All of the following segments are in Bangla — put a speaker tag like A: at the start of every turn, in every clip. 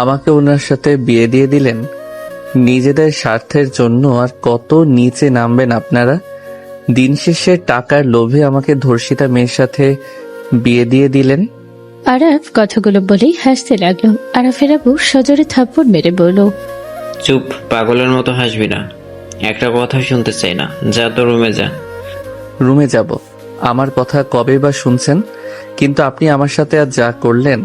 A: আমাকে ওনার সাথে বিয়ে দিয়ে দিলেন নিজেদের স্বার্থের জন্য। আর কত নিচে নামবেন আপনারা? দিন শেষে টাকার লোভে আমাকে ধর্ষিতা মেয়ের সাথে বিয়ে দিয়ে দিলেন।
B: আরাফ কথাগুলো বলেই হাসতে লাগলো। আরাফের আব্বু সজোরে থাপ্পড় মেরে বলল,
C: চুপ, পাগলের মতো হাসবি না। একটা কথা শুনতে চাই না, যা তো রুমে যা।
A: রুমে যাব? আমার কথা কবে বা শুনছেন? কিন্তু আপনি আমার সাথে আজ যা করলেন,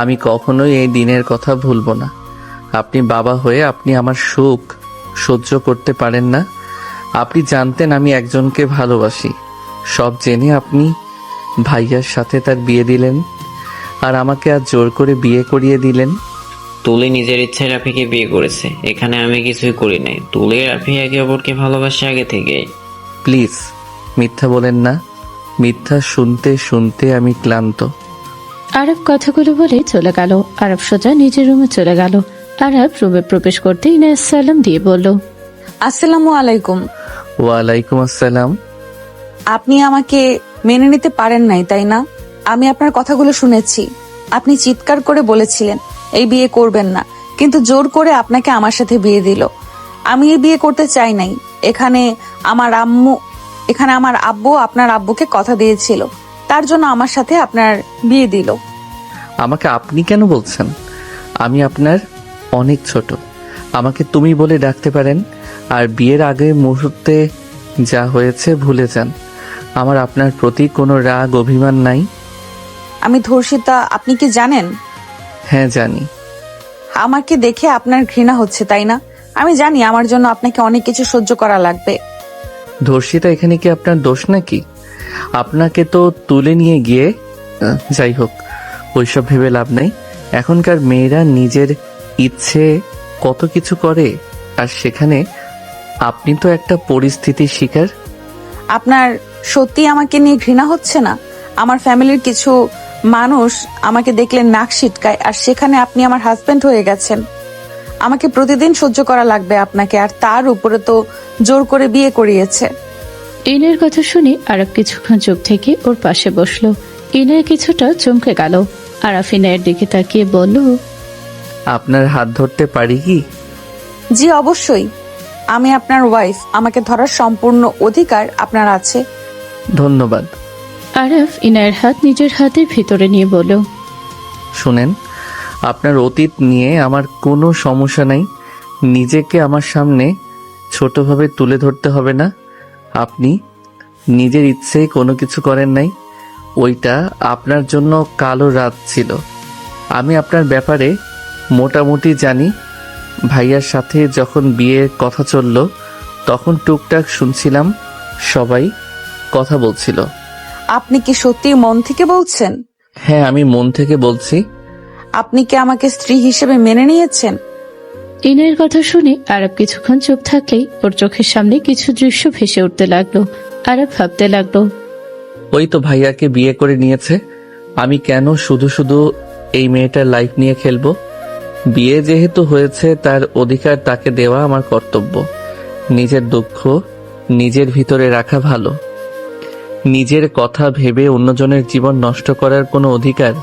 A: আমি কখনোই এই দিনের কথা ভুলবো না। আপনি বাবা হয়ে আপনি আমার সুখ সহ্য করতে পারেন না? আপনি জানতেন আমি একজনকে ভালোবাসি, সব জেনে আপনি ভাইয়ার সাথে তার বিয়ে দিলেন, আর আমাকে আজ জোর করে বিয়ে করিয়ে দিলেন।
C: তুলি নিজের ইচ্ছায় রাফিকে বিয়ে করেছে, এখানে আমি কিছুই করি নাই। তুলি রাফি একে অপরকে ভালোবাসে আগে থেকে।
A: প্লিজ মিথ্যা বলেন না। মিথ্যা শুনতে শুনতে আমি ক্লান্ত।
B: আরাফ কথাগুলো বলে চলে গেল। আরাফ সোজা নিজের রুমে চলে গেল। আরাফ রুমে প্রবেশ করতে ইনায়াত সালাম দিয়ে বলল,
D: আসসালামু আলাইকুম।
A: ওয়ালাইকুম আসসালাম।
D: আপনি আমাকে মেনে নিতে পারেন নাই, তাই না? আমি আপনার কথাগুলো শুনেছি। আপনি চিৎকার করে বলেছিলেন এই বিয়ে করবেন না, কিন্তু জোর করে আপনাকে আমার সাথে বিয়ে দিল। আমি এই বিয়ে করতে চাই নাই। এখানে আমার আব্বু আপনার আব্বুকে কথা দিয়েছিল, তার জন্য আমার সাথে আপনার বিয়ে দিল।
A: আমাকে আপনি কেন বলছেন? আমি আপনার অনেক ছোট। আমাকে তুমি বলে ডাকতে পারেন। আর বিয়ের আগে মুহূর্তে যা হয়েছে ভুলে যান। আমার আপনার প্রতি কোনো রাগ অভিমান নাই।
D: আমি ধর্ষিতা, আপনি কি জানেন?
A: হ্যাঁ জানি।
D: আমাকে দেখে আপনার ঘৃণা হচ্ছে, তাই না? আমি জানি আমার জন্য আপনাকে অনেক কিছু সহ্য করা লাগবে।
A: ধর্ষিতা এখানে কি আপনার দোষ নাকি? আপনাকে তো তুলে নিয়ে গিয়ে যাই হোক, ওইসব ভেবে লাভ নেই। এখনকার মেয়েরা নিজের ইচ্ছে কত কিছু করে, আর সেখানে আপনি তো একটা পরিস্থিতির শিকার।
D: আপনার সত্যি আমাকে নিয়ে ঘৃণা হচ্ছে না? আমার ফ্যামিলির কিছু মানুষ আমাকে দেখলে নাক সিটকায়, আর সেখানে আপনি আমার হাজবেন্ড হয়ে গেছেন। আমাকে প্রতিদিন সহ্য করা লাগবে আপনাকে, আর তার উপরে তো জোর করে বিয়ে করিয়েছে।
B: ইনার কথা শুনে আরাফ কিছুক্ষণ চুপ থেকে ওর পাশে বসলো। ইনায় কিছুটা চমকে গেল। আরাফ ইনায়ের দিকে তাকিয়ে বলল,
A: আপনার হাত ধরতে পারি কি?
D: জি অবশ্যই, আমি আপনার ওয়াইফ। আমাকে ধরার সম্পূর্ণ অধিকার আপনার আছে।
A: ধন্যবাদ।
B: আরাফ ইনায়ের হাত নিজের হাতের ভিতরে নিয়ে বলল,
A: শুনেন, আপনার অতীত নিয়ে আমার কোনো সমস্যা নাই। নিজেকে আমার সামনে ছোটভাবে তুলে ধরতে হবে না। আপনি নিজের ইচ্ছেই কোনো কিছু করেন নাই। ওইটা আপনার জন্য কালো রাত ছিল। আমি আপনার ব্যাপারে মোটামুটি জানি। ভাইয়ার সাথে যখন বিয়ের কথা চলল, তখন টুকটাক শুনছিলাম, সবাই কথা বলছিল।
D: আপনি কি সত্যি মন থেকে বলছেন?
A: হ্যাঁ, আমি মন থেকে বলছি।
D: আপনি কি আমাকে স্ত্রী হিসেবে মেনে নিয়েছেন?
B: ইনায়ের কথা শুনে আরাফ কিছুক্ষণ চুপ থাকলেই ওর চোখের সামনে কিছু দৃশ্য ভেসে উঠতে লাগলো। আরাফ ভাবতে লাগলো,
A: ওই তো ভাইয়াকে বিয়ে করে নিয়েছে। আমি কেন শুধু শুধু এই মেয়েটার লাইফ নিয়ে খেলবো? বিয়ে যেহেতু হয়েছে, তার অধিকার তাকে দেওয়া আমার কর্তব্য। নিজের দুঃখ নিজের ভিতরে রাখা ভালো। নিজের কথা ভেবে অন্যজনের জীবন নষ্ট করার কোনো অধিকার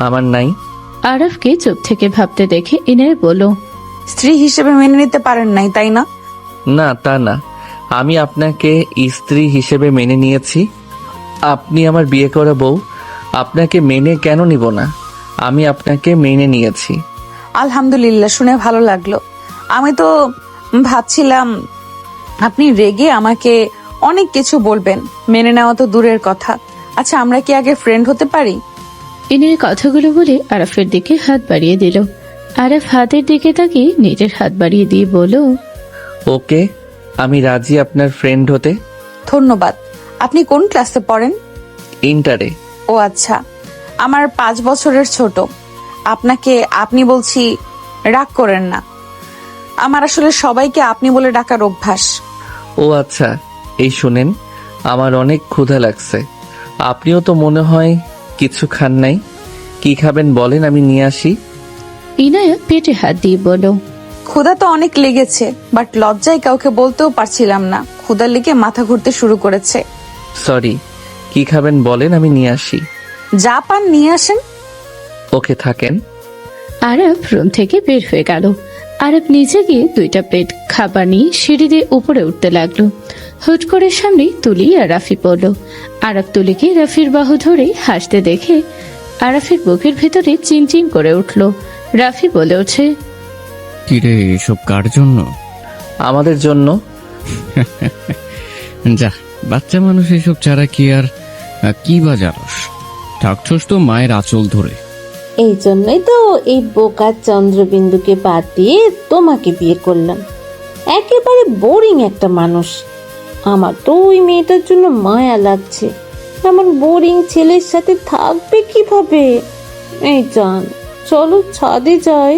A: আমার নাই।
B: আরাফকে চুপ থেকে ভাবতে দেখে ইনায় বলল,
D: স্ত্রী হিসেবে মেনে নিতে পারেন নাই, তাই না?
A: না, তা না। আমি আপনাকে স্ত্রী হিসেবে মেনে নিয়েছি। আপনি আমার বিয়ে করা বউ। আপনাকে মেনে কেন নিব না? আমি আপনাকে মেনে নিয়েছি।
D: আলহামদুলিল্লাহ, শুনে ভালো লাগলো। আমি তো ভাবছিলাম আপনি রেগে আমাকে অনেক কিছু বলবেন। মেনে নেওয়া তো দূরের কথা। আচ্ছা, আমরা কি আগে ফ্রেন্ড হতে পারি?
B: ইনায়ের কথাগুলো বলে আরাফের দিকে হাত বাড়িয়ে দিল। আরাফ হাতের দিকে তাকিয়ে নিজের হাত বাড়িয়ে দিয়ে বলল,
A: ওকে, আমি রাজি আপনার ফ্রেন্ড হতে।
D: ধন্যবাদ। আপনি কোন ক্লাসে পড়েন?
A: ইন্টারে।
D: ও আচ্ছা, আমার 5 বছরের ছোট। আপনাকে আপনি বলছি, রাগ করেন না। আমার আসলে সবাইকে আপনি বলে ডাকার অভ্যাস।
A: ও আচ্ছা, এই শুনেন, আমার অনেক ক্ষুধা লাগছে। আপনিও তো মনে হয় কিছু খান নাই। কি খাবেন বলেন, আমি নিয়ে আসি।
B: ইনায়া পেটে হাত দিয়ে বলল,
D: ক্ষুধা তো অনেক লেগেছে, বাট লজ্জায় কাউকে বলতেও পারছিলাম না। ক্ষুধা লেগে মাথা ঘুরতে শুরু করেছে।
A: সরি, কি খাবেন বলেন, আমি নিয়ে আসি।
D: যা পান নিয়ে আসেন।
A: ওকে, থাকেন।
B: আরব রুম থেকে বের হয়ে গেল। আরব নিজে গিয়ে 2টা প্লেট খাবার নিয়ে সিঁড়ি দিয়ে উপরে উঠতে লাগলো। হুট করে সামনে তুলি আর রাফি পড়ল। আরব তুলিকে রাফির বাহু ধরে হাসতে দেখে আরাফের বুকের ভেতরে চিনচিন করে উঠল। রাফি বলে ওঠে,
E: কিরে এসব কার জন্য?
A: আমাদের জন্য।
E: যা, বাচ্চা মানুষ এসব ছাড়া কি আর কি বা জানোস? থাকছস তো মায়ের আঁচল ধরে।
F: এই জন্যই তো এই বোকা চন্দ্রবিন্দুকে বাদ দিয়ে তোমাকে বিয়ে করলাম। একেবারে বোরিং একটা মানুষ। আমার তো ওই মেয়েটার জন্য মায়া লাগছে। এমন বোরিং ছেলের সাথে থাকবে কিভাবে? এই জান, চলো ছাদে যাই।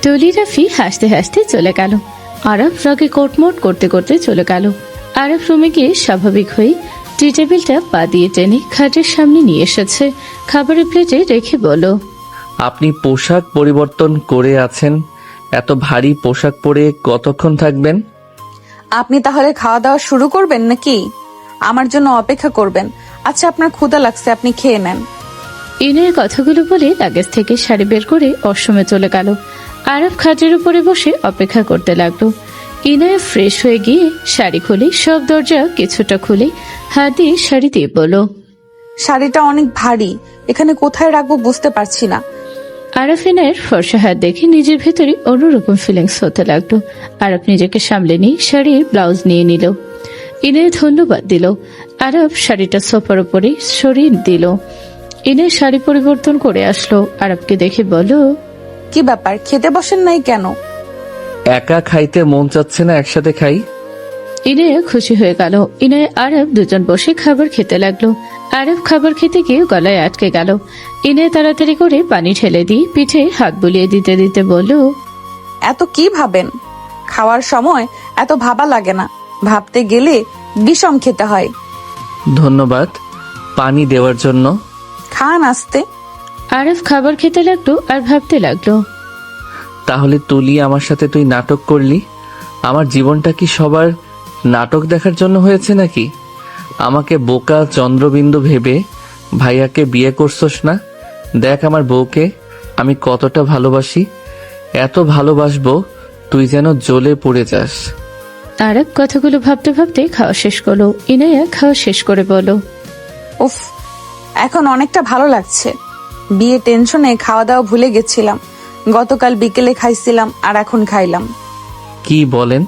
B: তুলি রাফি হাসতে হাসতে চলে গেল। আরব রাগে কোটমোট করতে করতে চলে গেল। আরব রুমে গিয়ে স্বাভাবিক হয়ে টি টেবিলটা পা দিয়ে টেনে খাটের সামনে নিয়ে এসেছে। খাবারের প্লেটে রেখে বলল,
A: আপনি পোশাক পরিবর্তন করে আছেন, এত ভারী পোশাক পরে কতক্ষণ থাকবেন?
D: আপনি তাহলে খাওয়া দাওয়া শুরু করবেন নাকি আমার জন্য অপেক্ষা করবেন? আচ্ছা, আপনার ক্ষুধা লাগছে, আপনি খেয়ে নেন।
B: ইনের কথাগুলো বলে লাগেজ থেকে শাড়ি বের করে অসমে চলে গেল। আরব খাটের উপরে বসে অপেক্ষা করতে লাগলো। ইনায়া ফ্রেশ হয়ে গিয়ে শাড়ি খুলে সব দরজা কিছুটা খুলে হাত দিয়ে শাড়ি দিয়ে বলল,
D: শাড়িটা অনেক ভারী, এখানে কোথায় রাখবো বুঝতে পারছি না।
B: আরব ইনায়ের ফর্সা হাত দেখে নিজের ভেতরে অন্যরকম ফিলিংস হতে লাগলো। আরব নিজেকে সামলে নিয়ে শাড়ির ব্লাউজ নিয়ে নিল। ইনায় ধন্যবাদ দিল। আরব শাড়িটা সোফার উপরে সরিয়ে দিল। ইনায় শাড়ি পরিবর্তন করে আসলো। আরবকে দেখে বলল,
D: কি ব্যাপার, খেতে বসেন নাই কেন?
A: একা খাইতে মন চাচ্ছে না, একসাথে খাই।
B: ইনায়া খুশি হয়ে গেল। ইনায় আরব দুজন বসে খাবার খেতে লাগলো। আরব খাবার খেতে গিয়ে গলায় আটকে গেল। ইনায় তাড়াতাড়ি করে পানি ঢেলে দিয়ে পিঠে হাত বুলিয়ে দিতে দিতে বলল,
D: এত কি ভাবেন? খাওয়ার সময় এত ভাবা লাগে না, ভাবতে গেলে বিষম খেতে হয়।
A: ধন্যবাদ পানি দেওয়ার জন্য।
D: খান আস্তে।
B: আরব খাবার খেতে লাগলো আর ভাবতে লাগলো,
A: তাহলে তুলি আমার সাথে তুই নাটক করলি? আমার জীবনটা কি সবার নাটক দেখার জন্য হয়েছে নাকি? আমাকে বোকা চন্দ্রবিন্দু ভেবে ভাইয়াকে বিয়ে করছস না? দেখ আমার বউকে আমি কতটা ভালোবাসি, এত ভালোবাসবো তুই যেন জ্বলে পড়ে যাস।
B: আরব কথাগুলো ভাবতে ভাবতে খাওয়া শেষ করলো। ইনায়া খাওয়া শেষ করে বলল,
D: উফ, এখন অনেকটা ভালো লাগছে। বিয়ে টেনশনে খাওয়া দাওয়া ভুলে গেছিলাম। গতকাল বিকেলে খাইছিলাম আর এখন খাইলাম।
A: কি বলেন?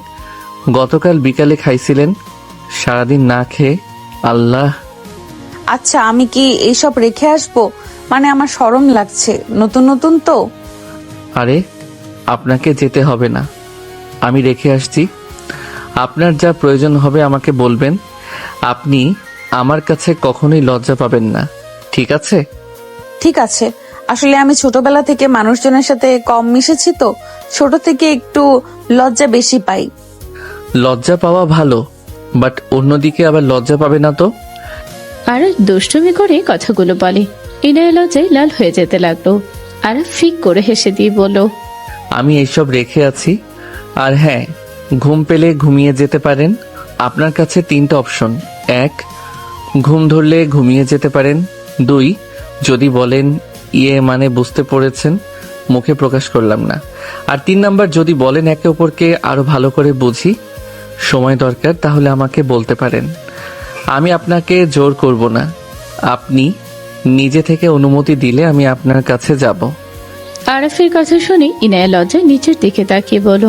A: গতকাল বিকালে খাইছিলেন? সারাদিন না খেয়ে? আল্লাহ।
D: আচ্ছা, আমি কি এইসব রেখে আসবো? মানে আমার শরম লাগছে, নতুন নতুন তো।
A: আরে আপনাকে যেতে হবে না, আমি রেখে আসছি। আপনার যা প্রয়োজন হবে আমাকে বলবেন। আপনি আমার কাছে কখনোই লজ্জা পাবেন না, ঠিক আছে?
D: ঠিক আছে। আসলে আমি ছোটবেলা থেকে মানুষজনের সাথে কম মিশেছি তো, ছোট থেকে একটু লজ্জা বেশি পাই।
A: লজ্জা পাওয়া ভালো, বাট অন্যদিকে আবার লজ্জা পাবে না তো।
B: আর দুষ্টুমি করে কথাগুলো বলে। ইনায়া লজ্জায় লাল হয়ে যেতে লাগলো। আর ফিক করে হেসে দিয়ে বলল,
A: আমি এইসব রেখে আছি। আর হ্যাঁ, ঘুম পেলে ঘুমিয়ে যেতে পারেন। আপনার কাছে 3টা অপশন। 1, ঘুম ধরলে ঘুমিয়ে যেতে পারেন। 2, যদি বলেন ইয়ে মানে বুঝতে পেরেছেন, মুখে প্রকাশ করলাম না। আর 3 নাম্বার, যদি বলেন একে অপরকে আরো ভালো করে বুঝি, সময় দরকার, তাহলে আমাকে বলতে পারেন। আমি আপনাকে জোর করব না, আপনি নিজে থেকে অনুমতি দিলে আমি আপনার কাছে যাব।
B: আরাফের কথা শুনে ইনায়া লজ্জায় নিচের দিকে তাকিয়ে বলল,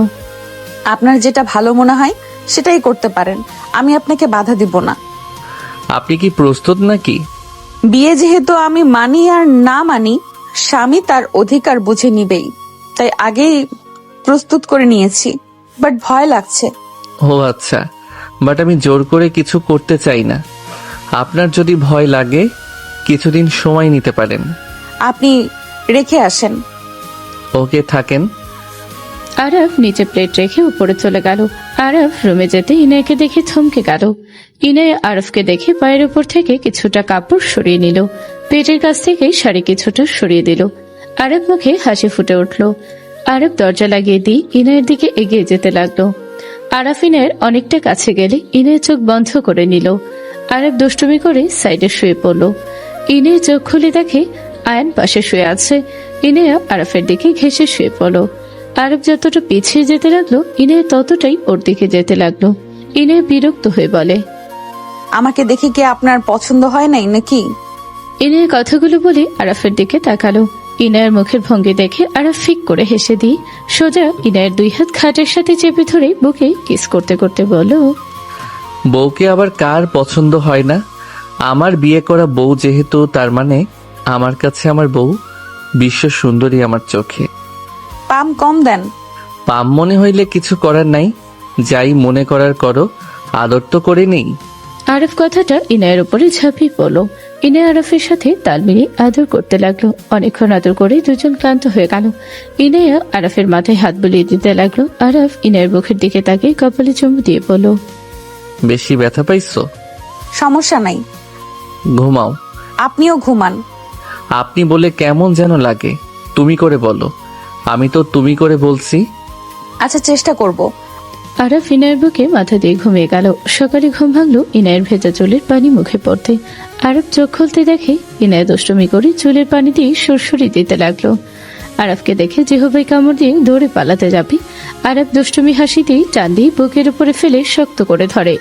D: আপনার যেটা ভালো মনে হয় সেটাই করতে পারেন, আমি আপনাকে বাধা দিব না।
A: আপনি কি প্রস্তুত নাকি?
D: বিয়ে যেহেতু আমি মানি আর না মানি, স্বামী তার অধিকার বুঝে নিবেই, তাই আগেই প্রস্তুত করে নিয়েছি। বাট ভয় লাগছে।
A: ও আচ্ছা, বাট আমি জোর করে কিছু করতে চাই না। আপনার যদি ভয় লাগে কিছুদিন সময় নিতে পারেন।
D: আপনি রেখে আসেন।
A: ওকে, থাকেন।
B: আরব নিচে প্লেট রেখে উপরে চলে গেল। আরব রুমে যেতে ইনায়াকে দেখে থমকে গেল। ইনায়া আরবকে দেখে পায়ের উপর থেকে কিছুটা কাপড় সরিয়ে নিল। পেটের কাছ থেকে শাড়ি কিছুটা সরিয়ে দিল। আরব মুখে হাসি ফুটে উঠল। আরব দরজা লাগিয়ে দিয়ে ইনায়ের দিকে এগিয়ে যেতে লাগলো। আরাফ ইনায়ের অনেকটা কাছে গেলে ইনায়ের চোখ বন্ধ করে নিল। আরব দুষ্টুমি করে সাইডে শুয়ে পড়ল। ইনায় চোখ খুলে দেখে আয়ান পাশে শুয়ে আছে। ইনায়া আরাফের দিকে ঘেঁষে শুয়ে পড়ল। আরব যতটা পিছিয়ে যেতে লাগলো, ইনায়া ততটাই ওর দিকে যেতে লাগলো। ইনায়া বিরক্ত হয়ে বলে,
D: আমাকে দেখে কি আপনার পছন্দ হয় নাই নাকি?
B: ইনায়া কথাগুলো বলে আরাফের দিকে তাকালো। ইনায়ার মুখের ভঙ্গি দেখে আরাফ ফিক করে হেসে দিয়ে সোজা ইনায়ের 2 হাত খাটের সাথে চেপে ধরে বুকে কিস করতে করতে বলল,
A: বউকে আবার কার পছন্দ হয় না? আমার বিয়ে করা বউ যেহেতু, তার মানে আমার কাছে আমার বউ বিশ্ব সুন্দরী আমার চোখে।
D: পাম কম দেন।
A: পাম মনে হইলে কিছু করার নাই, যাই মনে করার করো, আদর তো করে নেই।
B: আরফ কথাটা ইনায়ের উপরে ঝাঁপিয়ে পড়লো। ইনায়া আরফের সাথে তাল মিলিয়ে আদর করতে লাগলো। অনেকক্ষণ আদর করে দুজন ক্লান্ত হয়ে গেল। ইনায়া আরফের মাথায় হাত বুলিয়ে দিতে লাগলো। আরফ ইনায়ের মুখের দিকে তাকিয়ে কপালে চুমু দিয়ে বলল,
A: বেশি ব্যথা পাইছো?
D: সমস্যা নাই,
A: ঘুমাও।
D: আপনিও ঘুমান।
A: আপনি বলে কেমন যেন লাগে, তুমি করে বলো। আমি তো তুমি করে বলছি।
D: আচ্ছা, চেষ্টা করব।
B: আরফ ইনায়ের বুকে মাথা দিয়ে ঘুমিয়ে গেল। সকালে ঘুম ভাঙলো ইনায়ের ভেজা চুলের পানি মুখে পড়তে। আরফ চোখ খুলতে দেখে ইনায়া দুষ্টুমি করে চুলের পানি দিয়ে সুরসুরি দিতে লাগলো। আরফকে দেখে জিহবাই কামড় দিয়ে দৌড়ে পালাতে যাবে। আরফ দুষ্টুমি হাসি দিয়ে টান দিয়ে বুকের উপরে ফেলে শক্ত করে ধরে।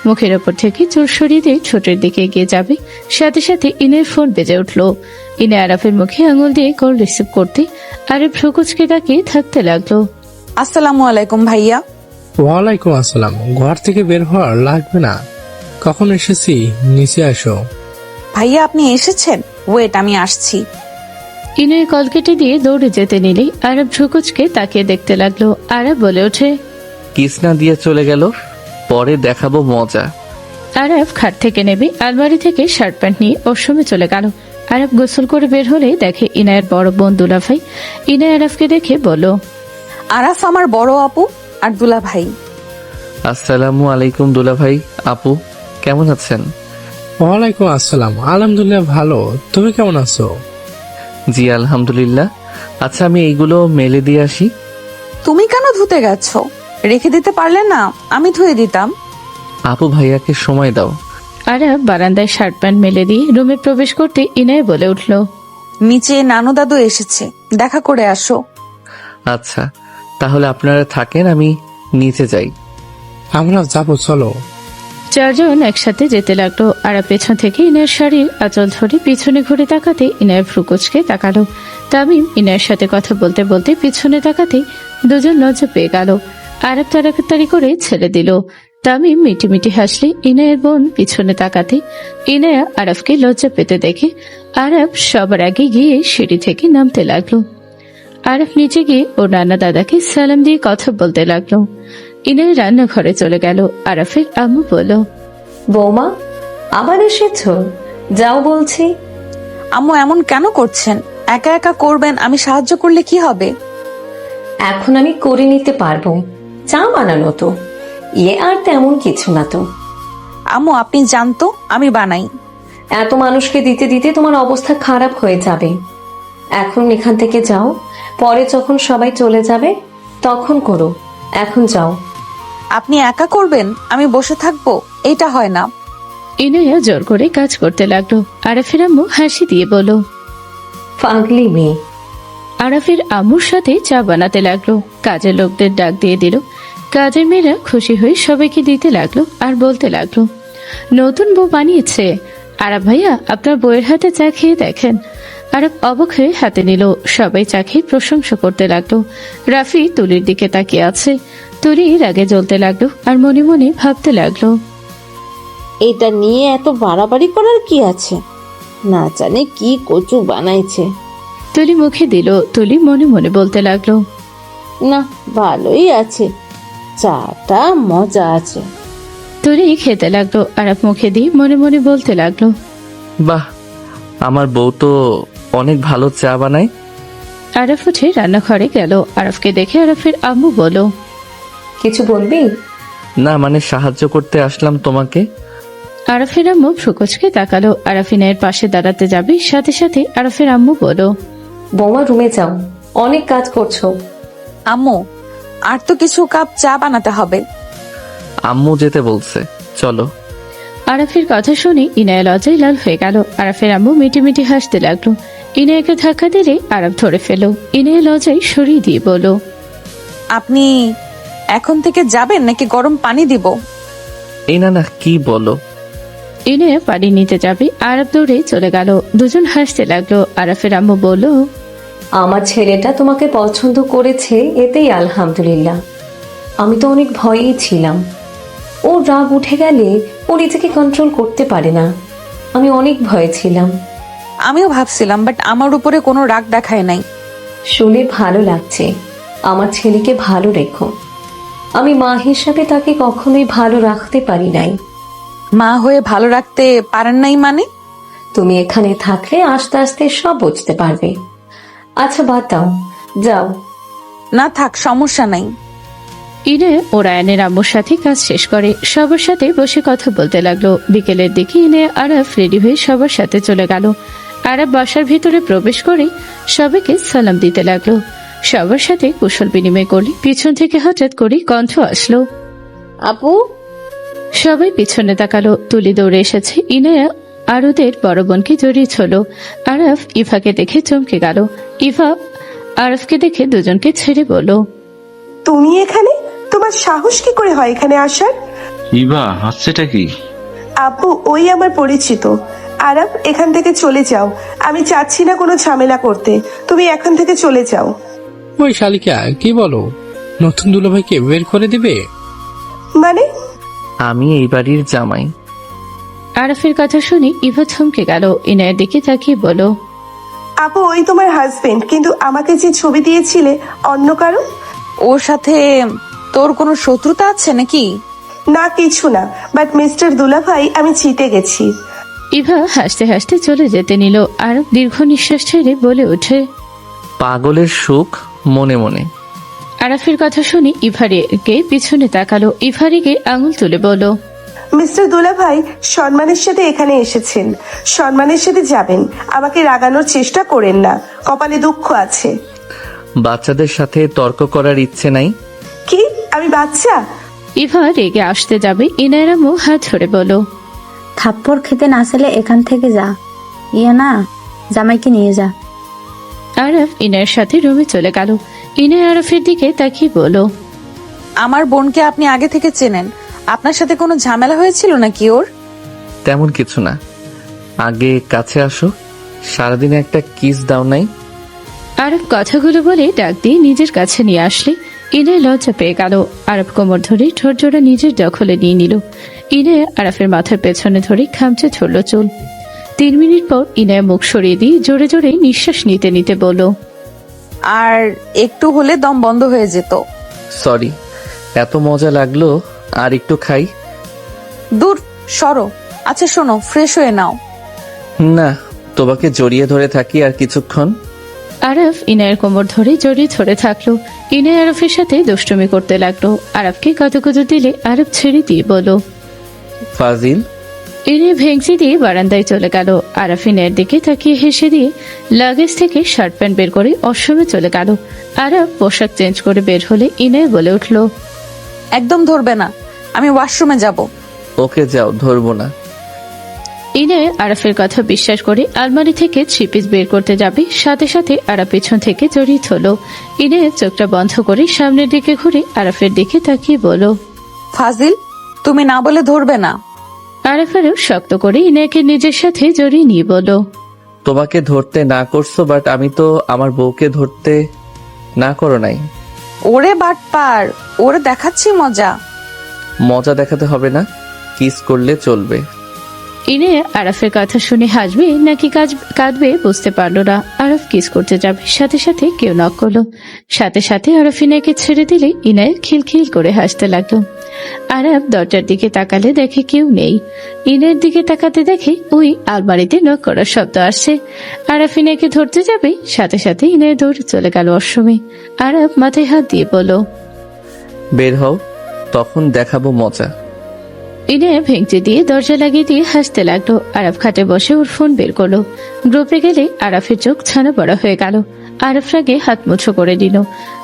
B: মুখের ওপর থেকে চুল সরিয়ে দিয়ে ছোটের দিকে এগিয়ে যাবে। সাথে সাথে ইনায়ের ফোন বেজে উঠলো। ইনায়া আরফের মুখে আঙুল দিয়ে কল রিসিভ করতে আরফ ভ্রুকুচকে তাকিয়ে থাকতে লাগলো।
D: আসসালামু আলাইকুম ভাইয়া।
G: ওয়ালাইকুম আসসালাম। ঘর থেকে বের হওয়ার লাগবে না, কখন এসেছি, নিচে আসো।
D: ভাইয়া আপনি এসেছেন? ওয়েট, আমি আসছি।
B: ইনায় কল কেটে দিয়ে দৌড়ে যেতে নিলেই আরব ঝুকুচকে তাকিয়ে দেখতে লাগলো। আরব বলে ওঠে,
A: কিসনা দিয়ে চলে গেল, পরে দেখাবো মজা।
B: আরব খাট থেকে নেবে আলমারি থেকে শার্ট প্যান্ট নিয়ে ওর সময় চলে গেল। আরব গোসল করে বের হলে দেখে ইনায়ের বড় বোন দুলাভাই। ইনায় আরবকে দেখে বলল,
D: আরাফ আমার বড় আপু আর দুলা ভাই।
A: আসসালামু আলাইকুম দুলা ভাই, আপু কেমন আছেন?
G: ওয়ালাইকুম আসসালাম, আলহামদুলিল্লাহ ভালো, তুমি কেমন আছো?
A: জি আলহামদুলিল্লাহ। আচ্ছা আমি এইগুলো মেলে দিয়ে আসি।
D: তুমি কেন ধুতে গেছো? রেখে দিতে পারলে না, আমি ধুয়ে দিতাম।
A: আপু ভাইয়াকে সময় দাও।
B: আরব বারান্দায় শার্ট প্যান্ট মেলে দিয়ে রুমে প্রবেশ করতে ইনায় বলে উঠল,
D: নিচে নানু দাদু এসেছে, দেখা করে আসো।
A: আচ্ছা তাহলে আপনারা থাকেন, আমি নিচে যাই।
G: আমরা যাবো, চলো।
B: 4 জন একসাথে যেতে লাগলো। আরব পেছন থেকে ইনায়ের শাড়ির আঁচল ধরে পিছনে ঘুরে তাকাতে ইনায়ের ভ্রুকুচকে তাকালো। তামিম ইনায়ের সাথে কথা বলতে বলতে পিছনে তাকাতে দুজন লজ্জা পেয়ে গেল। আরব তাড়াতাড়ি করে ছেড়ে দিল। তামিম মিটি মিটি হাসলে ইনায়ের বোন পিছনে তাকাতে ইনায়া আরবকে লজ্জা পেতে দেখে আরব সবার আগে গিয়ে সিঁড়ি থেকে নামতে লাগলো। আরব নিচে গিয়ে ওর নানা দাদাকে সালাম দিয়ে কথা বলতে লাগলো। ইনায় রান্নাঘরে চলে গেল। আরাফের আম্মু বলল,
H: বৌমা আবার এসেছো? যাও বলছি।
D: আম্মু এমন কেন করছেন? একা একা করবেন, আমি সাহায্য করলে কি হবে?
H: এখন আমি করে নিতে পারবো, চা বানানো তো, আর তেমন কিছু না তো।
D: আম্মু আপনি জানতো আমি বানাই।
H: এত মানুষকে দিতে দিতে তোমার অবস্থা খারাপ হয়ে যাবে। এখন এখান থেকে যাও, পরে যখন সবাই চলে যাবে তখন করো, এখন যাও।
D: আপনি একা করবেন, আমি বসে থাকবো? এটা হয় না।
B: ইনায়া জোর করে কাজ করতে লাগলো। আরাফের আম্মু হাসি দিয়ে বলল,
H: পাগলি মেয়ে।
B: আরাফের আম্মুর সাথে চা বানাতে লাগলো। কাজের লোকদের ডাক দিয়ে দিল। কাজের মেয়েরা খুশি হয়ে সবাইকে দিতে লাগলো আর বলতে লাগলো, নতুন বউ বানিয়েছে। আরাফ ভাইয়া আপনার বউয়ের হাতে চা খেয়ে দেখেন। আরব অবাক হয়ে হাতে নিল। সবাই চা খেয়ে প্রশংসা করতে লাগলো। রাফি তুলির দিকে তাকিয়ে আছে। তুলি রাগে জ্বলতে লাগলো আর মনে মনে ভাবতে লাগলো,
F: এটা নিয়ে এত বাড়াবাড়ি করার কি আছে? না জানে কি কচু বানাইছে।
B: তুলি মুখে দিল। তুলি মনে মনে বলতে লাগলো,
F: না, ভালোই আছে, চাটা মজা আছে।
B: তুলি খেতে লাগলো। আরব মুখে দিয়ে মনে মনে বলতে লাগলো,
A: বাহ, আমার বউ তো অনেক ভালো চা বানায়।
B: আরব উঠে রান্নাঘরে গেল। আরবকে দেখে আরবের আম্মু বলল,
H: কিছু বলবি?
A: না মানে সাহায্য করতে আসলাম তোমাকে।
B: আরফের আম্মু ফুকুচকে তাকালো। আরাফিনের পাশে দাঁড়াতে যাবে সাথে সাথে আরফের আম্মু বলল,
H: বৌমা রুমে যাও, অনেক কাজ করছো।
D: আম্মু আর তো কিছু কাপ চা বানাতে হবে।
A: আম্মু যেতে বলছে, চলো।
B: আরাফের কথা শুনে ইনায়া লজ্জায় লাল হয়ে গেল। আরাফের আম্মু মিটি মিটি হাসতে লাগলো। ইনায়াকে ধাক্কা দিলে আরাফ ধরে ফেলো। ইনায়া লজ্জায় সরিয়ে দিয়ে বলল,
D: আপনি এখন থেকে যাবেন নাকি গরম পানি দিব?
A: এই না না, কি বলো?
B: ইনায়া পানি নিতে যাবে, আরাফ দৌড়ে চলে গেল। দুজন হাসতে লাগলো। আরাফের আম্মু বলল,
H: আমার ছেলেটা তোমাকে পছন্দ করেছে, এতেই আলহামদুলিল্লাহ। আমি তো অনেক ভয়েই ছিলাম। ও রাগ উঠে গেলে ও নিজেকে কন্ট্রোল করতে পারে না। আমি অনেক ভয়ে ছিলাম।
D: আমিও ভাবছিলাম, বাট আমার উপরে কোনো রাগ দেখায় নাই।
H: শুনে ভালো লাগছে। আমার ছেলেকে ভালো রেখো। আমি মা হিসাবে তাকে কখনোই ভালো রাখতে পারি নাই।
D: মা হয়ে ভালো রাখতে পারেন নাই মানে?
H: তুমি এখানে থাকলে আস্তে আস্তে সব বুঝতে পারবে। আচ্ছা বাদ দাও, যাও।
D: না থাক, সমস্যা নাই।
B: ইনে ও রায়ানের আম্মুর সাথে কাজ শেষ করে সবার সাথে বসে কথা বলতে লাগলো। বিকেলের দিকে ইনে আরাফ রেডি হয়ে সবার সাথে চলে গেল। আরাফ বাসার ভিতরে প্রবেশ করে সবাইকে সালাম দিতে লাগলো। সবার সাথে কুশল বিনিময় করলে পিছন থেকে হঠাৎ করে কণ্ঠ আসলো,
F: আপু।
B: সবাই পিছনে তাকালো। তুলি দৌড়ে এসেছে। ইনায়া আরুদের বড় বোনকে জড়িয়েছিল। আরাফ ইভাকে দেখে চমকে গেল। ইভা আরাফকে দেখে দুজনকে ছেড়ে বলল,
I: তুমি এখানে? তোমার সাহস কি করে হয় এখানে আসার?
J: ইভা, হাসছেটা কি?
I: আপু, ওই আমার পরিচিত। আরাফ, এখান থেকে চলে যাও। আমি চাচ্ছি না কোনো ঝামেলা করতে। তুমি এখান থেকে চলে যাও।
G: ওই শালিকা, কি বলো? নতুন দুলাভাইকে বের করে দিবে?
I: মানে?
A: আমি এই বাড়ির জামাই।
B: আরাফের কথা শুনে ইভা থমকে গেল। ইনায়ের দিকে তাকিয়ে বলো,
I: আপু, ওই তোমার হাজবেন্ড, কিন্তু আমাকে যে ছবি দিয়েছিলে অন্য কারো।
D: ওর সাথে তোর কোনো শত্রুতা আছে নাকি?
I: না, কিছু না, বাট মিস্টার দুলাভাই, আমি জিতে গেছি।
B: ইভা হাসতে হাসতে চলে যেতে নিল। আরাফ দীর্ঘ নিঃশ্বাস ছেড়ে বলে ওঠে,
A: পাগলের সুখ মনে মনে।
B: আরাফের কথা শুনে ইভারেকে পিছনে তাকালো। ইভারিকে আঙুল তুলে বলল,
I: মিস্টার দুলাভাই সম্মানের সাথে এখানে এসেছেন, সম্মানের সাথে যাবেন। আমাকে রাগানোর চেষ্টা করেন না, কপালে দুঃখ আছে।
A: বাচ্চাদের সাথে তর্ক করার ইচ্ছে নাই।
I: কি আমি বাচ্চা?
B: ইভা রেগে আসতে যাবে। ইনায়ের আম্মু হাত ধরে বলো,
K: থাপ্পড় খেতে না চাইলে এখান থেকে যা। ইয়ে না, জামাইকে নিয়ে যা।
B: আরাফ ইনায়ের সাথে রুমে চলে গেল। ইনায় আরাফের দিকে তাকিয়ে বলো,
D: আমার বোনকে আপনি আগে থেকে চেনেন, আপনার সাথে কোনো ঝামেলা হয়েছিল নাকি ওর?
A: তেমন কিছু না। আগে কাছে আসো, সারাদিনে একটা কিস দাও নাই।
B: আরব কথাগুলো বলে ডাক দিয়ে নিজের কাছে নিয়ে আসলে ইনায় লজ্জা পেয়ে গেল। আরব কোমর ধরে ঠোঁট জোড়া নিজের দখলে নিয়ে নিল। ইনায় আরাফের মাথার পেছনে ধরে খামচে ছড়ল চুল। 3 মিনিট পর ইনায় মুখ সরিয়ে দিয়ে জোরে জোরে নিঃশ্বাস নিতে নিতে বলল,
D: আর একটু হলে দম বন্ধ হয়ে যেত।
A: সরি, এত মজা লাগলো। আর একটু খাই।
D: দূর সরো। আচ্ছা শোনো, ফ্রেশ হয়ে নাও।
A: না, তোমাকে জড়িয়ে ধরে থাকি আর কিছুক্ষণ।
B: আরব ইনায়ের কোমর ধরে জড়িয়ে ধরে থাকলো। ইনায় আরফের সাথে দুষ্টুমি করতে লাগলো। আরবকে কতকুতো দিলে আরব ছেড়ে দিয়ে বলো,
A: ফাজিল।
B: ইনায় ভেংচি দিয়ে বারান্দায় চলে গেল। আরফ ইনায়ের দিকে তাকিয়ে হেসে দিয়ে লাগেজ থেকে শার্ট প্যান্ট বের করে অসমে চলে গেল। আরব পোশাক চেঞ্জ করে বের হলে ইনায় বলে উঠল,
D: একদম ধরবে না, আমি ওয়াশরুমে যাব।
A: ওকে যাও, ধরবো না।
B: ইনায় আরফের কথা বিশ্বাস করে আলমারি থেকে 3 পিস বের করতে যাবে, সাথে সাথে আরব পেছন থেকে জড়িয়ে ধরল। ইনায় চোখটা বন্ধ করে সামনের দিকে ঘুরে আরফের দিকে তাকিয়ে বলো,
D: ফাজিল, তুমি না বলে ধরবে না।
B: আরফ আরো শক্ত করে ইনায়কে নিজের সাথে জড়িয়ে নিয়ে বলো,
A: তোমাকে ধরতে না করছো, বাট আমি তো আমার বউকে ধরতে না করো নাই।
D: ওরে বাটপার, ওরে দেখাচ্ছি মজা।
A: মজা দেখাতে হবে না, কিস করলে চলবে।
B: ইনে আরফের কথা শুনে হাসবে নাকি কাঁদবে বুঝতে পারলো না। আরফ কিস করতে যাবে, সাথে সাথে কেউ নক করলো। সাথে সাথে আরফ ইনায়কে ছেড়ে দিলে ইনায় খিলখিল করে হাসতে লাগলো। আরফ দরজার দিকে তাকালে দেখে কেউ নেই। ইনায়ের দিকে তাকাতে দেখে ওই আলমারিতে নক করার শব্দ আসছে। আরফ ইনায়কে ধরতে যাবে, সাথে সাথে ইনায় দৌড়ে চলে গেল অসময়ে। আরফ মাথায় হাত দিয়ে বলল,
A: বের হও, তখন দেখাবো মজা।
B: ইনায় ভেঙচি দিয়ে দরজা লাগিয়ে দিয়ে হাসতে লাগলো। আরফ খাটে বসে ওর ফোন বের করলো। গ্রুপে গেলে আরফের চোখ ছানা বড়া হয়ে গেল। আরফ রাগে হাত মুঠো করে দিল।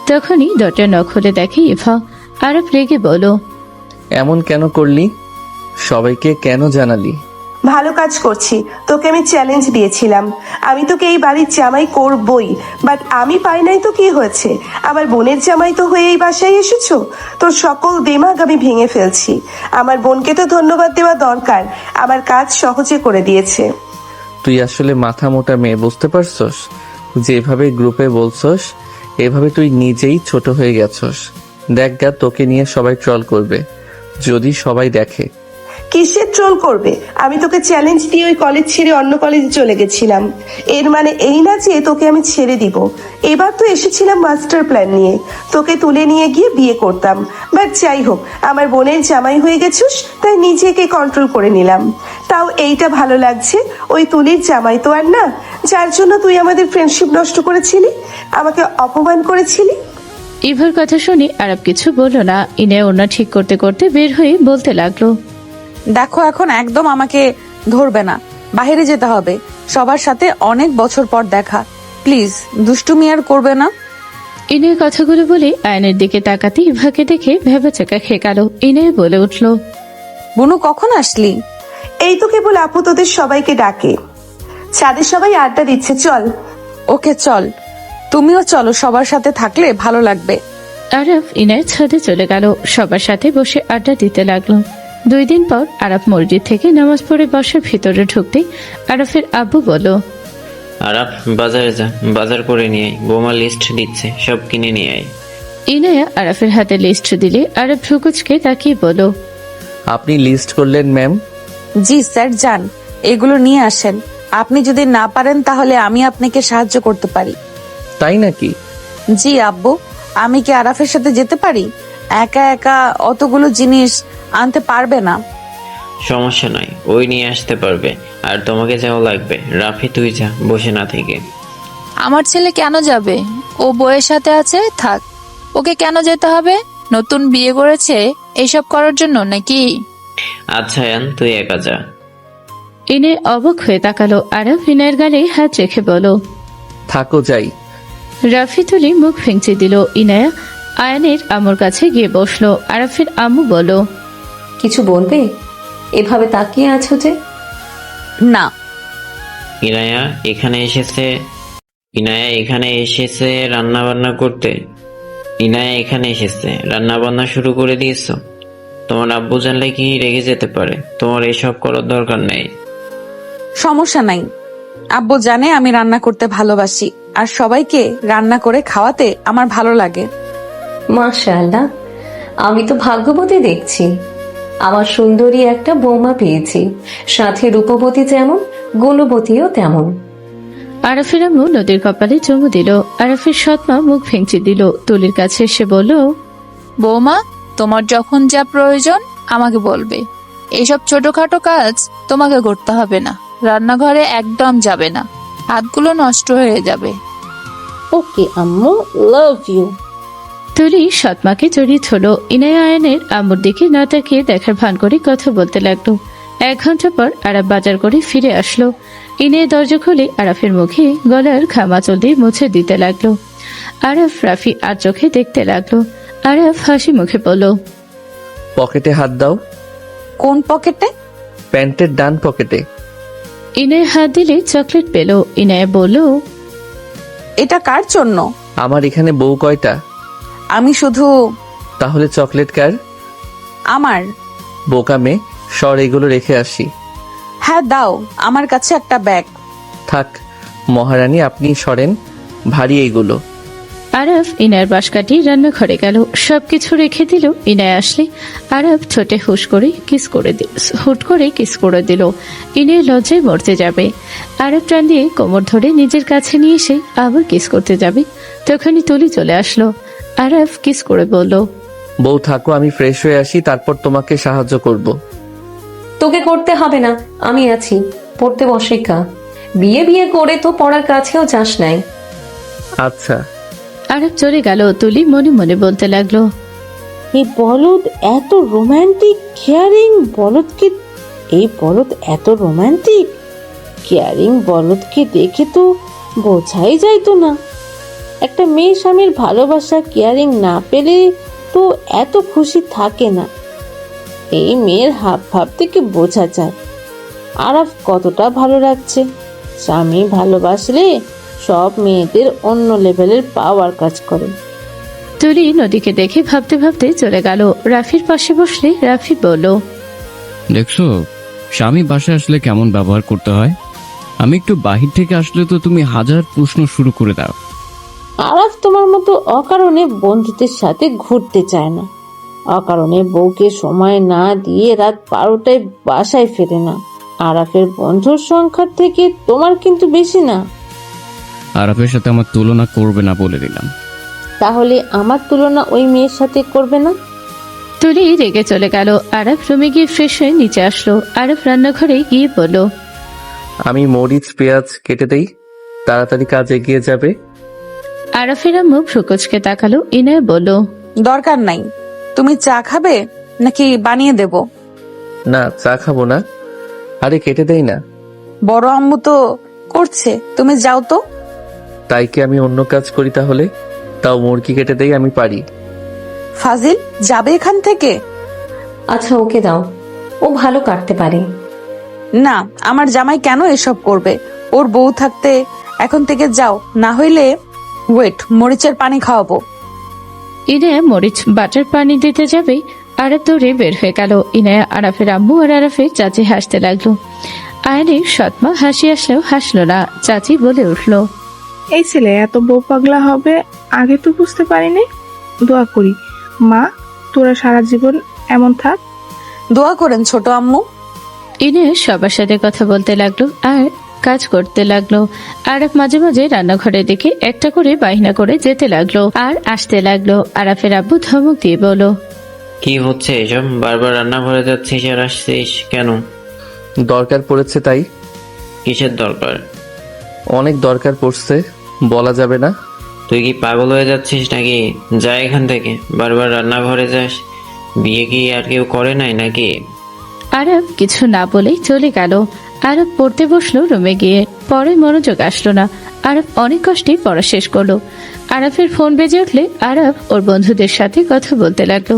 B: তখনই দরজা নখ খুলে দেখে ইভা। আরফ রেগে বলো,
A: এমন কেন করলি? সবাইকে কেন জানালি?
I: ভালো কাজ করছি, তোকে আমি চ্যালেঞ্জ দিয়েছিলাম। আমি তোকে এই বাড়ির জামাই করবই, বাট আমি পাই নাই তো কি হয়েছে? আমার বোনের জামাই তো হয়ে এই বাসায় এসেছো। তোর সকল দিমাগ আমি ভেঙে ফেলছি। আমার বোনকে তো ধন্যবাদ দেওয়া দরকার, আমার কাজ সহজে করে দিয়েছে।
A: তুই আসলে মাথা মোটা মেয়ে, বুঝতে পারছস? যেভাবে গ্রুপে বলছস এভাবে তুই নিজেই ছোট হয়ে গেছস। দেখ গা, তোকে নিয়ে সবাই ট্রল করবে যদি সবাই দেখে।
I: কিসের ট্রোল করবে? আমি তোকে চ্যালেঞ্জ দিয়ে ওই কলেজ ছেড়ে অন্য কলেজে চলে গেছিলাম। এর মানে এই না যে তোকে আমি ছেড়ে দিব। এবার তো এসেছিলাম মাস্টার প্ল্যান নিয়ে, তোকে তুলে নিয়ে গিয়ে বিয়ে করতাম। বাট যাই হোক, আমার বোনের জামাই হয়ে গেছিস, তাই নিজেকে কন্ট্রোল করে নিলাম। তাও এইটা ভালো লাগছে, ওই তুলির জামাই তো আর না, যার জন্য তুই আমাদের ফ্রেন্ডশিপ নষ্ট করেছিলি, আমাকে অপমান করেছিলি।
B: ইভার কথা শুনে আরব কিছু বলল না। ইনে ওনা ঠিক করতে করতে বের হয়ে বলতে লাগলো,
D: দেখো এখন একদম আমাকে ধরবে না, বাইরে যেতে হবে। সবার সাথে অনেক বছর পর দেখা, প্লিজ দুষ্টুমি আর করবে না।
B: ইনের কথাগুলো বলে আয়নের দিকে তাকাতে ইভাকে দেখে ভেবাচাকা খেয়ে গেল। ইনে বলে উঠল,
D: বুনু কখন আসলি?
I: এই তো কেবল আপু তোদের সবাইকে ডাকে, ছাদে সবাই আড্ডা দিচ্ছে, চল।
D: ওকে চল, তুমিও চলো, সবার সাথে থাকলে ভালো লাগবে।
B: আরব ইনের ছাদে চলে গেল। সবার সাথে বসে আড্ডা দিতে লাগলো। 2 দিন পর আরব মসজিদ থেকে নামাজ পড়ে বাসার ভিতরে ঢুকতে আরফের আব্বু বলল,
C: আরাফ বাজারে যা, বাজার করে নিয়ে আয়, বোমা লিস্ট দিচ্ছে, সব কিনে নিয়ে আয়।
B: ইনায়া আরফের হাতে লিস্ট দিলে আরব ভ্রুকুচকে তাকিয়ে বলল,
A: আপনি লিস্ট করলেন ম্যাম?
D: জি স্যার, যান এগুলো নিয়ে আসেন। আপনি যদি না পারেন তাহলে আমি আপনাকে সাহায্য করতে পারি।
A: তাই নাকি?
D: জি আব্বু, আমি কি আরাফের সাথে যেতে পারি? একা একা অতগুলো জিনিস আনতে পারবে না।
C: সমস্যা নাই, ওই নিয়ে আসতে পারবে। আর তোমাকে যাও লাগবে, রাফি তুই যা, বসে না থেকে।
L: আমার ছেলে কেন যাবে? ও বউয়ের সাথে আছে, থাক। ওকে কেন যেতে হবে? নতুন বিয়ে করেছে এইসব করার জন্য নাকি?
C: আচ্ছা ইয়ান, তুই একা যা।
B: ইনে অবাক হয়ে তাকালো। আরব ইনের গালে হাত রেখে বলো,
A: থাকো যাই।
B: রাফি তুলি মুখ ভেঙচে দিল। ইনায়া আয়নের আম্মুর কাছে গিয়ে বসলো। আরফের আম্মু বলো,
H: কিছু বলবে? এভাবে তাকিয়ে আছো যে?
D: না।
C: ইনায়া এখানে এসেছে রান্না বান্না করতে। ইনায়া এখানে এসেছে রান্না বান্না শুরু করে দিয়েছো। তোমার আব্বু জানলে কি রেগে যেতে পারে। তোমার এসব করার দরকার নেই।
D: সমস্যা নাই, আব্বু জানে আমি রান্না করতে ভালোবাসি, আর সবাইকে রান্না করে খাওয়াতে আমার ভালো লাগে।
H: মাশাআল্লাহ, আমি তো ভাগ্যবতী দেখছি। আমার সুন্দরী একটা বৌমা পেয়েছি, সাথে রূপবতী যেমন গুণবতীও তেমন।
B: আরফের আম্মু নদীর কপালে চুমু দিল। আরফের সৎমা মুখ ভেঙচে দিল। তুলির কাছে এসে বলল,
L: বৌমা, তোমার যখন যা প্রয়োজন আমাকে বলবে। এইসব ছোটখাটো কাজ তোমাকে করতে হবে না। রান্নাঘরে একদম যাবে না, হাতগুলো নষ্ট হয়ে যাবে।
F: ওকে আম্মু, লাভ ইউ।
B: তুলি সৎমাকে জড়িয়ে ধরল। ইনায়া আয়নের আম্মুর দিকে না তাকিয়ে দেখার ভান করে কথা বলতে লাগলো। 1 ঘন্টা পর আরব বাজার করে ফিরে আসলো। ইনে দরজা খুলে আরফের মুখে গলার খামাচল দিয়ে মুছে দিতে লাগলো। আরফ রাফি আর চোখে দেখতে লাগলো। আরফ হাসি মুখে বলল,
A: পকেটে হাত দাও।
D: কোন পকেটে?
A: প্যান্টের ডান পকেটে।
B: ইনায় হাত দিলে চকলেট পেল। ইনায়া বলল,
D: এটা কার জন্য?
A: আমার এখানে বউ কয়টা?
D: আমি শুধু।
A: তাহলে চকলেট কার?
D: আমার।
A: বোকা মেয়ে, সর এগুলো রেখে আসি।
D: হ্যাঁ দাও, আমার কাছে একটা ব্যাগ।
A: থাক মহারানী, আপনি সরেন, ভারী এইগুলো।
B: আরফ ইনার বাস কাটিয়ে রান্নাঘরে গেল। সবকিছু রেখে দিল। ইনায় আসলে আরফ ঠোঁটে হুট করে কিস করে দিল। ইনে লজ্জায় মরতে যাবে। আরফ টান দিয়ে কোমর ধরে নিজের কাছে নিয়ে এসে আবার কিস করতে যাবে, তখনই তুলি চলে আসলো। আরফ কিস করে বলল,
A: বউ থাকো, আমি ফ্রেশ হয়ে আসি, তারপর তোমাকে সাহায্য করব।
H: তোকে করতে হবে না, আমি আছি। পড়তে বসে কা, বিয়ে করে তো পড়ার কাছেও যাস নাই।
A: আচ্ছা।
B: আরফ চলে গেল। তুলি মনে মনে বলতে লাগলো,
F: এই বলদ এত রোমান্টিক, কেয়ারিং বলদকে, এই বলদ এত রোমান্টিক কেয়ারিং বলদকে দেখে তো বোঝাই যাইতো না। একটা মেয়ে স্বামীর ভালোবাসা কেয়ারিং না পেলে তো এত খুশি থাকে না। এই মেয়ের হাব ভাব থেকে বোঝা যায় আরাফ কতটা ভালো রাখছে। স্বামী ভালোবাসলে সব মেয়েদের অন্য লেভেলের পাওয়ার কাজ করে।
B: তুলি নদীকে দেখে ভাবতে ভাবতে চলে গেল। রাফির পাশে বসলে রাফি বলল,
E: দেখছো স্বামী বাসায় আসলে কেমন ব্যবহার করতে হয়। আমি একটু বাহির থেকে আসলে তো তুমি হাজার প্রশ্ন শুরু করে দাও।
F: আরাফ তোমার মতো অকারণে বন্ধুদের সাথে ঘুরতে চায় না। অকারণে বউকে সময় না দিয়ে রাত 12টায় বাসায় ফেরে না। আরাফের বন্ধুর সংখ্যার থেকে তোমার কিন্তু বেশি না।
E: আরাফের সাথে আমার তুলনা করবে না বলে দিলাম।
F: তাহলে আমার তুলনা ওই মেয়ের সাথে করবে না?
B: তুলি রেগে চলে গেল। আরব রুমে গিয়ে ফ্রেশ হয়ে নিচে আসলো। আরব রান্নাঘরে গিয়ে বলল,
A: আমি মরিচ পেঁয়াজ কেটে দেই, তাড়াতাড়ি কাজ এগিয়ে যাবে।
B: আরফের আম্মু ভ্রুকুচকে তাকালো। ইনায়া বলল,
D: দরকার নাই। তুমি চা খাবে নাকি বানিয়ে দেব?
A: না, চা খাবো না। আরে কেটে দেই না।
D: বড় আম্মু তো করছে, তুমি যাও তো।
A: তাই কি আমি অন্য কাজ করি তাহলে? তাও মুরগি কেটে দেই, আমি পারি।
D: ফাজিল যাবে এখান থেকে।
H: আচ্ছা ওকে দাও, ও ভালো কাটতে পারে।
D: না, আমার জামাই কেন এসব করবে? ওর বউ থাকতে এখন থেকে যাও, না হইলে ওয়েট, মরিচের পানি খাওয়াবো।
B: ইনায়া মরিচ বাটার পানি দিতে যাবে। আরব দৌড়ে বের হয়ে গেল। ইনায়া আরাফের আম্মু আর আরাফের চাচি হাসতে লাগলো। আয়নের সৎমা হাসি আসলেও হাসলো না। চাচি বলে উঠলো,
M: এই ছেলে এত বউ পাগলা হবে আগে তো বুঝতে পারিনি। দোয়া করি মা, তোরা সারা জীবন এমন থাক।
D: দোয়া করেন ছোট আম্মু।
B: ইনায়া সবার সাথে কথা বলতে লাগলো আর কাজ করতে লাগলো। আরাফ মাঝে মাঝে রান্নাঘরের দিকে একটা করে বাহিনা করে যেতে লাগলো আর আসতে লাগলো। আরাফের আব্বু ধমক দিয়ে বলল,
C: কি হচ্ছে এসব? বারবার রান্নাঘরে যাচ্ছিস আর আসছিস কেন?
A: দরকার পড়েছে তাই।
C: কিসের দরকার?
A: অনেক দরকার পড়ছে, বলা যাবে না।
C: তুই কি পাগল হয়ে যাচ্ছিস নাকি? যা এখান থেকে, বারবার রান্নাঘরে যাস। বিয়ে কি আর কেউ করে নাই নাকি?
B: আরব কিছু না বলেই চলে গেল। আরব পড়তে বসলো রুমে গিয়ে। পরে মনোযোগ আসলো না। আরব অনেক কষ্টে পড়া শেষ করলো। আরবের ফোন বেজে উঠলে আরব ওর বন্ধুদের সাথে কথা বলতে লাগলো।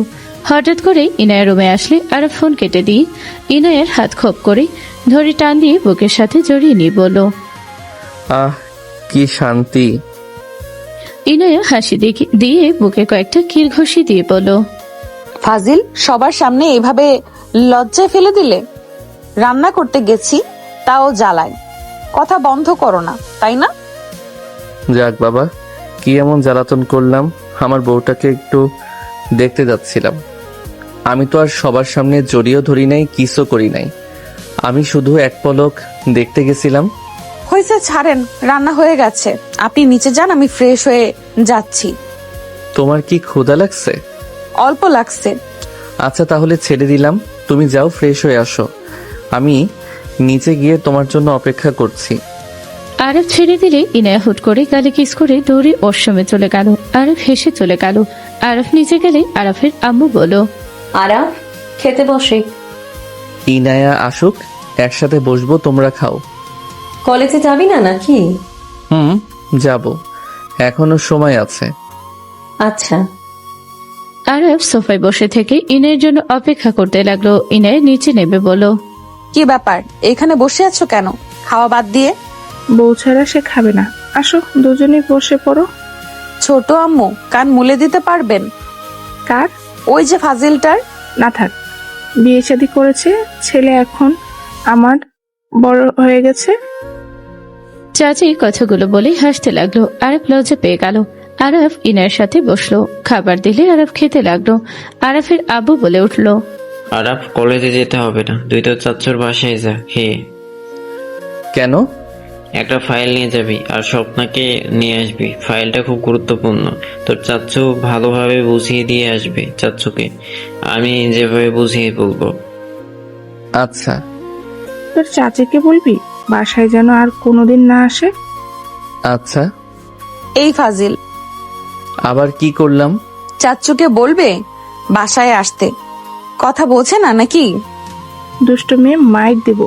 B: হঠাৎ করে ইনায়ের রুমে আসলে আরব ফোন কেটে দিয়ে ইনায়ের হাত খোপ করে ধরে টান দিয়ে বুকের সাথে জড়িয়ে নিয়ে বলল,
A: আহ কি শান্তি।
B: ইনায়া হাসি দিয়ে বুকে কয়েকটা কিল ঘষি দিয়ে বলল,
D: ফাজিল সবার সামনে এভাবে লজ্জায় ফেলে দিলে। রান্না করতে গেছি তাও জ্বালায়। কথা বন্ধ করো না, তাই না?
A: যাক বাবা, কি এমন জ্বালাতন করলাম? আমার বউটাকে একটু দেখতে যাচ্ছিলাম। আমি তো আর সবার সামনে জড়িয়েও ধরি নাই, কিসও করি নাই। আমি শুধু এক পলক দেখতে গেছিলাম।
D: হয়েছে, ছাড়েন, রান্না হয়ে গেছে। আপনি নিচে যান, আমি ফ্রেশ হয়ে যাচ্ছি।
A: তোমার কি ক্ষুধা লাগছে?
D: অল্প লাগছে।
A: আচ্ছা তাহলে ছেড়ে দিলাম, তুমি যাও ফ্রেশ হয়ে আসো। আমি নিচে গিয়ে তোমার জন্য অপেক্ষা করছি।
B: আরব ছেড়ে দিলে ইনায়া হুট করে গালে কিস করে দৌড়ে ওয়াশরুমে চলে গেল। আরব হেসে চলে গেল। আরব নিচে গেলে আরফের আম্মু বলল,
H: আরাফ খেতে বসে।
A: ইনায়া আসুক, একসাথে বসবো, তোমরা খাও।
H: কলেজে যাবি না নাকি?
A: যাব, এখনো সময় আছে।
H: আচ্ছা।
B: আরব সোফায় বসে থেকে ইনায়ের জন্য অপেক্ষা করতে লাগলো। ইনায় নিচে নেবে বলল,
D: কি ব্যাপার, এখানে বসে আছো কেন? খাওয়া বাদ দিয়ে?
M: বউ ছাড়া সে খাবে না। আসো দুজনে বসে পড়ো।
D: ছোট আম্মু কান মুলে দিতে পারবেন?
M: কার?
D: ওই যে ফাজিলটার।
M: না থাক, বিয়ে শাদী করেছে, ছেলে এখন আমার বড় হয়ে গেছে।
B: চাচি কথাগুলো বলে হাসতে লাগলো। আরব লজ্জা পেয়ে গেল। আরব ইনায়ের সাথে বসলো। খাবার দিলে আরব খেতে লাগলো। আরফের আব্বু বলে উঠলো,
C: আরাফ কলেজে যেতে হবে না, তুই তো চাচ্চুর বাসায় যা খেয়ে।
A: কেন?
C: একটা ফাইল নিয়ে যাবি আর স্বপ্নাকে নিয়ে আসবি। ফাইলটা খুব গুরুত্বপূর্ণ। তোর চাচ্চু ভালোভাবে বুঝিয়ে দিয়ে আসবে চাচ্চুকে, আমি যেভাবে বুঝিয়ে বলবো।
A: আচ্ছা।
M: তোর চাচিকে বলবি বাসায় যেন আর কোনোদিন না আসে।
A: আচ্ছা।
D: এই ফাজিল,
A: আবার কি করলাম?
D: চাচ্চুকে বলবে বাসায় আসতে। কথা বোঝে না নাকি?
M: দুষ্ট মেয়ে, মাইর দেব।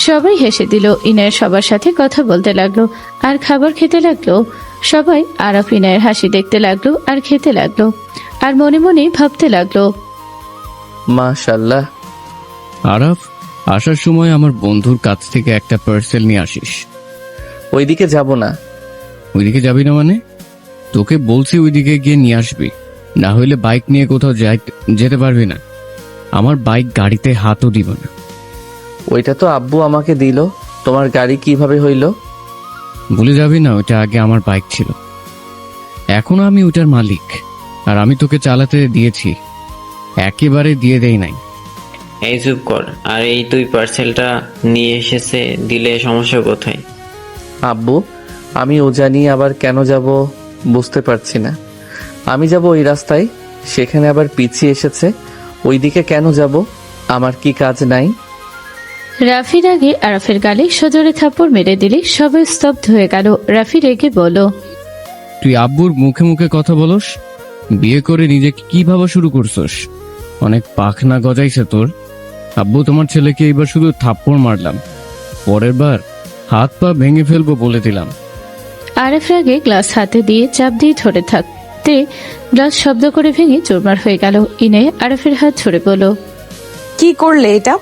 B: সবাই হেসে দিল। ইনায়ের সবার সাথে কথা বলতে লাগলো আর খাবার খেতে লাগলো। সবাই আরফ ইনায়ের হাসি দেখতে লাগলো আর খেতে লাগলো আর মনে মনে ভাবতে লাগলো,
A: মাশাল্লাহ।
E: আরাফ, আসার সময় আমার বন্ধুর কাছ থেকে একটা পার্সেল নিয়ে আসিস।
A: ওইদিকে যাব না।
E: ওইদিকে যাবি না মানে? তোকে বলছি ওইদিকে গিয়ে নিয়ে আসবি, না হলে বাইক নিয়ে কোথাও যেতে পারবি না। আমার বাইক গাড়িতে হাতও দিব না।
A: ওইটা তো আব্বু আমাকে দিল, তোমার গাড়ি কিভাবে হইল?
E: ভুলে যাবি না, ওইটা আগে আমার বাইক ছিল, এখনো আমি ওইটার মালিক। আর আমি তোকে চালাতে দিয়েছি, একেবারে দিয়ে দেই নাই।
C: এই চুপ কর। আর এই তুই পার্সেলটা নিয়ে এসেছে দিলে সমস্যা কোথায়?
A: আব্বু, আমি ও জানি আবার কেন যাব বুঝতে পারছি না। আমি যাব ওই রাস্তায়, সেখানে আবার পিছিয়ে এসেছে। ওইদিকে কেন যাব? আমার কি কাজ নাই?
B: রাফির আগে আরাফের গালে সজোরে থাপ্পড় মেরে দিলে সবাই স্তব্ধ হয়ে গেল। রাফি রেগে বলল,
E: তুই আব্বুর মুখে মুখে কথা বলস? বিয়ে করে নিজেকে কি ভাবা শুরু করছস? অনেক পাখনা গজাইছে তোর। আব্বু, তোমার ছেলেকে এবার শুধু থাপ্পড় মারলাম, পরের বার হাত পা ভেঙে ফেলবো বলে দিলাম।
B: আরাফ আগে গ্লাস হাতে দিয়ে চাপ দিয়ে ধরে থাকতে গ্লাস শব্দ করে ভেঙে চুরমার হয়ে গেল। ইনে আরাফের হাত ধরে বলল,
D: কি করলে এটা?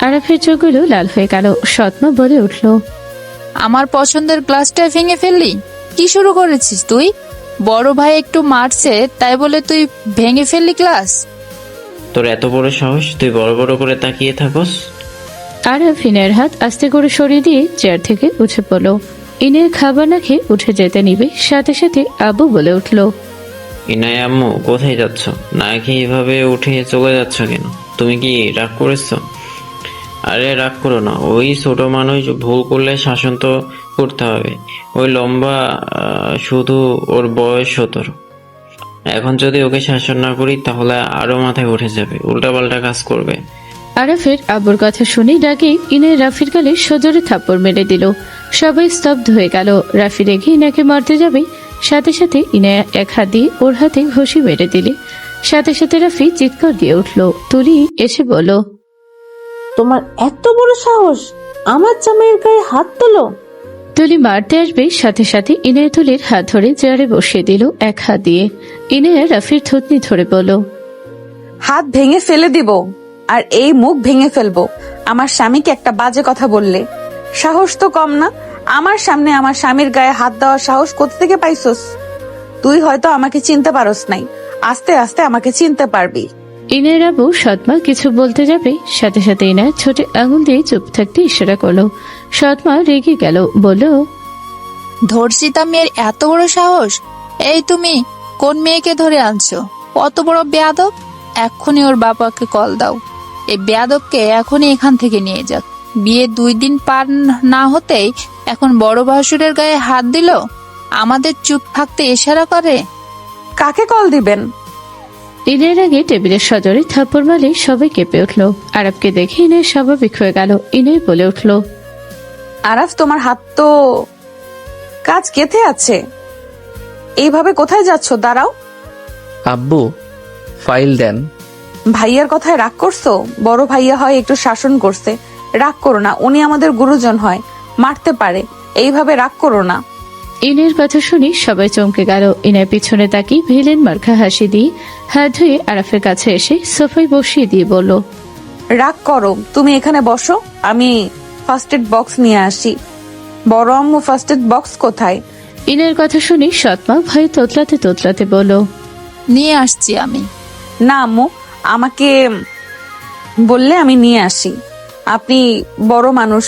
B: আরাফের চোখগুলো লাল হয়ে গেল। সৎমা বলে উঠল,
L: আমার পছন্দের গ্লাসটা ভেঙে ফেললি? কি শুরু করেছিস তুই? বড় ভাই একটু মারছে তাই বলে তুই ভেঙে ফেললি গ্লাস?
C: তোর এত বড় সাহস, তুই বড় বড় করে তাকিয়ে থাকস?
B: আরাফ ইনের হাত আস্তে করে সরিয়ে দিয়ে চেয়ার থেকে উঠে পড়ল। ইনের খাবার না খেয়ে উঠে যেতে নিবে, সাথে সাথে আব্বু বলে উঠল,
C: ইনায় আম্মু, কোথায় যাচ্ছ? না খেয়ে এভাবে উঠে চলে যাচ্ছ কেন? তুমি কি রাগ করেছো? আরে রাগ করো না, ওই ছোট মানুষ ভুল করলে শাসন তো করতে হবে। ওই লম্বা, শুধু ওর বয়স 17। এখন যদি ওকে শাসন না করি তাহলে আরো মাথায় উঠে যাবে, উল্টাপাল্টা কাজ করবে।
B: আরাফের আব্বুর কথা শুনে ডাকে ইনে রাফির গালে সজোরে থাপ্পড় মেরে দিল। সবাই স্তব্ধ হয়ে গেল। রাফি রেখে ইনাকে মারতে যাবে, সাথে সাথে ইনা এক হাত দিয়ে ওর হাতে ঘষি মেরে দিলে। সাথে সাথে রাফি চিৎকার দিয়ে উঠল। তুলি এসে বলল,
F: তোমার এত বড় সাহস, আমার জামাইয়ের গায়ে হাত তোলো?
B: তুলি মারতে আসবে, সাথে সাথে ইনের তুলির হাত ধরে চেয়ারে বসিয়ে দিল এক হাত দিয়ে। ইনে রাফির থুতনি ধরে বলল,
D: হাত ভেঙে ফেলে দিব, আর এই মুখ ভেঙে ফেলবো আমার স্বামীকে একটা বাজে কথা বললে। সাহস তো কম না, আমার সামনে আমার স্বামীর গায়ে হাত দেওয়ার সাহস কোথা থেকে পাইছস? তুই হয়তো আমাকে চিনতে পারস নাই, আস্তে আস্তে আমাকে চিনতে পারবি।
B: ইনের আবু সৎমা কিছু বলতে যাবে, সাথে সাথে ইনা ছোট আঙুল দিয়ে চুপ থাকতে ইশারা করলো। সৎমা রেগে গেল, বলল,
L: ধর্ষিতা মেয়ের এত বড় সাহস! এই তুমি কোন মেয়েকে ধরে আনছো? কত বড় বেয়াদব! এক্ষুনি ওর বাবাকে কল দাও, এই বেয়াদবকে এখনই এখান থেকে নিয়ে যাক। বিয়ে 2 দিন পার না হতেই এখন বড় ভাসুরের গায়ে হাত দিল, আমাদের চুপ থাকতে ইশারা করে।
D: কাকে কল দিবেন?
B: ইনের আগে টেবিলের সজোরে থাপ্পড় মারলে সবাই কেঁপে উঠল। আরাফকে দেখে ইনে স্বাভাবিক হয়ে গেল। ইনে বলে উঠল,
D: আরাফ, তোমার হাত তো কাজ কেটে আছে, এইভাবে কোথায় যাচ্ছ? দাঁড়াও।
A: আব্বু, ফাইল দেন।
D: ভাইয়ার কথায় রাগ করছো? বড় ভাইয়া হয় একটু শাসন করছে, রাগ করো না, উনি আমাদের গুরুজন হয়, মারতে পারে, এইভাবে রাগ করো না।
B: ইনের কথা শুনে সবাই চমকে গেল। ইনের পিছনে তাকিয়ে ভিলেন মার্কা হাসি দিয়ে হাত ধুয়ে আরাফের কাছে এসে সোফায় বসিয়ে দিয়ে বলল,
D: রাগ করো, তুমি এখানে বসো, আমি ফার্স্ট এড বক্স নিয়ে আসি। বড় আম্মু, ফার্স্ট এড বক্স কোথায়?
B: ইনের কথা শুনে সৎমা ভয়ে তোতলাতে তোতলাতে বলল,
L: নিয়ে আসছি আমি।
D: না আম্মু, আমাকে বললে আমি নিয়ে আসি। আপনি বড় মানুষ,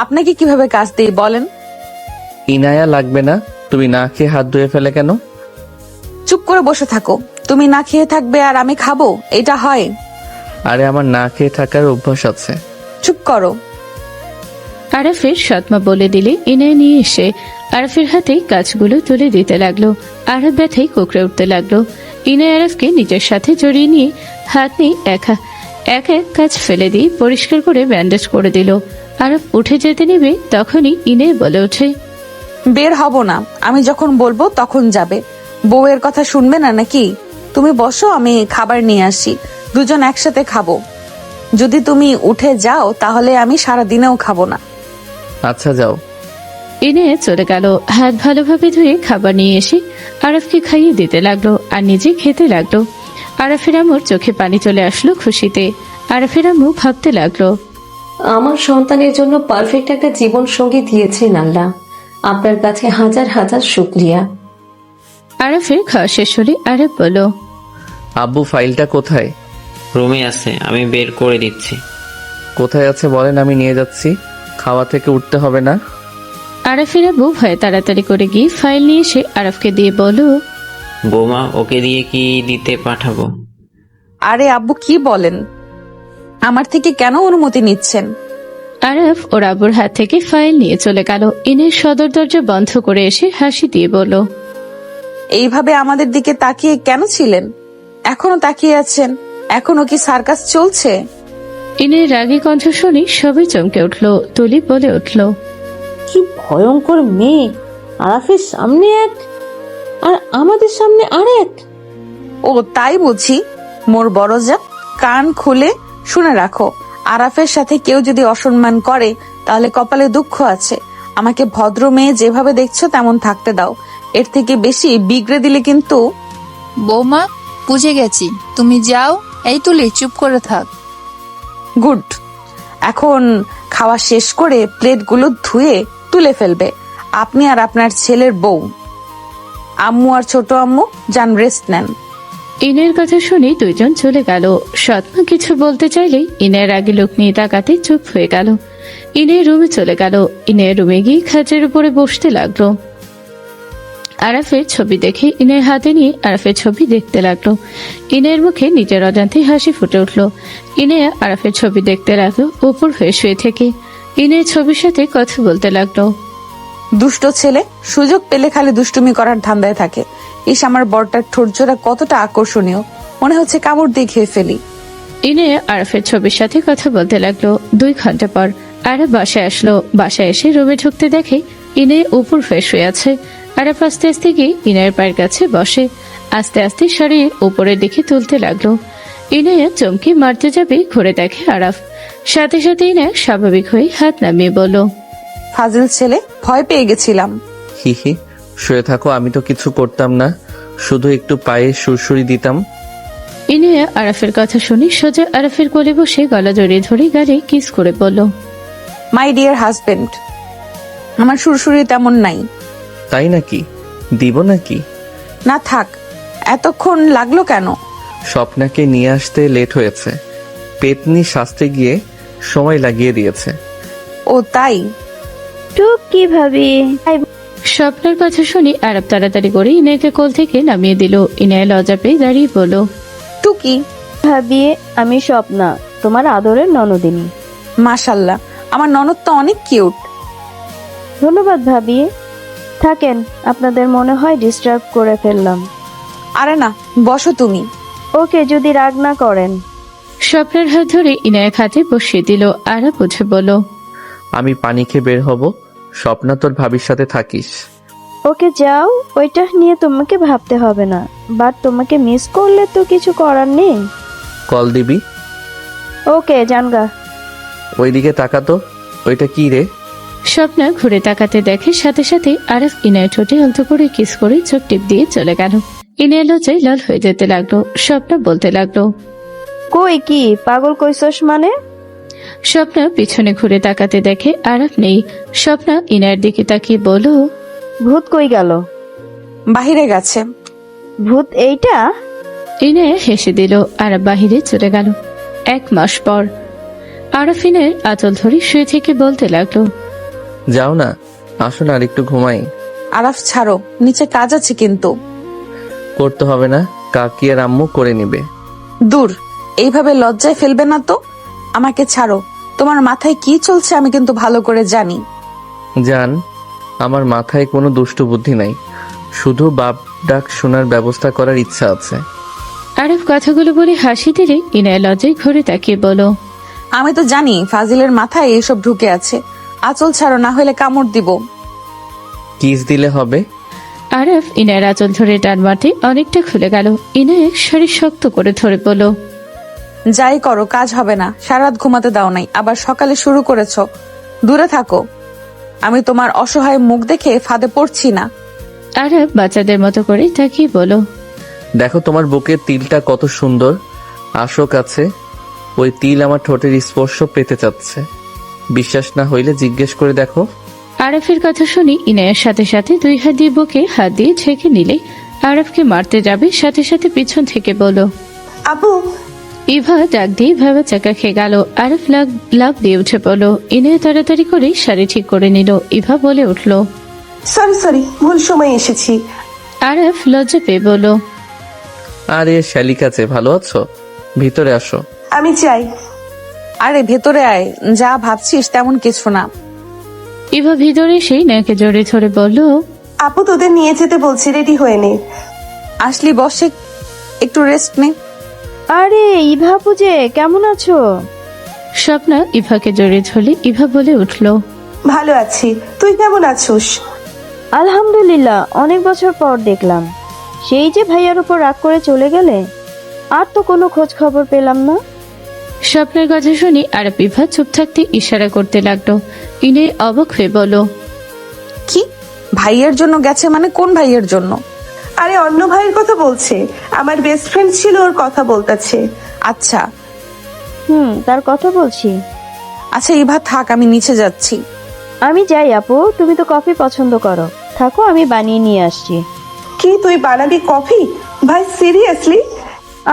D: আপনাকে কিভাবে কাজ দিই বলেন?
A: ইনায়া লাগবে না। তুমি না খেয়ে হাত ধুয়ে ফেলে কেন?
D: চুপ করে বসে থাকো। তুমি না খেয়ে থাকবে আর আমি খাবো, এটা হয়?
A: আরে আমার না খেয়ে থাকার অভ্যাস আছে।
D: চুপ করো।
B: আরাফের সৎমা বলে দিলে ইনে নিয়ে এসে আরাফের হাতে কাজগুলো তুলে দিতে লাগলো। আরাফ ব্যথায় কুকড়ে উঠতে লাগলো। ইনে আরাফকে নিজের সাথে জড়িয়ে নিয়ে হাত নিয়ে এক এক কাজ ফেলে দিয়ে পরিষ্কার করে ব্যান্ডেজ করে দিল। আরাফ উঠে যেতে নিবে, তখনই ইনে বলে ওঠে,
D: বের হব না, আমি যখন বলবো তখন যাবে। বউয়ের কথা শুনবে না নাকি? তুমি বসো, আমি খাবার নিয়ে আসি, দুজন একসাথে খাবো। যদি তুমি উঠে যাও তাহলে আমি সারা দিনেও খাবো না।
A: আচ্ছা যাও।
B: ইনে চলে গেল। হাত ভালোভাবে ধুয়ে খাবার নিয়ে এসে আরাফকে খাইয়ে দিতে লাগলো আর নিজে খেতে লাগলো। আরাফের আম্মুর চোখে পানি চলে আসলো খুশিতে। আরাফের আম্মু ভাবতে লাগলো,
H: আমার সন্তানের জন্য পারফেক্ট একটা জীবন সঙ্গী দিয়েছেন আল্লাহ। আপনার কাছে হাজার হাজার শুকরিয়া।
B: আরাফের খাওয়া শেষ হলে আরাফ বলল,
A: আব্বু ফাইলটা কোথায়?
C: রুমে আছে, আমি বের করে দিচ্ছি।
A: কোথায় আছে বলেন, আমি নিয়ে যাচ্ছি। খাওয়া থেকে উঠতে হবে না।
B: আরাফের আব্বু ভয়ে তাড়াতাড়ি করে গিয়ে ফাইল নিয়ে এসে আরাফকে দিয়ে বলল,
C: বৌমা, ওকে দিয়ে কি দিতে পাঠাবো?
D: আরে আব্বু কি বলেন? আমার থেকে কেন অনুমতি নিচ্ছেন?
B: আরাফ ওর আব্বুর হাত থেকে ফাইল নিয়ে চলে গেল। ইনের সদর দরজা বন্ধ করে এসে হাসি দিয়ে বলল,
D: এইভাবে আমাদের দিকে তাকিয়ে কেন ছিলেন? এখনো তাকিয়ে আছেন? এখনো কি সার্কাস চলছে?
B: ইনের রাগী কণ্ঠ শুনে সবাই চমকে উঠলো। তুলি বলে উঠল,
F: কি ভয়ঙ্কর মেয়ে! আরাফের সামনে এক আর আমাদের সামনে আরেক।
D: ও তাই বুঝি? মোর বড়জা, কান খুলে শুনে রাখো, আরাফের সাথে কেউ যদি অসম্মান করে তাহলে কপালে দুঃখ আছে। আমাকে ভদ্র মেয়ে যেভাবে দেখছো তেমন থাকতে দাও। এর থেকে বেশি বিগড়ে দিলে কিন্তু।
L: বৌমা, বুঝে গেছি, তুমি যাও। এই তুলি, চুপ করে থাক।
D: গুড। এখন খাওয়া শেষ করে প্লেটগুলো ধুয়ে তুলে ফেলবে। আপনি আর আপনার ছেলের বউ, আম্মু আর ছোট আম্মু যান রেস্ট নেন।
B: ইনের কথা শুনে দুইজন চলে গেল। সৎমা কিছু বলতে চাইলেই ইনের আগে লোক নিয়ে তাকাতে চুপ হয়ে গেল। ইনের রুমে চলে গেল। ইনের রুমে গিয়ে খাটের উপরে বসতে লাগলো। আরাফের ছবি দেখে ইনের হাতে নিয়ে আরাফের ছবি দেখতে লাগলো। ইনের মুখে নিজের অজান্তে হাসি ফুটে উঠলো। ইনে আরাফের ছবি দেখতে লাগলো উপর হয়ে শুয়ে থেকে। ইনের ছবির সাথে কথা বলতে লাগলো।
D: দুষ্ট ছেলে, সুযোগ পেলে খালি দুষ্টুমি করার ধান্দায় থাকে। ইস, আমার বরটার ঠোঁটজোড়া কতটা আকর্ষণীয়, মনে হচ্ছে কামড় দিয়ে খেয়ে ফেলি।
B: ইনে আরাফের ছবির সাথে কথা বলতে লাগলো। 2 ঘন্টা পর আরাফ বাসায় আসলো। বাসায় এসে রুমে ঢুকতে দেখে ইনে উপর হয়ে শুয়ে আছে। আরাফ আস্তে আস্তে গিয়ে ইনের পায়ের কাছে বসে। আস্তে আস্তে শাড়ির উপরের দিকে তুলতে লাগলো। ইনায়া চমকে মারতে যাবে, ঘুরে দেখে আরাফ। সাথে সাথে ইনায়া স্বাভাবিক হয়ে হাত নামিয়ে বলল,
D: ফাজিল ছেলে, ভয় পেয়ে গেছিলাম।
A: হি হি, শুয়ে থাকো, আমি তো কিছু করতাম না, শুধু একটু পায়ে সুরসুরি দিতাম।
B: ইনায়া আরাফের কথা শুনে সোজা আরাফের কোলে বসে গলা জড়িয়ে ধরে গালে কিস করে বলল,
D: মাই ডিয়ার হাজবেন্ড, আমার সুরসুরি তেমন নাই।
A: তাই নাকি? দিব নাকি?
D: না থাক। এতক্ষণ লাগলো কেন?
A: স্বপ্নাকে নিয়ে আসতে লেট হয়েছে, পেতনি সাজতে গিয়ে সময় লাগিয়ে দিয়েছে।
D: ও তাই?
K: টুক কি ভাবি?
B: স্বপ্নের কথা শুনে আরাফ তাড়াতাড়ি করে ইনায়াকে কোল থেকে নামিয়ে দিল। ইনায়া লজ্জা পেয়ে দাঁড়িয়ে বলল,
D: টুকি
K: ভাবি, আমি স্বপ্না, তোমার আদরের ননদিনী।
D: মাশাল্লাহ, আমার ননদ তো অনেক কিউট।
K: ধন্যবাদ ভাবি। থাকেন, আপনাদের মনে হয় ডিস্টার্ব করে ফেললাম।
D: আরে না, বসো তুমি।
K: ওকে, যদি রাগ না করেন।
B: স্বপ্নের হাত ধরে ইনায়া খাতে বসিয়ে দিল। আরাফ বুঝে বলল,
A: আমি পানি খেয়ে বের হব, স্বপ্না তোর ভাবির সাথে থাকিস।
K: ওকে যাও, ওইটা নিয়ে তোমাকে ভাবতে হবে না। বাট তোমাকে মিস করলে তো কিছু করার নেই।
A: কল দিবি?
K: ওকে, জানগা।
A: ওইদিকে তাকাতো, ওইটা কি রে?
B: স্বপ্না ঘুরে তাকাতে দেখে সাথে সাথে আরাফ ইনায়ের ঠোঁটে অল্প করে কিস করে চোখ টিপ দিয়ে চলে গেল। ইনায়া লজ্জায় লাল হয়ে যেতে লাগলো। স্বপ্না বলতে লাগলো,
K: কই কি পাগল কইছস মানে?
B: স্বপ্না পিছনে ঘুরে তাকাতে দেখে আরাফ নেই। স্বপ্না ইনায়ের দিকে তাকিয়ে বলল,
K: ভূত কই গেল?
D: বাহিরে গেছে।
K: ভূত এইটা?
B: ইনায়া হেসে দিল। আরাফ বাহিরে চলে গেল। 1 মাস পর আরাফ ইনায়ের আঁচল ধরে শুয়ে থেকে বলতে লাগলো,
A: যাও না, আসো না, আর একটু ঘুমাই।
D: আরাফ ছাড়ো, নিচে কাজ আছে কিন্তু।
A: করতে হবে না, কাকি আর আম্মু করে নিবে।
D: দূর, এইভাবে লজ্জায় ফেলবে না তো। আমাকে ছাড়ো, তোমার মাথায় কি চলছে আমি কিন্তু ভালো করে জানি।
A: জান, আমার মাথায় কোনো দুষ্ট বুদ্ধি নাই, শুধু বাপ ডাক শোনার ব্যবস্থা করার ইচ্ছা আছে।
B: আরাফ কথাগুলো বলে হাসি দিলে ইনায়া লজ্জায় ঘুরে তাকিয়ে বলল,
D: আমি তো জানি ফাজিলের মাথায় এইসব ঢুকে আছে। আঁচল ছাড়ো, না হলে কামড় দিব।
A: কিস দিলে হবে।
B: আরাফ ইনায়ের আঁচল ধরে টান মারতে অনেকটা খুলে গেল। ইনায়া শাড়ি শক্ত করে ধরে বলল,
D: যাই করো কাজ হবে না। সারা রাত ঘুমাতে দাও নাই, আবার সকালে শুরু করেছো। দূরে থাকো, আমি তোমার অসহায় মুখ দেখে ফাঁদে পড়ছি না।
B: আরাফ বাচ্চাদের মতো করে তাকিয়ে বলল,
A: দেখো তোমার বুকের তিলটা কত সুন্দর। আসো কাছে, ওই তিল আমার ঠোঁটের স্পর্শ পেতে চাচ্ছে। বিশ্বাস না হইলে জিজ্ঞেস করে দেখো।
B: আরফের কথা শুনি ইনায়ার সাথে সাথে 2 হাত দিয়ে বুকে হাত দিয়ে ছেঁকে নিলে আরফকে মারতে যাবে, সাথে সাথে পিছন থেকে বলো,
I: আপু।
B: ইভা ডাক দিয়ে ভেবে চাকা খেয়ে গেল। আরফ লাভ দিয়ে উঠে পড়লো। ইনায়া তাড়াতাড়ি করে শাড়ি ঠিক করে নিল। ইভা বলে উঠল,
I: সরি, ভুল সময় এসেছি।
B: আরফ লজ্জা পেয়ে বলল,
A: আরে শালিকাছে, ভালো আছো? ভিতরে আসো।
I: আমি চাই।
D: আরে ভেতরে আয়, যা ভাবছিস তেমন কিছু না।
B: ইভা ভিতরে এসেই নাকে জড়িয়ে ধরে বলল,
I: আপু তোদের নিয়ে যেতে বলছি, রেডি হয়ে নে।
D: আসলি বসে একটু রেস্ট নে।
K: আরে ইভা পূজে, কেমন আছো?
B: স্বপ্না ইভাকে জড়িয়ে ধরলে ইভা বলে উঠল,
I: ভালো আছি, তুই কেমন আছোস?
K: আলহামদুলিল্লাহ, অনেক বছর পর দেখলাম। সেই যে ভাইয়ার উপর রাগ করে চলে গেলে, আর তো কোনো খোঁজ খবর পেলাম না।
B: স্বপ্নের কথা শুনি আরব ইভা চুপ থাকতে ইশারা করতে লাগলো। ইনে অবাক হয়ে বলল,
D: কি ভাইয়ের জন্য গেছে? মানে কোন ভাইয়ের জন্য?
I: আরে অন্য ভাইয়ের কথা বলছে, আমার বেস্ট ফ্রেন্ড ছিল, ওর কথা বলতেছে।
D: আচ্ছা
K: তার কথা বলছি।
D: আচ্ছা ইভা থাক, আমি নিচে যাচ্ছি।
K: আমি যাই আপু, তুমি তো কফি পছন্দ করো, থাকো আমি বানিয়ে নিয়ে আসছি।
I: কি তুই বানাবি কফি? ভাই সিরিয়াসলি?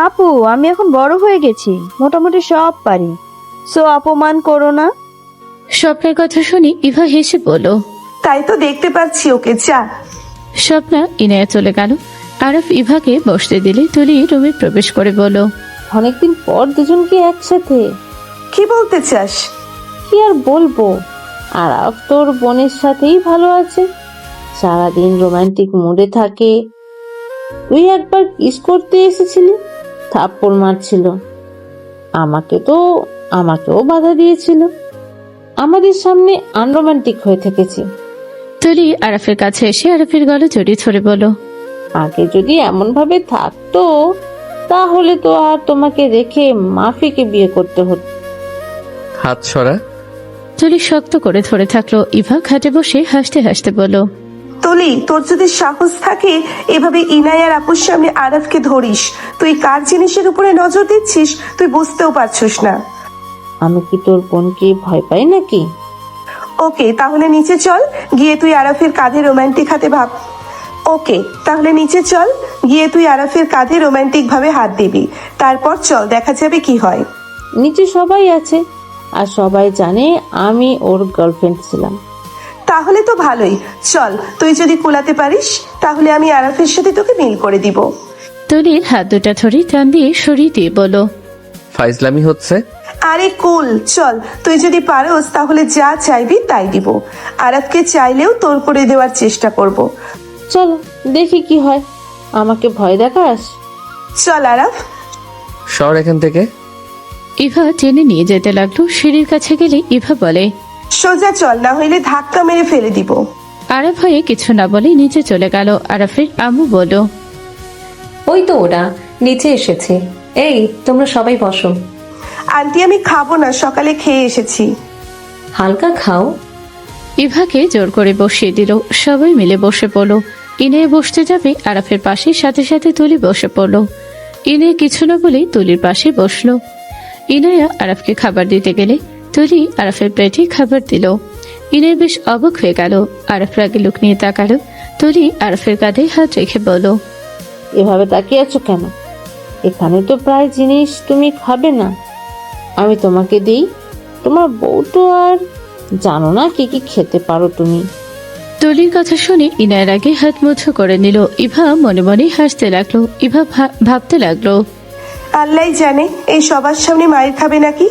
K: আপু আমি এখন বড় হয়ে গেছি, মোটামুটি সব পারি, সো অপমান করো না।
B: স্বপ্নের কথা শুনি ইভা হেসে বলল,
I: তাই তো দেখতে পাচ্ছি, ওকে যা।
B: স্বপ্না ইনায়া চলে গেল। আরব ইভাকে বসতে দিলে তুলি রুমে প্রবেশ করে বলল,
F: অনেকদিন পর দুজনকে একসাথে।
I: কি বলতে চাস?
F: কি আর বলবো, আরাফ তোর বোনের সাথেই ভালো আছে, সারাদিন রোমান্টিক মুডে থাকে। তুই একবার কিস করতে এসেছিলি, থাপ্পড় মারছিল, আমাকেও বাধা দিয়েছিল। আমাদের সামনে আনরোমান্টিক হয়ে থেকেছি।
B: তুলি আরফের কাছে এসে আরফের গলা জড়িয়ে ধরে বলল,
F: আগে যদি এমন ভাবে থাকতো তাহলে তো আর তোমাকে রেখে মাফিকে বিয়ে করতে হতো।
A: হাত সরা।
B: তুলি শক্ত করে ধরে থাকলো। ইভা খাটে বসে হাসতে হাসতে বলল,
I: তলি, তোর যদি সাহস থাকে এভাবে ইনায়ার আপুর সামনে আরাফকে ধরিস, তুই কার জিনিসের উপরে নজর দিচ্ছিস তুই বুঝতেও পারছিস না।
F: আমি কি তোর বোনকে ভয় পাই নাকি?
I: ওকে তাহলে নিচে চল, গিয়ে তুই আরাফের কাঁধে রোমান্টিক হাতে ভাব। ওকে তাহলে নিচে চল, গিয়ে তুই আরাফের কাঁধে রোমান্টিক ভাবে হাত দিবি, তারপর চল দেখা যাবে কি হয়।
F: নিচে সবাই আছে আর সবাই জানে আমি ওর গার্লফ্রেন্ড ছিলাম।
I: তাহলে তো ভালোই, চল তুই যদি কুলাতে পারিস তাহলে আমি আরাফের সাথে তোকে মিল করে দিব।
B: তুলির হাত দুটা ধরে টান দিয়ে সরিয়ে দিয়ে বলল,
A: ফাইজলামি হচ্ছে।
I: আরে কুল, চল তুই যদি পারোস তাহলে যা চাইবি তাই দিব, আরাফকে চাইলেও তোর করে দেওয়ার চেষ্টা করব।
F: চল দেখি কি হয়, আমাকে ভয় দেখাস?
I: চল আরাফ।
A: সর এখান থেকে।
B: ইভা টেনে নিয়ে যেতে লাগলো। সিঁড়ির কাছে গেলে ইভা বলে,
I: সোজা চল, না হইলে ধাক্কা মেরে ফেলে দিব।
B: আরব হয়ে কিছু না বলে নিচে চলে গেল। আরফের আম্মু বলল,
H: ওই তো ওরা নিচে এসেছে, এই তোমরা সবাই বসো।
I: আন্টি আমি খাবো না, সকালে খেয়ে এসেছি।
H: হালকা খাও।
B: ইভাকে জোর করে বসিয়ে দিল। সবাই মিলে বসে পড়লো। ইনে বসতে যাবে আরফের পাশে, সাথে সাথে তুলি বসে পড়লো। ইনে কিছু না বলে তুলির পাশে বসলো। ইনায়া আরফকে খাবার দিতে গেলে তুলি আরফের প্লেটে খাবার দিল। ইনে বেশ অবাক হয়ে গেল। আরফ রাগে লুক নিয়ে তাকালো। তুলি আরফের কাঁধে হাত রেখে বলল,
F: এভাবে তাকিয়ে আছো কেন? এখানে তো প্রায় জিনিস তুমি খাবে না, আমি তোমাকে দিই। তোমার বউ তো আর জানো না কি কি খেতে পারো তুমি।
B: তুলির কথা শুনে ইনায়ের আগে হাত মুঠো করে নিল। ইভা মনে মনে হাসতে লাগলো। ইভা ভাবতে লাগলো,
I: আল্লাহ জানে এই সবার সামনে মায়ের খাবে নাকি।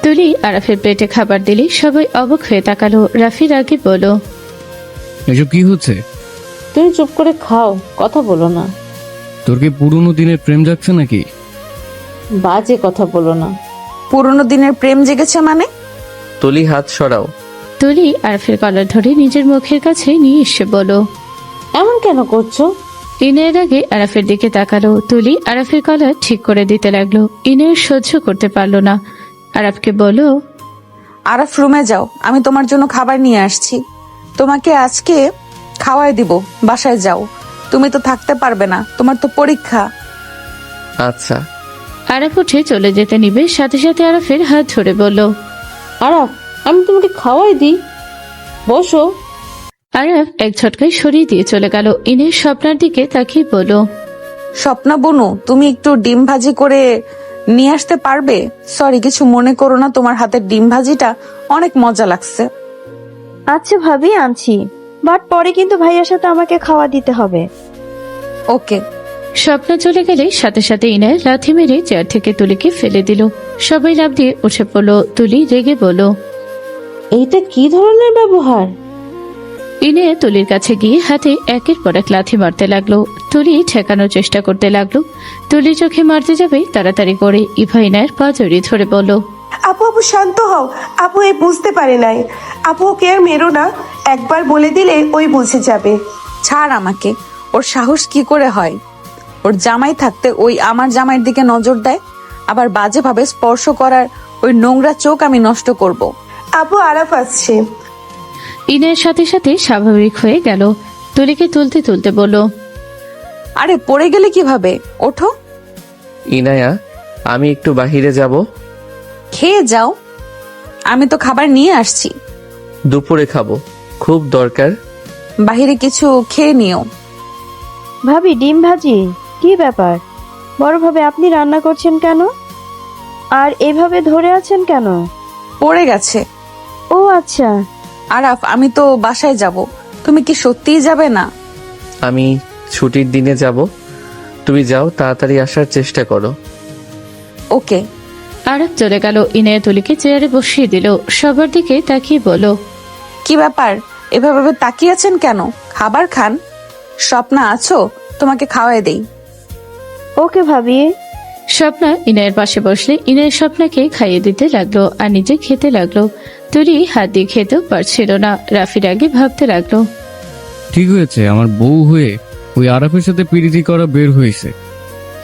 B: তুলি আরফের প্লেটে খাবার দিলে সবাই অবাক হয়ে তাকালো। রাফির আগে বলল,
E: এসব কি হচ্ছে?
F: তুমি চুপ করে খাও, কথা বলো না।
E: তোর কি পুরোনো দিনের প্রেম জাগছে নাকি?
F: বাজে কথা বলো না।
D: পুরনো দিনের প্রেম জেগেছে মানে?
A: তুলি হাত সরাও।
B: তুলি আরফের কলার ধরে নিজের মুখের কাছে নিয়ে এসে বলল,
F: এমন কেন করছো?
B: ইনায়ের আগে আরফের দিকে তাকালো। তুলি আরফের কলার ঠিক করে দিতে লাগলো। ইনায়ের সহ্য করতে পারলো না। আরফকে বলল,
D: আরাফ রুমে যাও, আমি তোমার জন্য খাবার নিয়ে আসছি। তোমাকে আজকে খাওয়াই দিব, বাসায় যাও। তুমি তো থাকতে পারবে না, তোমার তো পরীক্ষা।
A: আচ্ছা।
B: আরাফ উঠে চলে যেতে নিবে, সাথে সাথে আরাফের হাত ধরে বলল,
F: আরাফ, আমি তোমাকে খাওয়াই দিই, বসো।
B: আরাফ এক ঝটকায় সরিয়ে দিয়ে চলে গেল। ইনের স্বপ্নার দিকে তাকিয়ে বলল,
D: স্বপ্না বনু, তুমি একটু ডিম ভাজি করে নিয়ে আসতে পারবে? সরি, কিছু মনে করো না, তোমার হাতের ডিম ভাজিটা অনেক মজা লাগছে।
K: আচ্ছা ভাবি, আনছি, বাট পরে কিন্তু ভাইয়ার সাথে আমাকে খাওয়া দিতে হবে।
D: ওকে।
B: স্বপ্না চলে গেলে সাথে সাথে ইনায় লাথি মেরে চেয়ার থেকে তুলিকে ফেলে দিল। সবাই লাফ দিয়ে উঠে পড়ল। তুলি রেগে বলল,
F: এইটা কি ধরনের ব্যবহার?
B: ইনে তুলির কাছে গিয়ে হাতে একের পর এক লাথি মারতে লাগলো। তুলি ঠেকানোর চেষ্টা করতে লাগলো। তুলি চোখে মারতে যাবে তাড়াতাড়ি করে ইভা ইনায়ের পা জড়িয়ে ধরে বলল,
I: আপু আপু শান্ত হও। আপু এই বুঝতে পারে নাই। আপু ওকে আর মেরো না, একবার বলে দিলে ওই বুঝে যাবে।
D: ছাড় আমাকে, ওর সাহস কি করে হয়? ওর জামাই থাকতে ওই আমার জামাইয়ের দিকে নজর দেয়, আবার বাজে ভাবে স্পর্শ করার ওই নোংরা চোখ আমি নষ্ট করব।
I: আপু আরাফ আসছে।
B: ইনায়ের সাথে সাথে স্বাভাবিক হয়ে গেল। তুলিকে তুলতে তুলতে বলল,
D: আরে পড়ে গেলে কিভাবে? ওঠো।
A: ইনায়া, আমি একটু বাহিরে যাব।
D: খেয়ে যাও, আমি তো খাবার নিয়ে আসছি।
A: দুপুরে খাবো, খুব দরকার।
D: বাহিরে কিছু খেয়ে নিও।
K: ভাবি, ডিম ভাজি? কি ব্যাপার? বড় ভাবে আপনি রান্না করছেন কেন? আর এভাবে ধরে আছেন কেন?
D: পড়ে গেছে।
K: ও আচ্ছা।
D: আরাফ, আমি তো বাসায় যাব, তুমি কি সত্যিই যাবে না?
A: আমি ছুটির দিনে যাব, তুমি যাও, তাড়াতাড়ি আসার চেষ্টা করো।
D: ওকে।
B: আরাফ চলে গেল। ইনায়া তুলিকে চেয়ারে বসিয়ে দিল। সবার দিকে তাকিয়ে বলল,
D: কি ব্যাপার, এভাবে তাকিয়ে আছেন কেন? খাবার খান। স্বপ্না আছো? তোমাকে খাওয়াই দেই।
K: ওকে ভাবি।
B: স্বপ্না ইনায়ের পাশে বসলে ইনায়ের স্বপ্নাকে খাইয়ে দিতে লাগলো আর নিজে খেতে লাগলো। তুলি হাত দিয়ে খেতেও পারছিল না। রাফির আগে ভাবতে লাগলো,
E: ঠিক হয়েছে, আমার বউ হয়ে ওই আরাফের সাথে পিরিতি করা বের হয়েছে।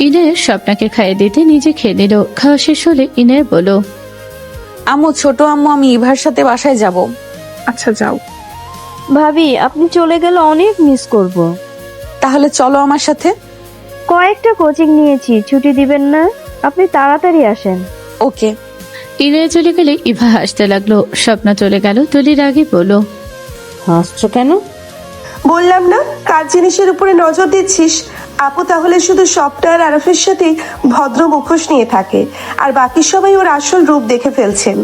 B: ইনায়ের স্বপ্নাকে খাইয়ে দিতে নিজে খেয়ে নিল। খাওয়া শেষ হলে ইনায় বলল,
D: আম্মু, ছোট আম্মু, আমি ইভার সাথে বাসায় যাব।
M: আচ্ছা যাও।
K: ভাবি, আপনি চলে গেলে অনেক মিস করব।
D: তাহলে চলো আমার সাথে।
K: কয়েকটা কোচিং নিয়েছি, ছুটি দিবেন না? আপনি তাড়াতাড়ি আসেন।
D: ওকে।
B: ইনায় চলে গেলে ইভা হাসতে লাগলো। স্বপ্না চলে গেল। তুলির আগে বলল,
F: হাসছো কেন?
I: বললাম না, কার জিনিসের উপরে নজর দিচ্ছিস? আপু তাহলে শুধু স্বপ্না আর আরাফের সাথে ভদ্র মুখোশ নিয়ে থাকে, আর বাকি সবাই ওর আসল রূপ দেখে ফেলছেন।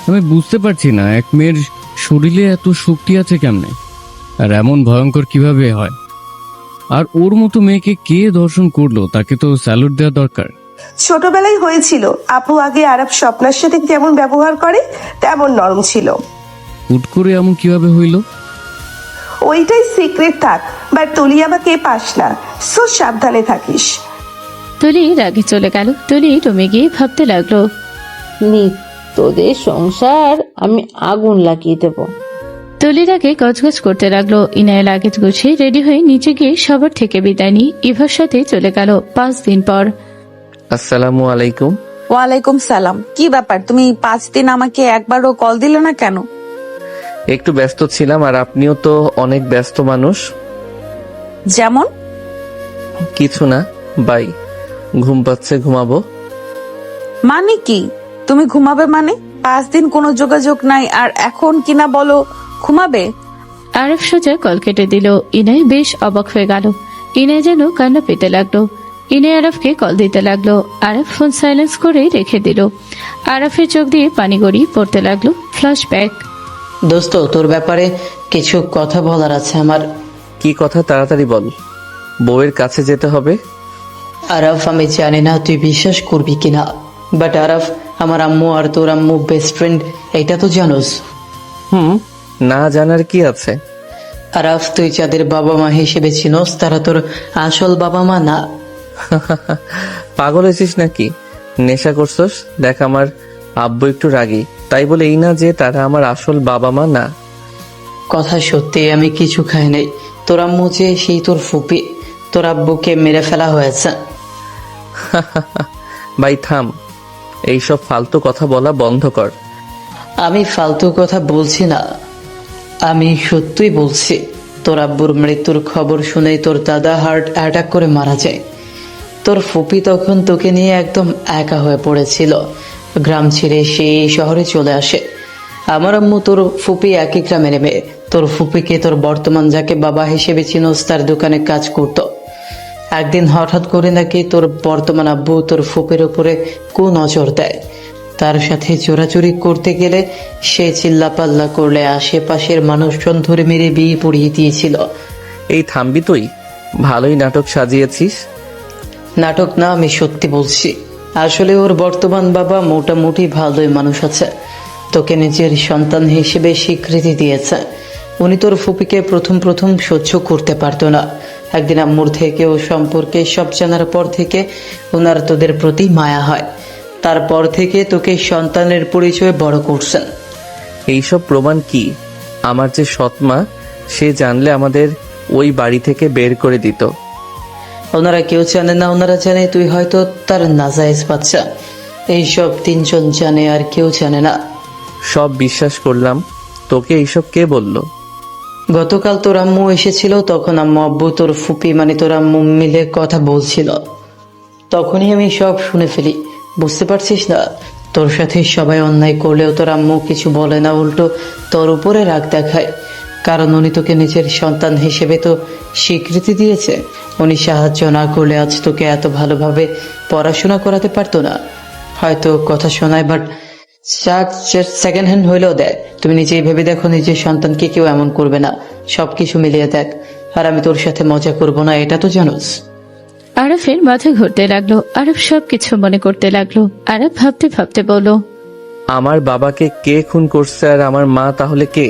E: আমি বুঝতে পারছি না, এক মেয়ের শরীরে এত শক্তি আছে কেমনে, আর এমন ভয়ঙ্কর কিভাবে হয়? আর ওর মতো মেয়েকে কে দর্শন করলো? তাকে তো স্যালুট দেওয়া দরকার।
I: ছোটবেলায় হয়েছিল, আপু আগে আরাফ স্বপ্নার সাথে যেমন ব্যবহার করে তেমন নরম ছিল।
E: হুট করে এমন কিভাবে হইলো?
I: ওইটাই সিক্রেট থাক, বাট তুলি আমাকে পাস না, সো সাবধানে থাকিস।
B: তুলি রাগে চলে গেল। তুলি রুমে গিয়ে ভাবতে লাগলো,
F: নি, তোদের সংসার আমি আগুন লাগিয়ে দেব।
B: তুলির আগে গজগজ করতে লাগলো। ইনায় লাগেজ গুছিয়ে রেডি হয়ে নিচে গিয়ে সবার থেকে বিদায় নিয়ে ইভার সাথে চলে গেল 5 দিন পর।
A: আসসালামু আলাইকুম।
D: ওয়ালাইকুম সালাম। কি ব্যাপার, তুমি 5 দিন আমাকে একবারও কল দিলে না কেন?
A: একটু ব্যস্ত ছিলাম, আর আপনিও তো অনেক ব্যস্ত মানুষ।
D: যেমন?
A: কিছু না, বাই। ঘুম পাচ্ছে, ঘুমাবো।
D: মানে কি? তুমি ঘুমাবে মানে? 5 দিন কোনো যোগাযোগ নাই, আর এখন কিনা বলো ঘুমাবে?
B: আরফ সোজা কল কেটে দিল। ইনায় বেশ অবাক হয়ে গেল। ইনায় যেন কান্না পেতে লাগলো। ইনায় আরফকে কল দিতে লাগলো। আরফ ফোন সাইলেন্স করে রেখে দিল। আরফের চোখ দিয়ে পানি গড়িয়ে পড়তে লাগলো। ফ্ল্যাশব্যাক।
N: দোস্ত, তোর ব্যাপারে কিছু কথা বলার আছে আমার।
A: কি কথা? তাড়াতাড়ি বল, বউয়ের কাছে যেতে হবে।
N: আরফ, আমি জানি না তুই বিশ্বাস করবি কিনা, বাট আরফ, আমার আম্মু আর তোর আম্মু বেস্ট ফ্রেন্ড, এটা তো জানোস।
A: না জানার কি আছে?
N: আরফ, তুই যাদের বাবা মা হিসেবে চিনোস তারা তোর আসল বাবা মা না।
A: পাগল হয়েছিস নাকি? নেশা করছস? দেখ, আমার আব্বু একটু রাগী, তাই বলে এই না যে তারা আমার আসল বাবা মা না।
N: কথা সত্যি, আমি কিছু খাই নাই। তোর আম্মু যে সেই তোর ফুপি, তোর আব্বুকে মেরে ফেলা হয়েছে।
A: ভাই থাম, এইসব ফালতু কথা বলা বন্ধ কর।
N: আমি ফালতু কথা বলছি না, আমি সত্যিই বলছি। তোর আব্বুর মৃত্যুর খবর শুনেই তোর দাদা হার্ট অ্যাটাক করে মারা যায়। তোর ফুপি তখন তোকে নিয়ে একদম একা হয়ে পড়েছিল। গ্রাম ছেড়ে সে এই শহরে চলে আসে। আমার আম্মু তোর ফুপি একই গ্রামের মেয়ে। তোর ফুপিকে তোর বর্তমান যাকে বাবা হিসেবে চিনোস তার দোকানে কাজ করতো। একদিন হঠাৎ করে নাকি তোর বর্তমান আব্বু তোর ফুপির উপরে কুনজর দেয়। তার সাথে চোরাচুরি করতে গেলে সে চিল্লাপাল্লা করলে আশেপাশের মানুষজন ধরে মেরে বিয়ে পড়িয়ে দিয়েছিল।
A: এই থামবি তুই? ভালোই নাটক সাজিয়েছিস।
N: নাটক না, আমি সত্যি বলছি। আসলে ওর বর্তমান বাবা মোটামুটি ভালোই মানুষ আছে, তোকে নিজের সন্তান হিসেবে স্বীকৃতি দিয়েছে। উনি তোর ফুপিকে প্রথম সহ্য করতে পারতো না। একদিন আম্মুর থেকে ও সম্পর্কে সব জানার পর থেকে ওনার তোদের প্রতি মায়া হয়। তারপর থেকে তোকে সন্তানের পরিচয়ে বড় করছেন।
A: এইসব প্রমাণ কি? আমার যে সৎমা, সে জানলে আমাদের ওই বাড়ি থেকে বের করে দিত।
N: ওনারা কেউ জানে না। ওনারা জানে তুই হয়তো তার নাজায়েজ বাচ্চা। এইসব তিনজন জানে, আর কেউ জানে না।
A: সব বিশ্বাস করলাম, তোকে এইসব কে বলল?
N: গতকাল তোর আম্মু এসেছিল, তখন আম্মু আব্বু তোর ফুপি মানে তোর আম্মু মিলে কথা বলছিল। তখনই আমি সব শুনে ফেলি। বুঝতে পারছিস না, তোর সাথে সবাই অন্যায় করলেও তোর আম্মু কিছু বলে না, উল্টো তোর উপরে রাগ দেখায়। কারণ উনি তোকে নিজের সন্তান হিসেবে তো স্বীকৃতি দিয়েছে। উনি সাহায্য না করলে আজ তোকে এত ভালোভাবে পড়াশোনা করাতে পারতো না। হয়তো কথা শোনায়, বাট সেকেন্ড হ্যান্ড হইলেও দেয়। তুমি নিজেই ভেবে দেখো, নিজের সন্তানকে কেউ এমন করবে না। সবকিছু মিলিয়ে দেখ। আর আমি তোর সাথে মজা করব না, এটা তো জানোস।
B: আরফের মাথা ঘুরতে লাগলো। আরফ সবকিছু মনে করতে লাগলো। আরফ ভাবতে ভাবতে বলল,
A: আমার বাবাকে কে খুন করছে আর আমার মা তাহলে কে?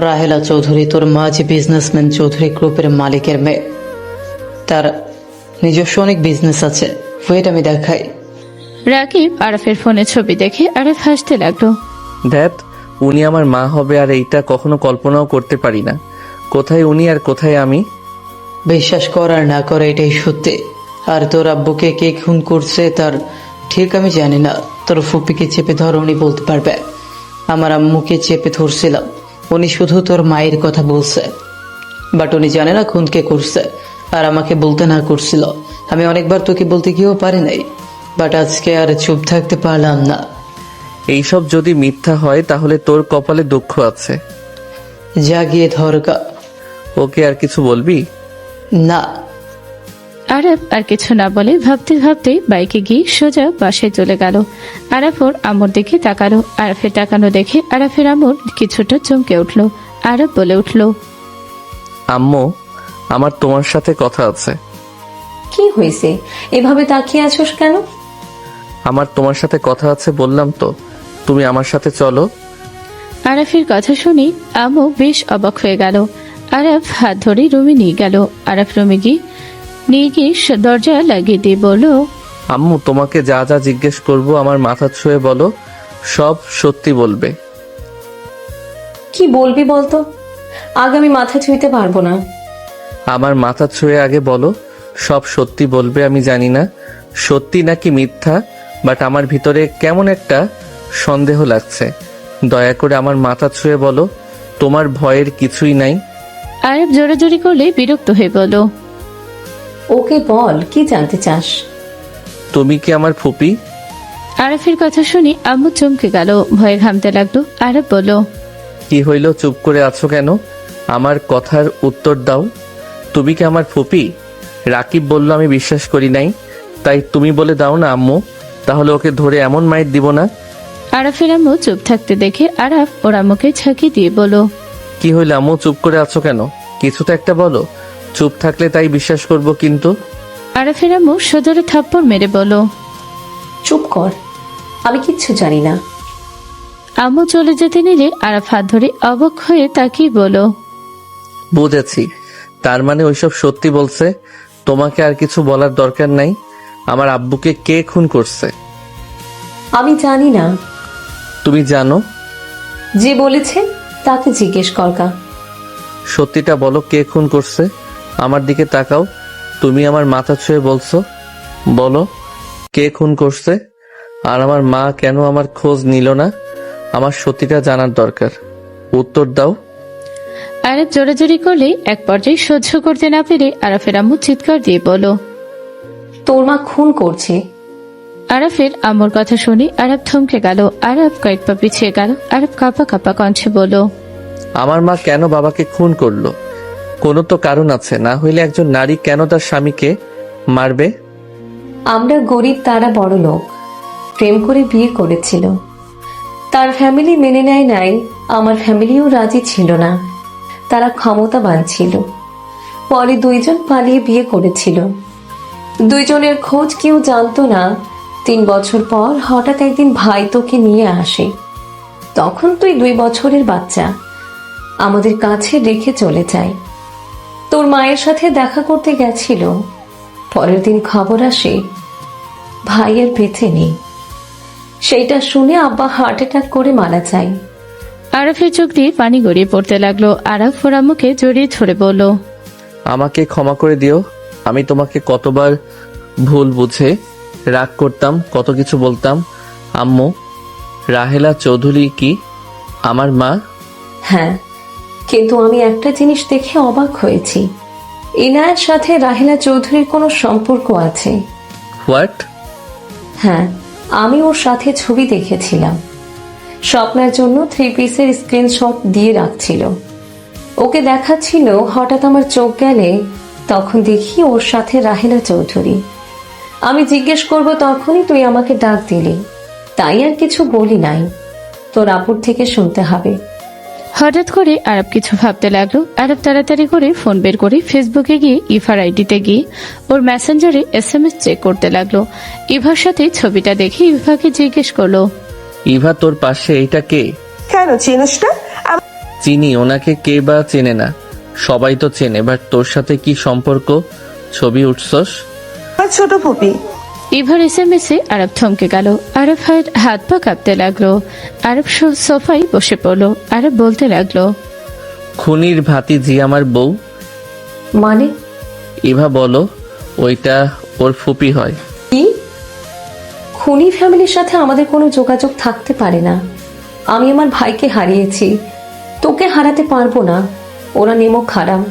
N: রাহেলা চৌধুরী, তোর মা যে বিজনেসম্যান চৌধুরী গ্রুপের মালিকের মেয়ে। তার নিজস্ব অনেক বিজনেস আছে। ওয়েট, আমি দেখাই।
B: রাকিব আরফের ফোনে ছবি দেখে আরফ হাসতে লাগলো।
A: ধ্যাত, উনি আমার মা হবে আর এইটা কখনো কল্পনাও করতে পারি না। কোথায় উনি আর কোথায় আমি?
N: বিশ্বাস কর আর না করে এটাই সত্যি। আর তোর আব্বুকে কে খুন করছে তার ঠিক আমি জানি না। তোর ফুপিকে চেপে ধর, উনি বলতে পারবে। আমার আম্মুকে চেপে ধরছিলাম, উনি শুধু তোর মায়ের কথা বলছে, বাট উনি জানে না খুন কে করছে। আর আমাকে বলতে না করছিল। আমি অনেকবার তোকে বলতে গিয়েও পারি নাই, বাট আজকে আর চুপ থাকতে পারলাম না।
A: এইসব যদি মিথ্যা হয় তাহলে তোর কপালে দুঃখ আছে।
N: যা গিয়ে ধরকা।
A: ওকে, আর কিছু বলবি?
N: না।
B: আরফ আর কিছু না বলে ভাবতে ভাবতে বাইকে গিয়ে সোজা বাসায় চলে গেল। আরফ ওর আম্মুর দিকে তাকালো। আরফের তাকানো দেখে আরফের আম্মুর কিছুটা চমকে উঠলো। আরফ বলে উঠলো,
A: আম্মু, আমার তোমার সাথে কথা আছে।
H: কি হয়েছে? এভাবে তাকিয়ে আছোস কেন?
A: আমার তোমার সাথে কথা আছে বললাম তো। তুমি আমার সাথে চলো।
B: আরফের কথা শুনে আম্মু বেশ অবাক হয়ে গেল। আরফ হাত ধরে রুমে নিয়ে গেল। আরফ রুমে গিয়ে দরজা লাগিয়ে দিয়ে বলল,
A: আম্মু, তোমাকে যা যা জিজ্ঞেস করব আমার মাথা ছুঁয়ে বলো, সব সত্যি বলবে।
H: কি বলবি বলতো? আগে আমি মাথা ছুঁইতে পারবো না।
A: আমার মাথা ছুঁয়ে আগে বলো, সব সত্যি বলবে। আমি জানি না সত্যি নাকি মিথ্যা, বাট আমার ভিতরে কেমন একটা সন্দেহ লাগছে। দয়া করে আমার মাথা ছুঁয়ে বলো, তোমার ভয়ের কিছুই নাই।
B: আরফ জোরাজোরি করলে বিরক্ত হয়ে বলল,
H: ওকে বল, কি জানতে চাস?
A: তুমি কি আমার ফুপি?
B: আরফের কথা শুনে আম্মু চমকে গেল, ভয়ে ঘামতে লাগলো। আরফ বলল,
A: কি হইল? চুপ করে আছো কেন? আমার কথার উত্তর দাও। তুমি কি আমার ফুপি? রাকিব বলল, আমি বিশ্বাস করি নাই, তাই তুমি বলে দাও না আম্মু, তাহলে ওকে ধরে এমন মাইর দিব না।
B: আরফের আম্মু চুপ থাকতে দেখে আরফ ওর আম্মুকে ঝাঁকি দিয়ে বলল,
A: কি হইল আম্মু? চুপ করে আছো কেন? কিছু তো একটা বলো। চুপ থাকলে তাই বিশ্বাস করব কিন্তু।
B: আরফের আম্মু সজোরে থাপ্পড় মেরে বলল,
H: চুপ কর, আমি কিচ্ছু জানি না।
B: আম্মু চলে যেতে নিলে আরফ হাত ধরে অবাক হয়ে তাকিয়ে বলল,
A: বুঝেছি, তার মানে ওইসব সত্যি বলছে। তোমাকে আর কিছু বলার দরকার নাই। আমার আব্বুকে কে খুন করছে?
H: আমি জানি না।
A: তুমি জানো?
H: যে বলেছে তাকে জিজ্ঞেস করকা।
A: সত্যিটা বলো, কে খুন করছে? আমার দিকে তাকাও। তুমি আমার মাথা ছুঁয়ে বলছো, বলো কে খুন করছে? আর আমার মা কেন আমার খোঁজ নিল না? আমার সত্যিটা জানার দরকার। উত্তর দাও।
B: আরফ জোরাজোরি করলে এক পর্যায়ে সহ্য করতে না পেরে আরফের আম্মু চিৎকার দিয়ে বলল,
H: তোর মা খুন করছে।
B: আরাফের আম্মুর কথা শুনে আরব থমকে গেল। আরব কয়েক পা পিছিয়ে গেল। আরব কাঁপা কাঁপা কণ্ঠে বলল,
A: আমার মা কেন বাবাকে খুন করলো? কোনো তো কারণ আছে, না হইলে একজন নারী কেন তার স্বামীকে মারবে?
H: আমরা গরিব, তারা বড় লোক, প্রেম করে বিয়ে করেছিল। তার ফ্যামিলি মেনে নেয় নাই, আমার ফ্যামিলিও রাজি ছিল না। তারা ক্ষমতাবান ছিল। পরে দুইজন পালিয়ে বিয়ে করেছিল। দুইজনের খোঁজ কেউ জানতো না। 3 বছর পর হঠাৎ একদিন ভাই তোকে নিয়ে আসে। তখন তুই 2 বছরের বাচ্চা, আমাদের কাছে রেখে চলে যায়। তোর মায়ের সাথে দেখা করতে গেছিল। পরের দিন খবর আসে ভাইয়ের বেঁচে নেই। সেইটা শুনে আব্বা হার্ট অ্যাটাক করে মারা যায়।
B: আরাফের চোখ দিয়ে পানি গড়িয়ে পড়তে লাগলো। আরাফ ওর আম্মুকে জড়িয়ে ধরে বলল,
A: আমাকে ক্ষমা করে দিও। আমি তোমাকে কতবার ভুল বুঝে রাগ করতাম, কত কিছু বলতাম। আম্মু, রাহেলা চৌধুরী কি আমার মা?
H: হ্যাঁ, কিন্তু আমি একটা জিনিস দেখে অবাক হয়েছি। ইনায়ের সাথে রাহেলা চৌধুরীর কোনো সম্পর্ক আছে।
A: হোয়াট?
H: হ্যাঁ, আমি ওর সাথে ছবি দেখেছিলাম। স্বপ্নের জন্য 3 পিসের স্ক্রিনশট দিয়ে রাখছিল। ওকে দেখাচ্ছিল। হঠাৎ আমার চোখ গেলে তখন দেখি ওর সাথে রাহেলা চৌধুরী। আমি জিজ্ঞেস করব তখনই তুই আমাকে ডাক দিলি, তাই আর কিছু বলি নাই। তোর আপুর থেকে শুনতে হবে।
B: হঠাৎ করে আরব কিছু ভাবতে লাগলো। আরব তাড়াতাড়ি করে ফোন বের করে ফেসবুকে গিয়ে ইভার আইডিতে গিয়ে ওর মেসেঞ্জারে SMS চেক করতে লাগলো। ইভার সাথে ছবিটা দেখে ইভাকে জিজ্ঞেস করলো,
A: ইভা তোর পাশে এইটা কে?
I: কেন চিনিস না?
A: চিনি, ওনাকে কে বা চেনে না? সবাই তো চেনে, বাট তোর সাথে কি সম্পর্ক? ছবি উঠছস?
I: আমার ছোট পুপি।
B: ইভার SMS এ আরব থমকে গেল। আরব হাত পা কাঁপতে লাগলো। আরব সোফায় বসে পড়লো। আরব বলতে লাগলো,
A: খুনির ভাতিজি আমার বউ।
H: মানে?
A: ইভা বলো, ওইটা ওর ফুপি হয়।
H: কি? খুনি ফ্যামিলির সাথে আমাদের কোনো যোগাযোগ থাকতে পারে না। আমি আমার ভাইকে হারিয়েছি, তোকে হারাতে পারবো না। ওরা নেমো খারাপ।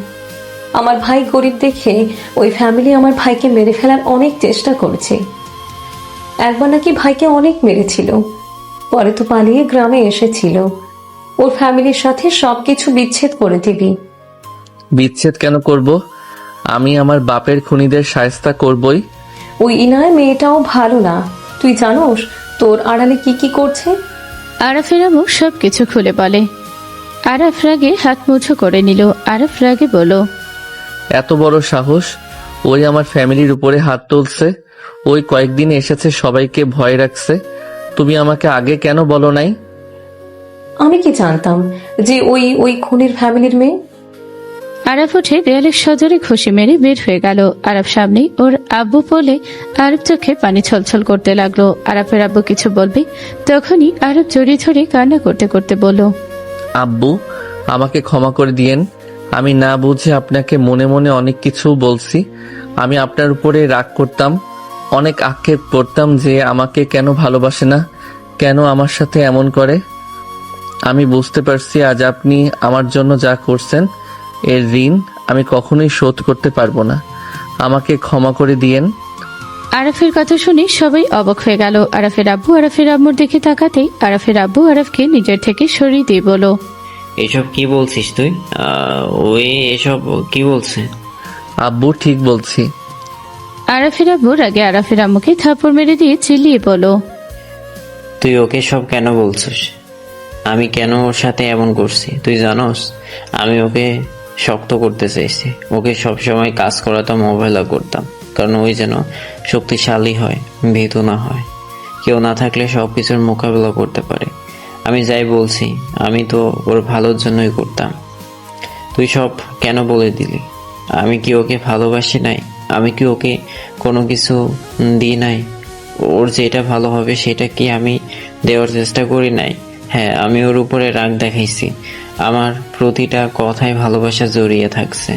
H: আমার ভাই গরিব দেখে ওই ফ্যামিলি আমার ভাইকে মেরে ফেলার অনেক চেষ্টা করেছে। একবার নাকি ভাইকে অনেক মেরেছিল। পরে তো পালিয়ে গ্রামে এসেছিল। ওর ফ্যামিলির সাথে সবকিছু বিচ্ছেদ করে দিবি।
A: বিচ্ছেদ কেন করব? আমি আমার বাপের খুনিদের শায়েস্তা করবই।
H: ওই ইনায় মেয়েটাও ভালো না। তুই জানোস তোর আড়ালে কি কি করছে?
B: আরাফের আম্মু সবকিছু খুলে বলে। আরাফ রাগে হাত মুঠো করে নিল। আরাফ রাগে বলল,
A: এত বড় সাহস! ওই আমার ফ্যামিলির উপরে হাত তুলছে। ওই কয়েকদিন এসেছে, সবাইকে ভয় রাখছে। তুমি আমাকে আগে কেন বলো নাই?
H: আমি কি জানতাম যে ওই খুনির ফ্যামিলির মেয়ে?
B: আরাফ উঠে দেয়ালের সজোরে ঘুষি মেরে বের হয়ে গেল। আরাফ সামনে ওর আব্বু বলে আরব চোখে পানি ছলছল করতে লাগলো। আরাফের আব্বু কিছু বলবে তখনই আরব জড়িয়ে ধরে কান্না করতে করতে বলল,
A: আব্বু, আমাকে ক্ষমা করে দিয়েন। আমি না বুঝে আপনাকে মনে মনে অনেক কিছু বলছি। আমি আপনার উপরে রাগ করতাম, অনেক আক্ষেপ করতাম যে আমাকে কেন ভালোবাসে না, কেন আমার সাথে এমন করে। আমি বুঝতে পারছি আজ আপনি আমার জন্য যা করছেন এর ঋণ আমি কখনোই শোধ করতে পারবো না। আমাকে ক্ষমা করে দিয়েন।
B: আরাফের কথা শুনে সবাই অবাক হয়ে গেল। আরাফের আব্বু আরাফের আম্মুর দিকে তাকাতেই আরাফের আব্বু আরাফকে নিজের থেকে সরিয়ে দিয়ে বলল,
C: এসব কি বলছিস তুই? ওই এসব কি বলছে?
A: আব্বু ঠিক বলছি।
B: আরাফের আব্বু রাগে আরাফের আম্মুকে থাপ্পড় মেরে দিয়ে চিল্লিয়ে বলল,
C: তুই ওকে সব কেন বলছিস? আমি কেন ওর সাথে এমন করছি তুই জানোস? আমি ওকে শক্ত করতে চাইছি। ওকে সবসময় কাজ করাতাম, অবহেলা করতাম, কারণ ওই যেন শক্তিশালী হয়, ভীতু না হয়। কেউ না থাকলে সব কিছুর মোকাবেলা করতে পারে। আমি যাই বলছি আমি তো ওর ভালোর জন্যই করতাম। তুই সব কেন বলে দিলি? আমি কি ওকে ভালোবাসি নাই? আমি কি ওকে কোনো কিছু দিই নাই? ওর যেটা ভালো হবে সেটা কি আমি দেওয়ার চেষ্টা করি নাই? হ্যাঁ, আমি ওর উপরে রাগ দেখাইছি। আমার প্রতিটা কথায় ভালোবাসা জড়িয়ে থাকছে।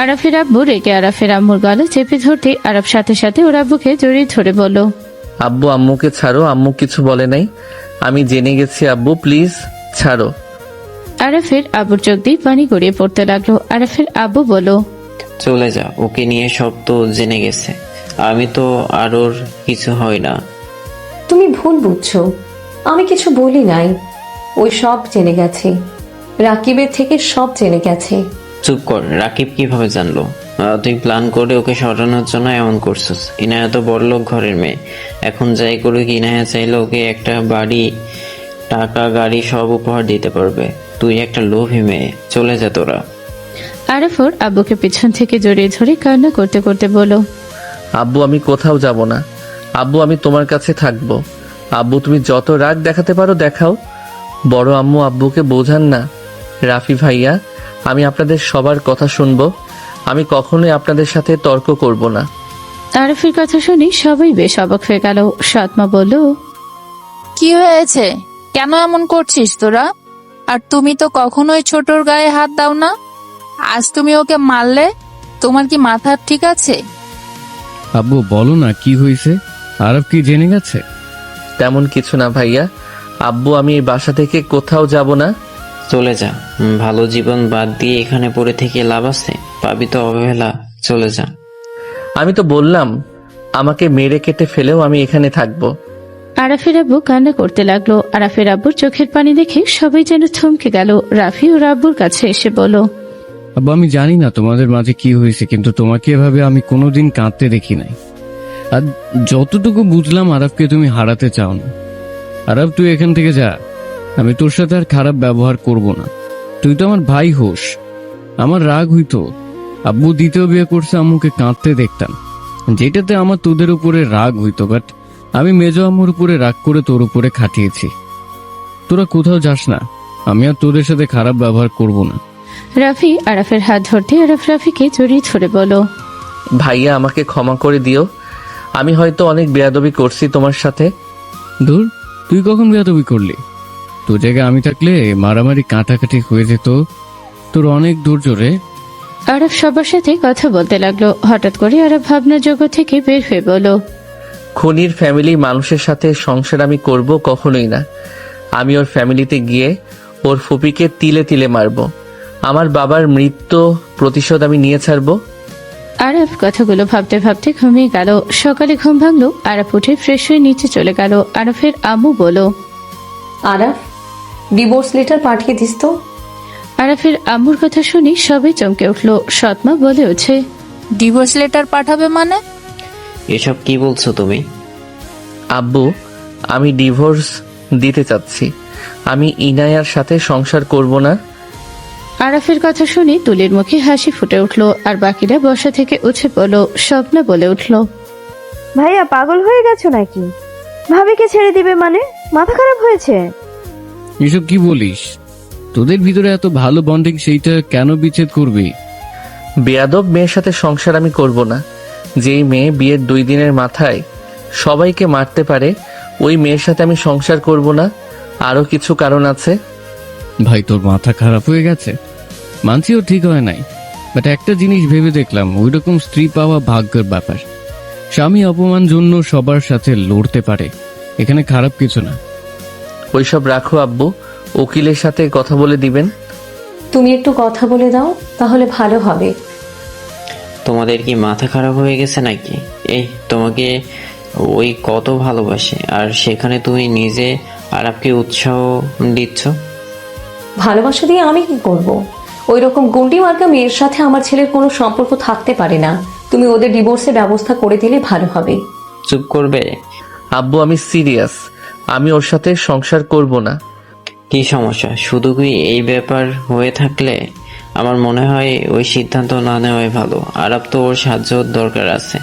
B: আরাফের আব্বু রেগে আরাফের আম্মুর গলা চেপে ধরতে আরাফ সাথে সাথে ওর আব্বুকে জড়িয়ে ধরে বলল,
A: আব্বু, আম্মুকে ছাড়ো। আম্মু কিছু বলে নাই, আমি জেনে গেছি। আব্বু প্লিজ ছাড়ো।
B: আরাফের আব্বুর চোখ দিয়ে পানি গড়িয়ে পড়তে লাগলো। আরাফের আব্বু বলল,
C: চলে যা, ওকে নিয়ে সব তো জেনে গেছে। আমি তো আর ওর কিছু হয় না।
H: তুমি ভুল বুঝছো, আমি কিছু বলি নাই। ওই সব জেনে গেছে, রাকিবের থেকে সব জেনে গেছে।
C: চুপ কর, রাকিব কিভাবে জানলো? তুই প্ল্যান করে ওকে সরানোর জন্য এমন করছিস। ইনায়া তো বড়লোক ঘরের মেয়ে, এখন যাই করুক ইনায়া চাইলে ওকে একটা বাড়ি, টাকা, গাড়ি সব উপহার দিতে পারবে। তুই একটা লোভী মেয়ে, চলে যা তোরা।
B: আরাফ ওর আব্বুকে পিছন থেকে জড়িয়ে ধরে কান্না করতে করতে বলল,
A: আব্বু আমি কোথাও যাব না। আব্বু আমি তোমার কাছে থাকবো। আব্বু তুমি যত রাগ দেখাতে পারো দেখাও। বড় আম্মু আব্বুকে বোঝান না। রাফি ভাইয়া, আমি আপনাদের সবার কথা শুনবো। আমি কখনোই আপনাদের সাথে তর্ক করব না।
B: আরাফের কথা শুনে সবাই বেশ অবাক হয়ে গেল। সৎমা বলল,
L: কি হয়েছে? কেন এমন করছিস তোরা? আর তুমি তো কখনোই ছোটর গায়ে হাত দাও না, আজ তুমি ওকে মারলে? তোমার কি মাথা ঠিক আছে?
E: আব্বু বলো না কি হয়েছে? আরব কি জেনে গেছে?
A: তেমন কিছু না ভাইয়া। আব্বু আমি এই বাসা থেকে কোথাও যাব না।
C: চলে যা, ভালো জীবন বাদ দিয়ে এখানে পড়ে থেকে লাভ আছে? পাবি তো অবহেলা, চলে যা।
A: আমি তো বললাম আমাকে মেরে কেটে ফেলেও আমি এখানে থাকবো।
B: আরাফের আব্বু কান্না করতে লাগলো। আরাফের আব্বুর চোখের পানি দেখে সবাই যেন থমকে গেল। রাফি ওর আব্বুর কাছে এসে বলল,
E: আব্বু আমি জানি না তোমাদের মাঝে কি হয়েছে, কিন্তু তোমাকে এভাবে আমি কোনোদিন কাঁদতে দেখি নাই। আর যতটুকু বুঝলাম আরবকে তুমি হারাতে চাও না। আরব তুই এখান থেকে যা, আমি তোর সাথে আর খারাপ ব্যবহার করব না। তুই তো আমার ভাই হোস। আমার রাগ হইতো, আব্বু দ্বিতীয় বিয়ে করছে, আম্মুকে কাঁদতে দেখতাম, যেটাতে আমার তোদের উপরে রাগ হইতো। বাট আমি মেজো আম্মুর উপরে রাগ করে তোর উপরে খাটিয়েছি। তোরা কোথাও যাস না, আমি আর তোদের সাথে খারাপ ব্যবহার করব না।
B: রাফি আরাফের হাত ধরতে আরাফ রাফিকে জড়িয়ে ধরে বলল,
A: ভাইয়া আমাকে ক্ষমা করে দিও। আমি হয়তো অনেক বেয়াদবি করছি তোমার সাথে।
E: ধুর, তুই কখন বেয়াদবি করলি? তোর জায়গায় আমি থাকলে মারামারি কাটাকাটি হয়ে যেত। তোর অনেক ধৈর্য রে।
B: আরাফ সবার সাথে কথা বলতে লাগলো। হঠাৎ করে আরাফ ভাবনার জগৎ থেকে বের হয়ে বলল,
A: খুনির ফ্যামিলি মানুষের সাথে সংসার আমি করব কখনোই না। আমি ওর ফ্যামিলিতে গিয়ে ওর ফুপিকে তিলে তিলে মারবো। আমার বাবার মৃত্যু প্রতিশোধ আমি নিয়ে ছাড়বো।
B: আরাফ কথাগুলো ভাবতে ভাবতে ঘুমিয়ে গেল। সকালে ঘুম ভাঙলো। আরাফ উঠে ফ্রেশ হয়ে নিচে চলে গেল। আরাফের আম্মু বলল,
H: আরাফ, ডিভোর্স লেটার পাঠিয়ে দিস তো।
B: আরাফের আম্মুর কথা শুনে সবাই চমকে উঠল। সৎমা বলে ওঠে,
L: ডিভোর্স লেটার পাঠাবে মানে?
C: এসব কি বলছো তুমি?
A: আব্বু আমি ডিভোর্স দিতে চাচ্ছি। আমি ইনায়ার সাথে সংসার করব না।
B: আরাফের কথা শুনে তুলির মুখে হাসি ফুটে উঠল। আর বাকিরা বসা থেকে উঠে পড়ল। স্বপ্না বলে উঠল,
K: ভাইয়া পাগল হয়ে গেছো নাকি? ভাবিকে ছেড়ে দিবে মানে? মাথা খারাপ হয়েছে?
E: এসব কি বলিস? তোদের ভিতরে এত ভালো বন্ডিং, সেইটা কেন বিচ্ছেদ করবি?
A: বেয়াদব মেয়ের সাথে সংসার আমি করব না। যেই মেয়ে বিয়ের 2 দিনের মাথায় সবাইকে মারতে পারে, ওই মেয়ের সাথে আমি সংসার করব না। আরো কিছু কারণ আছে।
E: ভাই তোর মাথা খারাপ হয়ে গেছে, মানছিও ঠিক হয় নাই। বাট একটা জিনিস ভেবে দেখলাম, ওইরকম স্ত্রী পাওয়া ভাগ্যের ব্যাপার। স্বামী অপমান জন্য সবার সাথে লড়তে পারে, এখানে খারাপ কিছু না।
A: ওইসব রাখো আব্বু, উকিলের সাথে কথা বলে দিবেন।
H: তুমি একটু কথা বলে দাও, তাহলে ভালো হবে।
C: তোমাদের কি মাথা খারাপ হয়ে গেছে নাকি? এই তোমাকে ওই কত ভালোবাসে, আর সেখানে তুমি নিজে আরবকে উৎসাহ দিচ্ছ।
H: ভালোবাসা দিয়ে আমি কি করব? ওই রকম গুন্ডি মার্কা মেয়ের সাথে আমার ছেলের কোনো সম্পর্ক থাকতে পারে না। তুমি ওদের ডিভোর্সের ব্যবস্থা করে দিলে ভালো হবে।
C: চুপ করবে?
A: আব্বু আমি সিরিয়াস, আমি ওর সাথে সংসার করব না।
C: কি সমস্যা? শুধু কি এই ব্যাপার হয়ে থাকলে আমার মনে হয় ওই সিদ্ধান্ত না নেওয়াই ভালো। আরব তো ওর সাহায্য দরকার আছে।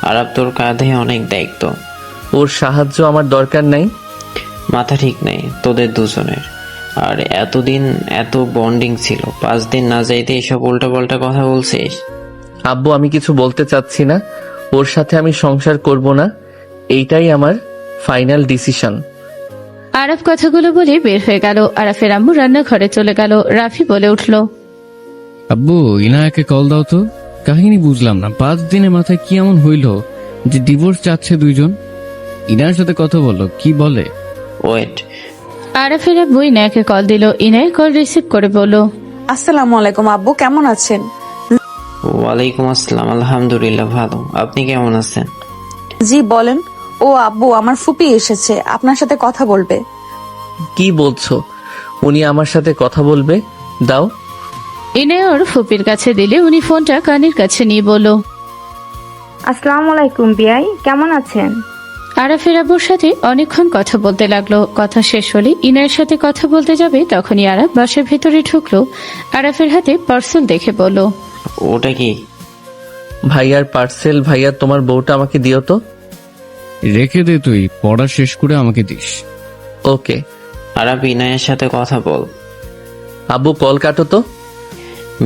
C: আরব তোর কাঁধে অনেক দায়িত্ব।
A: ওর সাহায্য আমার দরকার নাই।
C: মাথা ঠিক নেই তোদের দুজনের। আর এতদিন এত বন্ডিং ছিল, 5 দিন না যাইতে এসব উল্টাপাল্টা কথা বলছিস।
A: আব্বু আমি কিছু বলতে চাচ্ছি না। ওর সাথে আমি সংসার করব না, এইটাই আমার ফাইনাল ডিসিশন।
B: আরাফ কথাগুলো বলে বের হয়ে গেল। আরাফের আম্মু রান্নাঘরে চলে গেল। রাফি বলে উঠল,
E: আব্বু ইনায়াকে কল দাও তো। কাহিনী বুঝলাম না, 5 দিনের মাথায় কি এমন হইল যে ডিভোর্স চাচ্ছে দুইজন? ইনায়ার সাথে কথা বলো, কি বলে?
C: ওয়েট।
B: আরাফের আব্বু ইনায়াকে কল দিল। ইনায়া কল রিসিভ করে বলল,
D: আসসালামু আলাইকুম আব্বু, কেমন আছেন?
C: ওয়ালাইকুম আসসালাম, আলহামদুলিল্লাহ ভালো। আপনি কেমন আছেন?
D: জি বলেন। ও আব্বু, আমার ফুপি এসেছে, আপনার সাথে কথা বলবে।
A: কি বলছো? উনি আমার সাথে কথা বলবে? দাও।
B: ইনায়া ওর ফুপির কাছে দিলে উনি ফোনটা কানের কাছে নিয়ে বলল,
K: আসসালামু আলাইকুম বিয়াই, কেমন আছেন?
B: আরাফের আব্বুর সাথে অনেকক্ষণ কথা বলতে লাগলো। কথা শেষ হলে ইনায়ের সাথে কথা বলতে যাবে, তখনই আরাফ বাসার ভেতরে ঢুকলো। আরাফের হাতে পার্সেল দেখে বলল,
C: ওটা কি?
A: ভাইয়ার পার্সেল। ভাইয়া, তোমার বউটা আমাকে দিও তো।
E: রেখে দে, তুই পড়া শেষ করে আমাকে দিস।
A: ওকে।
C: আরাফ, ইনায়ের সাথে কথা বল।
A: আব্বু কল কাটো তো।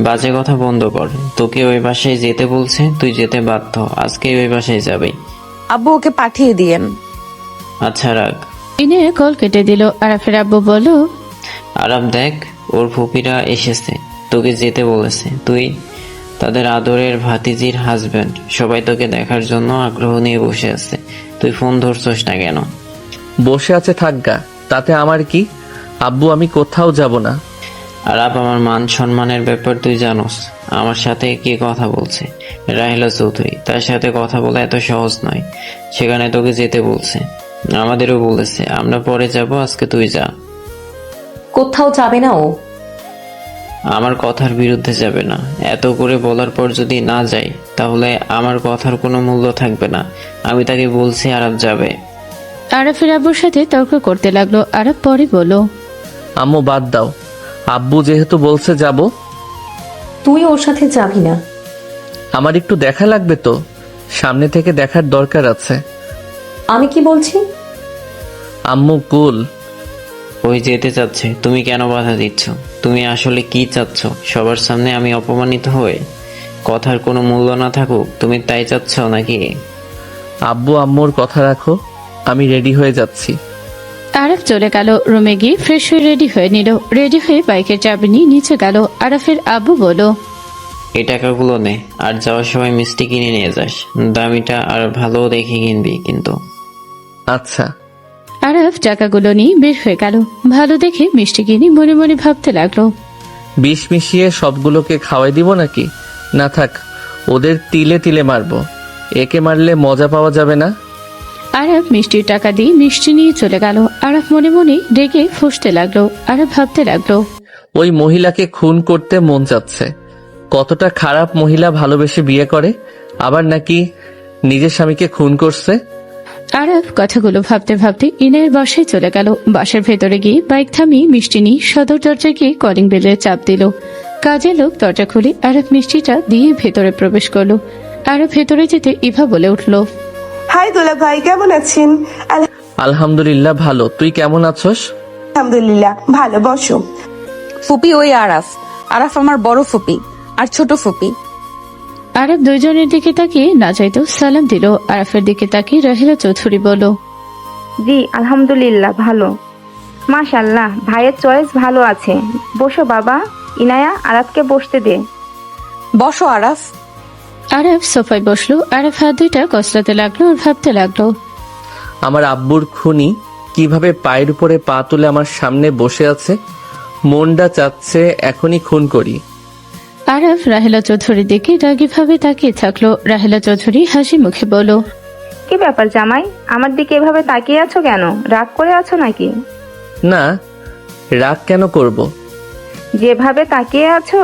C: বাজে কথা বন্ধ কর। তোকে ওই বাসায় যেতে বলছে, তুই যেতে বাধ্য। আজকে ওই বাসায় যাবি।
D: আব্বু, ওকে পাঠিয়ে দিয়েন।
C: আচ্ছা রাখ।
B: ইনায়া কল কেটে দিল। আরাফের আব্বু বলল,
C: আরাফ দেখ, ওর ফুপিরা এসেছে, তোকে যেতে বলেছে। তুই তাদের আদরের ভাতিজির হাজবেন্ড, সবাই তোকে দেখার জন্য আগ্রহ নিয়ে বসে আছে। তুই ফোন ধরছস না কেন?
A: বসে আছে থাকগা, তাতে আমার কি? আব্বু, আমি কোথাও যাব না।
C: আরাফ, আমার মান সম্মানের ব্যাপার তুই জানোস। আমার সাথে কে কথা বলছে? রাহিলা চৌধুরী। তার সাথে কথা বলা এত সহজ নয়। সেখানে তোকে যেতে বলছে, আমাদেরও বলেছে। আমরা পরে যাব, আজকে তুই যা।
H: কোথাও যাবে না ও।
C: আমার কথার বিরুদ্ধে যাবে না। এত করে বলার পর যদি না যাই, তাহলে আমার কথার কোনো মূল্য থাকবে না। আমি তাকে বলছি আরাফ যাবে।
B: আরাফের আব্বুর সাথে তর্ক করতে লাগলো। আরাফ পরে বলল,
A: আম্মু বাদ দাও, আব্বু যেহেতু বলছে যাব।
H: তুই ওর সাথে যাবি না।
A: আমার একটু দেখা লাগবে তো, সামনে থেকে দেখার দরকার আছে।
H: আমি কি বলছি?
A: আম্মু কুল।
C: ওই যেতে চাচ্ছে, তুমি কেন বাধা দিচ্ছ? তুমি আসলে কি চাচ্ছ? সবার সামনে আমি অপমানিত হয়ে কথার কোনো মূল্য না থাকুক, তুমি তাই চাচ্ছ নাকি?
A: আব্বু, আম্মুর কথা রাখো, আমি রেডি হয়ে যাচ্ছি।
B: আরাফ চলে গেল। রুমে গিয়ে ফ্রেশ হয়ে রেডি হয়ে নিল। রেডি হয়ে বাইকের চাবি নিয়ে নিচে গেল। আরাফের আব্বু বলল,
C: এই টাকাগুলো নে, আর যাওয়ার সময় মিষ্টি কিনে নিয়ে যাস। দামিটা আর ভালো দেখে কিনবি কিন্তু।
A: আচ্ছা।
B: আরাফ টাকাগুলো নিয়ে বের হয়ে গেল। ভালো দেখে মিষ্টি কিনে মনে মনে ভাবতে লাগলো,
A: বিষ মিশিয়ে সবগুলোকে খাওয়াই দিব নাকি? না থাক, ওদের তিলে তিলে মারবো। একে মারলে মজা পাওয়া যাবে না।
B: আরাফ মিষ্টির টাকা দিয়ে মিষ্টি নিয়ে চলে গেল। আরাফ মনে মনে রেগে ফুঁসতে লাগলো। আরাফ ভাবতে লাগলো,
A: ওই মহিলাকে খুন করতে মন চাচ্ছে। কতটা খারাপ মহিলা ভালোবেসে বিয়ে করে, আবার নাকি নিজের স্বামীকে খুন করছে।
B: আরাফ কথাগুলো ভাবতে ভাবতে ইনায়ের বাসায় চলে গেল। বাসার ভেতরে গিয়ে বাইক থামিয়ে মিষ্টি নিয়ে সদর দরজায় গিয়ে কলিং বেলের চাপ দিল। কাজের লোক দরজা খুলে আরাফ মিষ্টিটা দিয়ে ভেতরে প্রবেশ করলো। আরাফ ভেতরে যেতে ইভা বলে উঠল,
I: হাই দোলা ভাই, কেমন আছেন?
A: আলহামদুলিল্লাহ ভালো, তুই কেমন আছস?
I: আলহামদুলিল্লাহ ভালো, বসো।
D: ফুপি ওই আরাফ। আরাফ আমার বড় ফুপি আর ছোট ফুপি।
B: আরাফ দুইজনের দিকে তাকিয়ে না চাইতো সালাম দিল। আরাফের দিকে তাকিয়ে রাহিলা চৌধুরী বলল,
K: জি আলহামদুলিল্লাহ ভালো। মাশাআল্লাহ, ভাইয়ের চয়েস ভালো আছে। বসো বাবা। ইনায়া, আরাফকে বসতে দে।
D: বসো আরাফ।
B: আরাফ সোফায় বসলো। আরাফ হাত দুইটা কসলাতে লাগলো আর ভাবতে লাগলো,
A: আমার আব্বুর খুনি কিভাবে পায়ের উপরে পা তুলে আমার সামনে বসে আছে। মনটা চাচ্ছে এখনই খুন করি।
B: আরাফ রাহেলা চৌধুরীর দিকে রাগী ভাবে তাকিয়ে থাকলো। রাহেলা চৌধুরী হাসি মুখে বলল,
K: কি ব্যাপার জামাই, আমার দিকে এভাবে তাকিয়ে আছো কেন? রাগ করে আছো নাকি?
A: না, রাগ কেন করব?
K: যেভাবে তাকিয়ে আছো।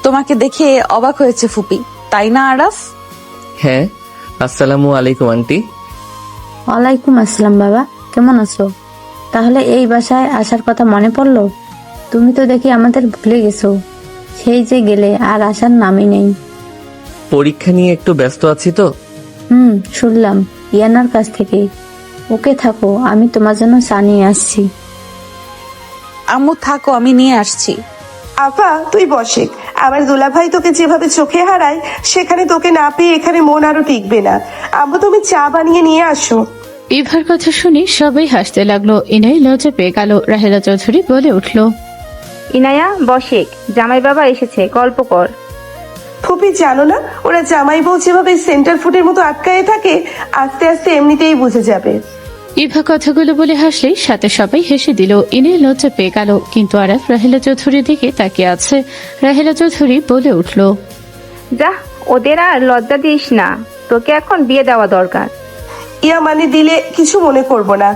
D: তোমাকে দেখে অবাক হয়েছে ফুপি, তাই না আরাফ?
A: হ্যাঁ। আসসালামু আলাইকুম আন্টি।
K: ওয়ালাইকুম আসসালাম বাবা, কেমন আছো? তাহলে এই বাসায় আসার কথা মনে পড়লো? তুমি তো দেখি আমাদের ভুলে গেছো। সেই যে গেলে আর আসার নামই নেই।
A: পরীক্ষা নিয়ে একটু ব্যস্ত আছি তো।
K: শুনলাম ইয়ানার কাছ থেকে। ওকে থাকো, আমি তোমার জন্য চা নিয়ে আসছি।
D: আম্মু থাকো, আমি নিয়ে আসছি।
I: আপা তুই বসে। আমার দুলাভাই তোকে যেভাবে চোখে হারায়, সেখানে তোকে না পেয়ে এখানে মন আরো টিকবে না। আম্মু তুমি চা বানিয়ে নিয়ে আসো।
B: ইভার কথা শুনে সবাই হাসতে লাগলো। ইনাই লজ্জা পেয়ে গেল। রাহেলা চৌধুরী বলে উঠল,
K: ইনায়া বসেক, জামাই বাবা এসেছে, গল্প কর।
I: ফুপি জানো না, ওরা জামাই বউ যেভাবে সেন্টার ফুটের মতো আটকায়ে থাকে, আস্তে আস্তে এমনিতেই বুঝে যাবে।
B: ইভা কথাগুলো বলে হাসলেই সাথে সবাই হেসে দিল। ইনাই লজ্জা পেয়ে গেল। কিন্তু আরাফ রাহেলা চৌধুরীর দিকে তাকিয়ে আছে। রাহেলা চৌধুরী বলে উঠল,
O: যা, ওদের আর লজ্জা দিস না, তোকে এখন বিয়ে দেওয়া দরকার।
I: ইয়া মানে দিলে কিছু মনে করব না।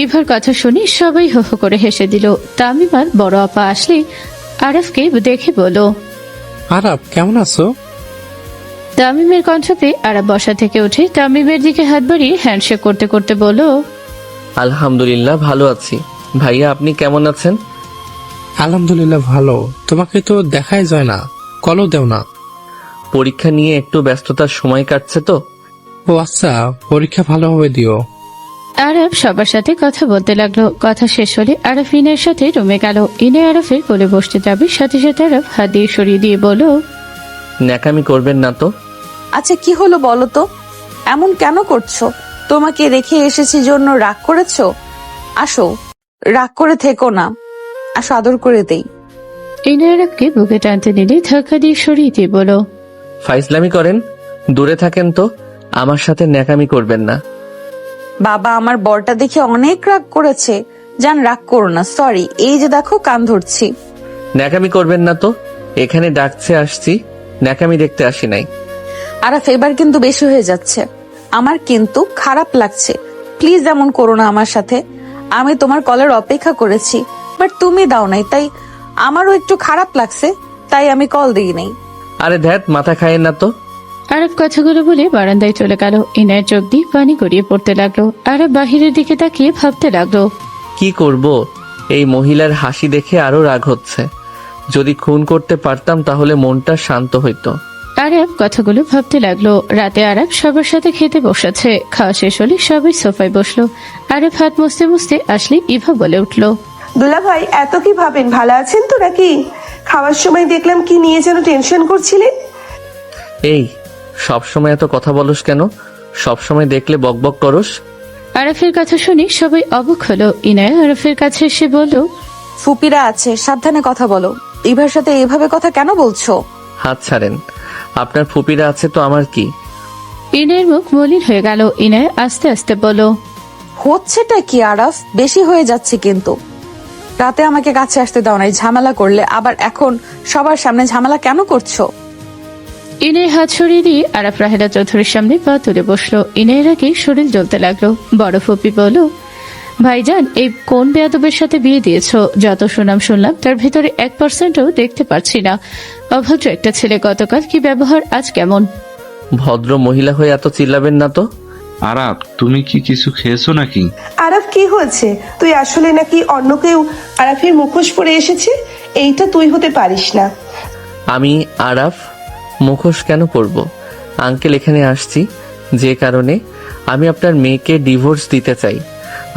B: ইভার কথা শুনে সবাই হো হো করে হেসে দিল। তামিমার বড় আপা আসলে আরফকে দেখে বলো,
G: আরাফ কেমন আছো?
B: তামিমের কণ্ঠ পেয়ে আরব বসা থেকে উঠে তামিমের দিকে হাত বাড়িয়ে হ্যান্ডশেক করতে করতে বলো,
A: আলহামদুলিল্লাহ ভালো আছি। ভাইয়া আপনি কেমন আছেন?
G: আলহামদুলিল্লাহ ভালো। তোমাকে তো দেখাই যায় না, কলও দেও না।
A: পরীক্ষা নিয়ে একটু ব্যস্ততার সময় কাটছে তো।
G: ও আচ্ছা, পরীক্ষা ভালোভাবে দিও।
B: আরব সবার সাথে কথা বলতে লাগলো। কথা শেষ হলে আরব ইনার সাথে রুমে গেল। ইনে আরফের কোলে বসতে যাবে, সাথে সাথে আরব হাত দিয়ে সরিয়ে দিয়ে বলো,
A: ন্যাকামি করবেন না তো।
D: আচ্ছা কি হলো বলো তো, এমন কেন করছো? তোমাকে রেখে এসেছি জন্য রাগ করেছো? আসো, রাগ করে থেকো না, আসো আদর করে দেই।
B: ইনে আরবকে বুকে টানতে নিলে ধাক্কা দিয়ে সরিয়ে দিয়ে বলো,
A: ফাইজলামি করেন, দূরে থাকেন তো। আমার সাথে ন্যাকামি করবেন না।
D: বাবা আমার বরটা দেখে অনেক রাগ করেছে, জান রাগ করো না, সরি। এই যে দেখো কান ধরছি।
A: ন্যাকামি করবেন না তো, এখানে ডাকছে আসছি, ন্যাকামি দেখতে আসি নাই।
D: আরাফ এবার কিন্তু বেশি হয়ে যাচ্ছে, আমার কিন্তু খারাপ লাগছে। প্লিজ এমন করো না আমার সাথে। আমি তোমার কলের অপেক্ষা করেছি, বাট তুমি দাও নাই, তাই আমারও একটু খারাপ লাগছে, তাই আমি কল দিই নাই।
A: আরে ধ্যাত, মাথা খায়েন না তো।
B: আরব কথাগুলো বলে বারান্দায় চলে গেল। ইনার চোখ দিয়ে পানি গড়িয়ে পড়তে লাগলো। আরব বাহিরের দিকে তাকিয়ে ভাবতে লাগলো,
A: কি করব, এই মহিলার হাসি দেখে আরো রাগ হচ্ছে। যদি খুন করতে পারতাম তাহলে মনটা শান্ত হইতো।
B: আরব কথাগুলো ভাবতে লাগলো। রাতে আরব সবার সাথে খেতে বসেছে। খাওয়া শেষ হলে সবাই সোফায় বসলো। আরব হাত মুছতে মুছতে আসলে ইভা বলে উঠলো,
I: দুলা ভাই এত কি ভাবেন, ভালো আছেন তো নাকি? খাওয়ার সময় দেখলাম কি নিয়ে যেন টেনশন করছিলে।
A: এই সবসময় এত কথা বলস কেন? সবসময় দেখলে বকবক করস।
B: আরফের কথা শুনে সবাই অবাক হলো। ইনায়া আরফের কাছে এসে বলল,
D: ফুপিরা আছে, সাবধানে কথা বলো। ইভার সাথে এভাবে কথা কেন বলছো?
A: হাত ছাড়েন, আপনার ফুপিরা আছে তো আমার কি?
B: ইনায়ের মুখ মলিন হয়ে গেল। ইনায়া আস্তে আস্তে বলল,
D: হচ্ছেটা কি আরাফ? বেশি হয়ে যাচ্ছে কিন্তু। রাতে আমাকে কাছে আসতে দাও নাই, ঝামেলা করলে, আবার এখন সবার সামনে ঝামেলা কেন করছো?
B: ইনায়ের হাত সরিয়ে দিয়ে আরফ রাহেলা চৌধুরীর সামনে পা তুলে বসলো। ইনায়ের আগে শরীর জ্বলতে লাগলো। বড় ফুপি বলল, ভাইজান এই কোন বেয়াদবের সাথে বিয়ে দিয়েছো? যত সুনাম শুনলাম তার ভেতরে 1%ও দেখতে পাচ্ছি না। অভদ্র একটা ছেলে, গতকাল কি ব্যবহার, আজ কেমন?
A: ভদ্র মহিলা হয়ে এত চিল্লাবেন না তো।
J: আরাফ তুমি কি কিছু খেয়েছো নাকি?
I: আরাফ কি হয়েছে? তুই আসলে নাকি অন্য কেউ আরাফের মুখোশ পরে এসেছে? এইটা তুই হতে পারিস না।
A: আমি আরাফ মুখোশ কেন পরব? আঙ্কেল এখানে আসছি যে কারণে, আমি আপনার মেয়েকে ডিভোর্স দিতে চাই।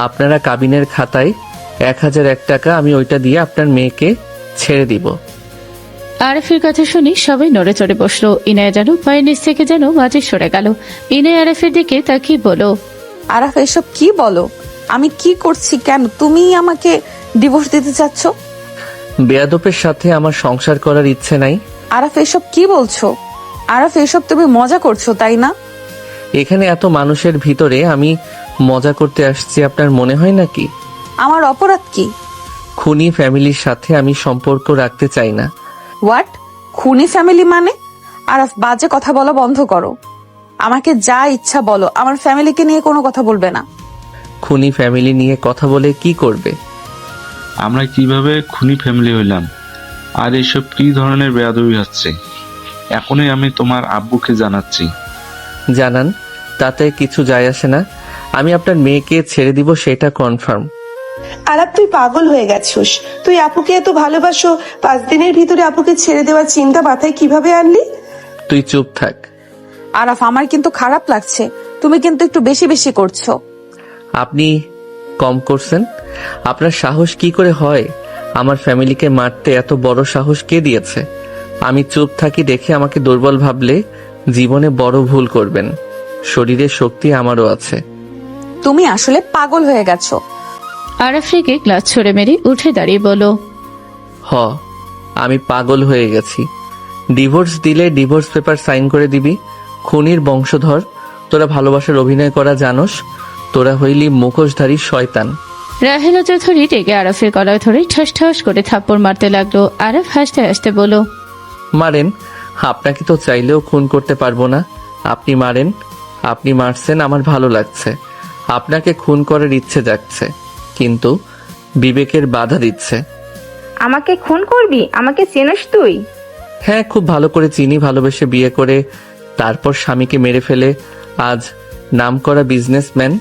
A: আপনারা কাবিনের খাতায় 1001 টাকা, আমি ওইটা দিয়ে আপনার মেয়েকে ছেড়ে দিব।
B: আরফের কথা শুনে সবাই নড়ে চড়ে বসলো। ইনায়া যেন পায়ের নিচ থেকে যেন মাঝে সরে গেল। ইনায়া আরফের দিকে তাকিয়ে বলো,
D: আরাফ এসব কি বলো? আমি কি করছি? কেন তুমি আমাকে ডিভোর্স দিতে চাচ্ছ?
A: বেয়াদবের সাথে আমার সংসার করার ইচ্ছে নাই।
D: আরাফ এসব কি বলছো? আরাফ এসব তুমি মজা করছো তাই না?
A: এখানে এত মানুষের ভিতরে আমি মজা করতে আসছি, আপনার মনে হয় নাকি?
D: আমার অপরাধ কি?
A: খুনি ফ্যামিলির সাথে আমি সম্পর্ক রাখতে চাই না।
D: হোয়াট? খুনি ফ্যামিলি মানে? আরাফ বাজে কথা বলা বন্ধ করো। আমাকে যা ইচ্ছা বলো, আমার ফ্যামিলিকে নিয়ে কোনো কথা বলবে না।
A: খুনি ফ্যামিলি নিয়ে কথা বলে কি করবে?
J: আমরা কিভাবে খুনি ফ্যামিলি হইলাম? আর এসব কি ধরনের বেয়াদবি হচ্ছে? এখনই আমি তোমার আব্বুকে জানাচ্ছি।
A: জানান, তাতে কিছু যায় আসে না। আমি আপনার মেয়েকে ছেড়ে দিব, সেটা কনফার্ম।
I: আরাফ তুই পাগল হয়ে গেছিস। তুই আপুকে এত ভালোবাসো, 5 দিনের ভিতরে আপুকে ছেড়ে দেওয়ার চিন্তা মাথায় কিভাবে আনলি?
A: তুই চুপ থাক।
D: আরাফ আমার কিন্তু খারাপ লাগছে, তুমি কিন্তু একটু বেশি বেশি করছো।
A: আপনি কম করছেন। আপনার সাহস কি করে হয় আমার ফ্যামিলিকে মারতে? এত বড় সাহস কে দিয়েছে? আমি চুপ থাকি দেখে আমাকে দুর্বল ভাবলে জীবনে বড় ভুল করবেন। শরীরে শক্তি আমারও আছে।
D: তুমি আসলে পাগল হয়ে গেছো।
B: আরফ রেগে গ্লাস ছড়ে মেরে উঠে দাঁড়িয়ে বলো,
A: হ, আমি পাগল হয়ে গেছি। ডিভোর্স দিলে ডিভোর্স পেপার সাইন করে দিবি। খুনির বংশধর তোরা, ভালোবাসার অভিনয় করা জানোস? তোরা হইলি মুখোশধারী শয়তান।
B: রাহেলা চৌধুরী রেগে আরফের গলায় ধরে ঠাস ঠাস করে থাপ্পড় মারতে লাগলো। আরফ হাসতে হাসতে বলো,
A: মারেন, আপনাকে তো চাইলেও খুন করতে পারবো না। আপনি মারেন, আপনি মারছেন, আমার ভালো লাগছে। আপনাকে খুন করার ইচ্ছে জাগছে, কিন্তু বিবেকের বাধা দিচ্ছে।
O: আমাকে খুন করবি? আমাকে চেনস তুই?
A: হ্যাঁ, খুব ভালো করে চিনি। ভালোবেসে বিয়ে করে তারপর স্বামীকে মেরে ফেলে আজ নামকরা বিজনেসম্যান।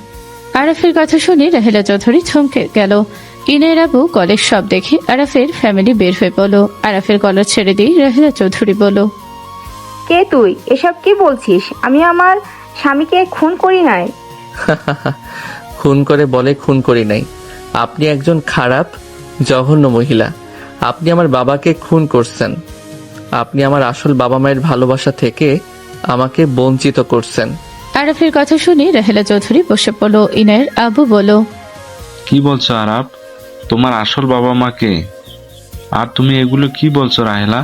B: আরাফের কথা শুনে রাহেলা চৌধুরী থমকে গেল। ইনের আবু কলেজ সব দেখে আরাফের ফ্যামিলি বের হয়ে পড়ল। আরাফের কলার ছেড়ে দিয়ে রাহেলা চৌধুরী বলল,
O: কে তুই? এসব কি বলছিস? আমি আমার স্বামীকে খুন করি নাই।
A: খুন করে বলে খুন করি নাই। আপনি একজন খারাপ জঘন্য মহিলা। আপনি আমার বাবাকে খুন করছেন। আপনি আমার আসল বাবা মায়ের ভালোবাসা থেকে আমাকে বঞ্চিত করছেন।
B: আরাফের কথা শুনে রাহেলা চৌধুরী বসে পড়ল। ইনের আবু বলল,
J: কি বলছো আরাপ? তোমার আসল বাবা মাকে? আর তুমি এগুলো কি বলছো রাহেলা?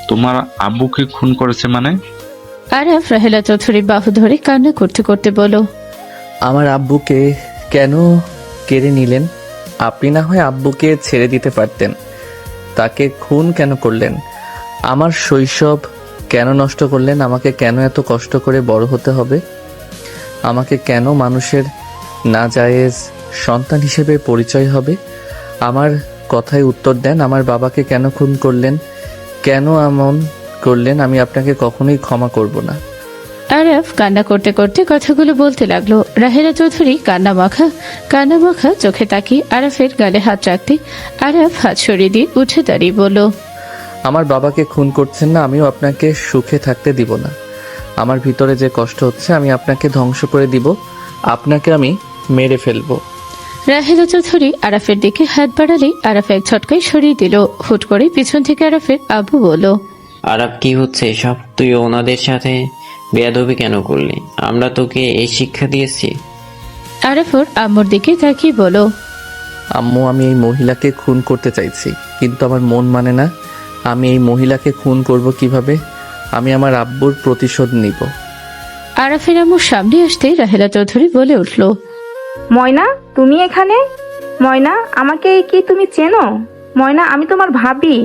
J: তোমার আব্বুকে খুন করেছে মানে?
B: আরাফ রাহেলা চৌধুরী বাহু ধরে কান্না করতে করতে বলল,
A: আমার আব্বুকে কেন কেড়ে নিলেন? আপনি না হয় আব্বুকে ছেড়ে দিতে পারতেন, তাকে খুন কেন করলেন? আমার শৈশব কেন নষ্ট করলেন? আমাকে কেন এত কষ্ট করে বড় হতে হবে? আমাকে কেন মানুষের নাজায়েজ সন্তান হিসেবে পরিচয় হবে? আমার কথায় উত্তর দেন। আমার বাবাকে কেন খুন করলেন? কেন এমন করলেন? আমি আপনাকে কখনোই ক্ষমা করব না।
B: আরাফ কান্না করতে করতে কথাগুলো বলতে লাগলো। রাহেলা চৌধুরী কান্না মাখা চোখে তাকিয়ে আরাফের গালে হাত রাখতে আরাফ হাত সরিয়ে দিয়ে উঠে দাঁড়িয়ে বলল,
A: আমার বাবাকে খুন করছেন না, আমিও আপনাকে সুখে থাকতে দিব না। আমার ভিতরে যে কষ্ট হচ্ছে আমি আপনাকে ধ্বংস করে দিব। আপনাকে আমি মেরে ফেলবো।
B: রাহেলা চৌধুরী আরাফের দিকে হাত বাড়ালেই আরাফ এক ঝটকায় সরিয়ে দিল। হুট করে পিছন থেকে আরাফের আবু বলল,
C: আরাপ, কি হচ্ছে এসব? তুই ওনাদের সাথে বেয়াদবি কেন করলি? আমরা তোকে এই শিক্ষা দিয়েছি?
B: আরাফ ওর আম্মুর দিকে তাকিয়ে বলল,
A: আম্মু, আমি এই মহিলাকে খুন করতে চাইছি, কিন্তু আমার মন মানে না। আমি এই মহিলাকে খুন করব কিভাবে? আমি আমার আব্বুর প্রতিশোধ নিব।
B: আরাফের আম্মুর সামনে আসতে রাহেলা চৌধুরী বলে উঠল,
O: ময়না, তুমি এখানে? ময়না, আমাকে কি তুমি চেনো? ময়না, আমি তোমার ভাবি।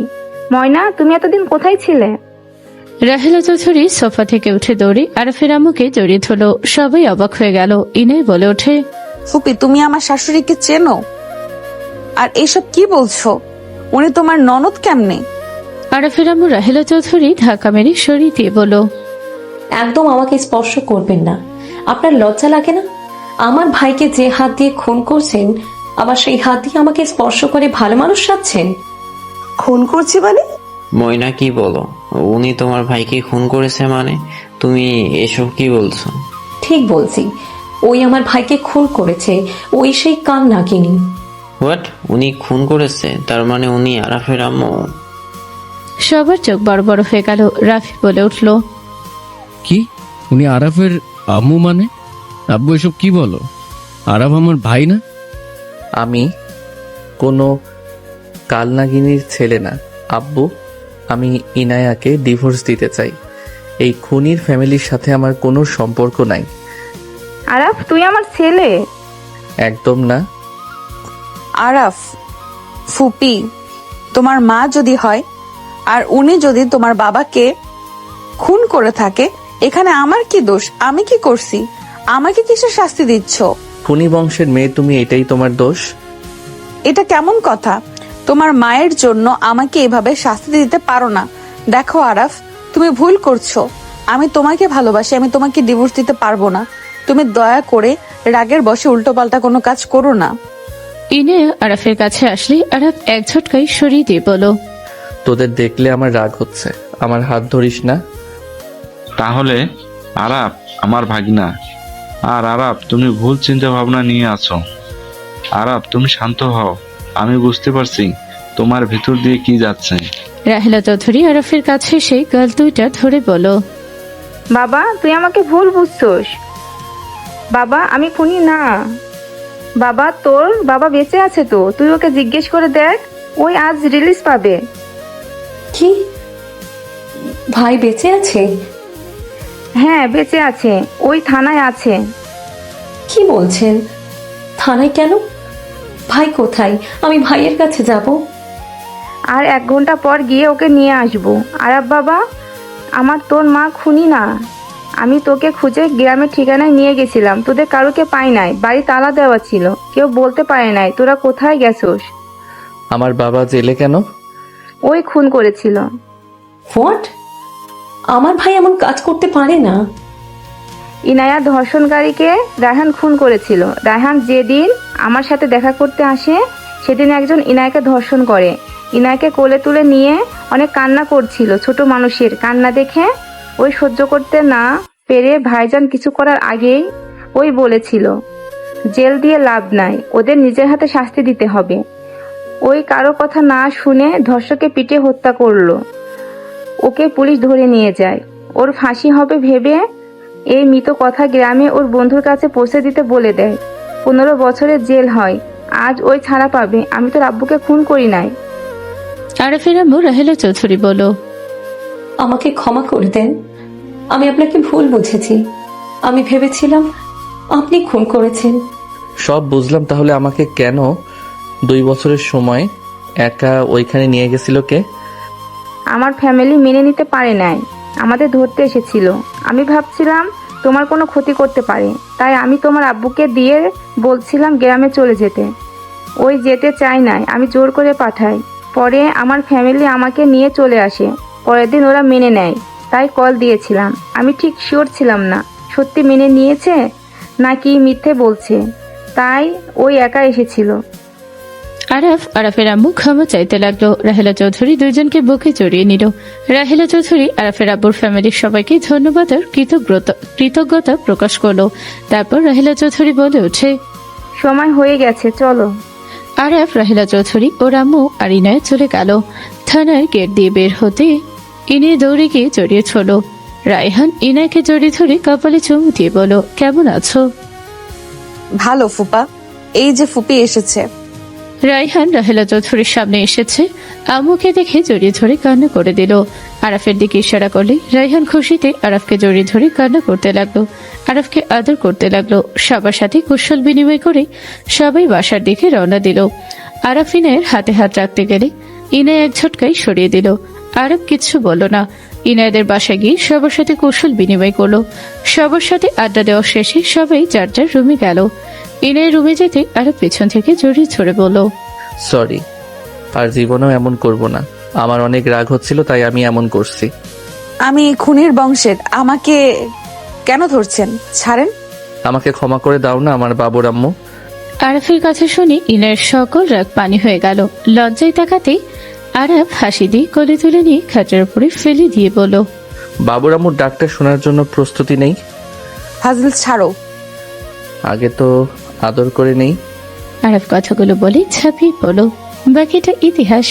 O: ময়না, তুমি এতদিন কোথায় ছিলে?
B: রাহেলা চৌধুরী সোফা থেকে উঠে দৌড়ে আরাফের আম্মুকে জড়িয়ে ধরল। সবাই অবাক হয়ে গেল। ইনের বলে ওঠে,
D: ফুপি, তুমি আমার শাশুড়িকে চেনো? আর এসব কি বলছো? উনি তোমার ননদ কেমনে?
B: আরাফের আম্মু রাহেলা চৌধুরী ধাক্কা মেরে সরিয়ে দিয়ে বলল,
H: একদম আমাকে স্পর্শ করবেন না। আপনার লজ্জা লাগে না? আমার ভাইকে যে হাত দিয়ে খুন করছেন, আবার সেই হাত দিয়ে আমাকে স্পর্শ করে ভালো মানুষ সাজছেন।
I: খুন করছি মানে?
C: ময়না, কি বলো? উনি তোমার ভাইকে খুন করেছে মানে? তুমি এসব কি বলছো?
H: ঠিক বলছি, ওই আমার ভাইকে খুন করেছে, ওই সেই কান নাগিনী।
C: হোয়াট? উনি খুন করেছে? তার মানে উনি আরাফের আম্মু?
B: সবার চোখ বড় বড় হয়ে গেল। রাফি বলে উঠল,
E: কি? উনি আরাফের আম্মু মানে? আব্বু, এসব কি বলো? আরাফ আমার ভাই না।
A: আমি কোনো কালনাগিনীর ছেলে না আব্বু। আমি ইনায়াকে ডিভোর্স দিতে চাই। এই খুনির ফ্যামিলির সাথে আমার কোনো সম্পর্ক নাই।
O: আরাফ, তুই আমার ছেলে।
A: একদম না।
D: আরাফ, ফুপি তোমার মা যদি হয় আর উনি যদি তোমার বাবাকে খুন করে থাকে, এখানে আমার কি দোষ? আমি কি করছি? আমাকে কিসের শাস্তি দিচ্ছ?
A: খুনি বংশের মেয়ে তুমি, এটাই তোমার দোষ?
D: এটা কেমন কথা? তোমার মায়ের জন্য আমাকে এভাবে শাস্তি দিতে পারো না। দেখো আরাফ, তুমি ভুল করছো। আমি তোমাকে ভালোবাসি, আমি তোমাকে ডিভোর্স দিতে পারবো না। তুমি দয়া করে রাগের বশে উল্টোপাল্টা কোনো কাজ করো না।
B: ইনে আরাফের কাছে আসলে আরাফ এক ঝটকায় সরিয়ে দিয়ে বলল,
A: তোদের দেখলে আমার রাগ হচ্ছে, আমার হাত ধরিস না।
J: তাহলে আরাপ আমার ভাগিনা। আর আরাপ, তুমি ভুল চিন্তা ভাবনা নিয়ে আছো। আরাপ, তুমি শান্ত হও। আমি বুঝতে পারছি তোমার ভিতর দিয়ে কি যাচ্ছে।
B: রাহেলা চৌধুরী আরাফের কাছে সেই গাল দুইটা ধরে বলল,
O: বাবা, তুই আমাকে ভুল বুঝছোস। বাবা, আমি খুনি না। বাবা, তোর বাবা বেঁচে আছে তো, তুই ওকে জিজ্ঞেস করে দেখ, ওই আজ রিলিজ পাবে।
H: কি? ভাই বেঁচে আছে?
O: হ্যাঁ, বেঁচে আছে, ওই থানায় আছে।
H: কি বলছেন? থানায় কেন? ভাই কোথায়? আমি ভাইয়ের কাছে যাব।
O: আর 1 ঘন্টা পর গিয়ে ওকে নিয়ে আসবো। আরাব বাবা, আমার তোর মা খুনি না। আমি তোকে খুঁজে গ্রামের ঠিকানায় নিয়ে গেছিলাম, তোদের কারোকে পাই নাই, বাড়ি তালা দেওয়া ছিল, কেউ বলতে পারে নাই তোরা কোথায় গেছোস।
A: আমার বাবা জেলে কেন?
O: ওই খুন করেছিল।
H: হোয়াট? আমার ভাই এমন কাজ করতে পারে না।
O: ইনায়া ধর্ষণকারীকে রায়হান খুন করেছিল। রায়হান যেদিন আমার সাথে দেখা করতে আসে সেদিন একজন ইনায়াকে ধর্ষণ করে। ইনায়াকে কোলে তুলে নিয়ে অনেক কান্না করছিল। ছোট মানুষের কান্না দেখে ওই সহ্য করতে না পেরে ভাইজান কিছু করার আগেই ওই বলেছিল, জেল দিয়ে লাভ নাই, ওদের নিজের হাতে শাস্তি দিতে হবে। ওই কারো কথা না শুনে ধর্ষকে পিটে হত্যা করলো। ওকে পুলিশ ধরে নিয়ে যায়। ওর ফাঁসি হবে ভেবে এই মৃত কথা গ্রামে ওর বন্ধুর কাছে পৌঁছে দিতে বলে দেয়। 15 বছরের জেল হয়। আজ ওই ছাড়া পাবে। আমি তোর আব্বুকে খুন করি নাই।
B: আরাফের আম্মু রাহেলা চৌধুরী বলল,
H: আমাকে ক্ষমা করে দেন, আমি আপনাকে ভুল বুঝেছি। আমি ভেবেছিলাম আপনি খুন করেছেন।
A: সব বুঝলাম, তাহলে আমাকে কেন 2 বছরের সময় একা ওইখানে নিয়ে গেছিল কে?
O: আমার ফ্যামিলি মেনে নিতে পারে নাই, আমাদের ধরতে এসেছিল। আমি ভাবছিলাম তোমার কোনো ক্ষতি করতে পারে, তাই আমি তোমার আব্বুকে দিয়ে বলছিলাম গ্রামে চলে যেতে। ওই যেতে চাই নাই, আমি জোর করে পাঠাই। পরে আমার ফ্যামিলি আমাকে নিয়ে চলে আসে। পরের দিন ওরা মেনে নেয়, তাই কল দিয়েছিলাম। আমি ঠিক শিওর ছিলাম না সত্যি মেনে নিয়েছে নাকি মিথ্যে বলছে, তাই ওই একা এসেছিল।
B: আরাফের আম্মু ক্ষমা চাইতে লাগলো। রাহেলা চৌধুরী দুইজনকে বুকে জড়িয়ে নিল। রাহেলা চৌধুরী আরাফের আব্বুর ফ্যামিলির সবাইকে ধন্যবাদ আর কৃতজ্ঞতা প্রকাশ করলো। তারপর রাহেলা চৌধুরী বলে ওঠে,
O: সময় হয়ে গেছে, চলো।
B: আরাফ, রাহেলা চৌধুরী ও রাম্মু আর ইনায় চলে গেল। থানার গেট দিয়ে বের হতে ইনে দৌড়ে গিয়ে জড়িয়ে ছোড়ল। রায়হান ইনায়কে জড়িয়ে ধরে কপালে চুমু দিয়ে বলল, কেমন আছো?
D: ভালো ফুপা, এই যে ফুপি এসেছে।
B: রায়হান রাহেলা চৌধুরীর সামনে এসেছে। আম্মুকে দেখে জড়িয়ে ধরে কান্না করে দিল। আরাফের দিকে ইশারা করলে রায়হান খুশিতে আরাফকে জড়িয়ে ধরে কান্না করতে লাগলো। আরাফকে আদর করতে লাগলো। সবার সাথে কুশল বিনিময় করে সবাই বাসার দিকে রওনা দিল। আরাফ ইনায়ের হাতে হাত রাখতে গেলে ইনায় এক ঝটকায় সরিয়ে দিল। আরাফ কিচ্ছু বলল না। ইনায়দের বাসায় গিয়ে সবার সাথে কুশল বিনিময় করলো। সবার সাথে আড্ডা দেওয়া শেষে সবাই যার যার রুমে গেল। ইনায়ের রুমে যেতে আরাফ পেছন থেকে জড়িয়ে ধরে বলল,
A: সরি, আর জীবনেও এমন করব না। আমার অনেক রাগ হচ্ছিল, তাই আমি এমন করছি।
D: আমি খুনির বংশের, আমাকে কেন ধরছেন? ছাড়েন।
A: আমাকে ক্ষমা করে দাও না আমার বাবুর আম্মু।
B: আরাফের কাছে শুনে ইনায়ের সকল রাগ পানি হয়ে গেল। লজ্জায় তাকাতেই আরাফ হাসি দিয়ে কোলে তুলে নিয়ে খাটের উপরে ফেলে দিয়ে বলল,
A: বাবুর আম্মুর ডাকটা শোনার জন্য প্রস্তুতি নেই?
D: ফাজিল ছাড়ো।
A: আগে তো আদর করে নেই।
B: আরাফ কথাগুলো বলে ঝাঁপিয়ে পড়ল। বাকিটা ইতিহাস।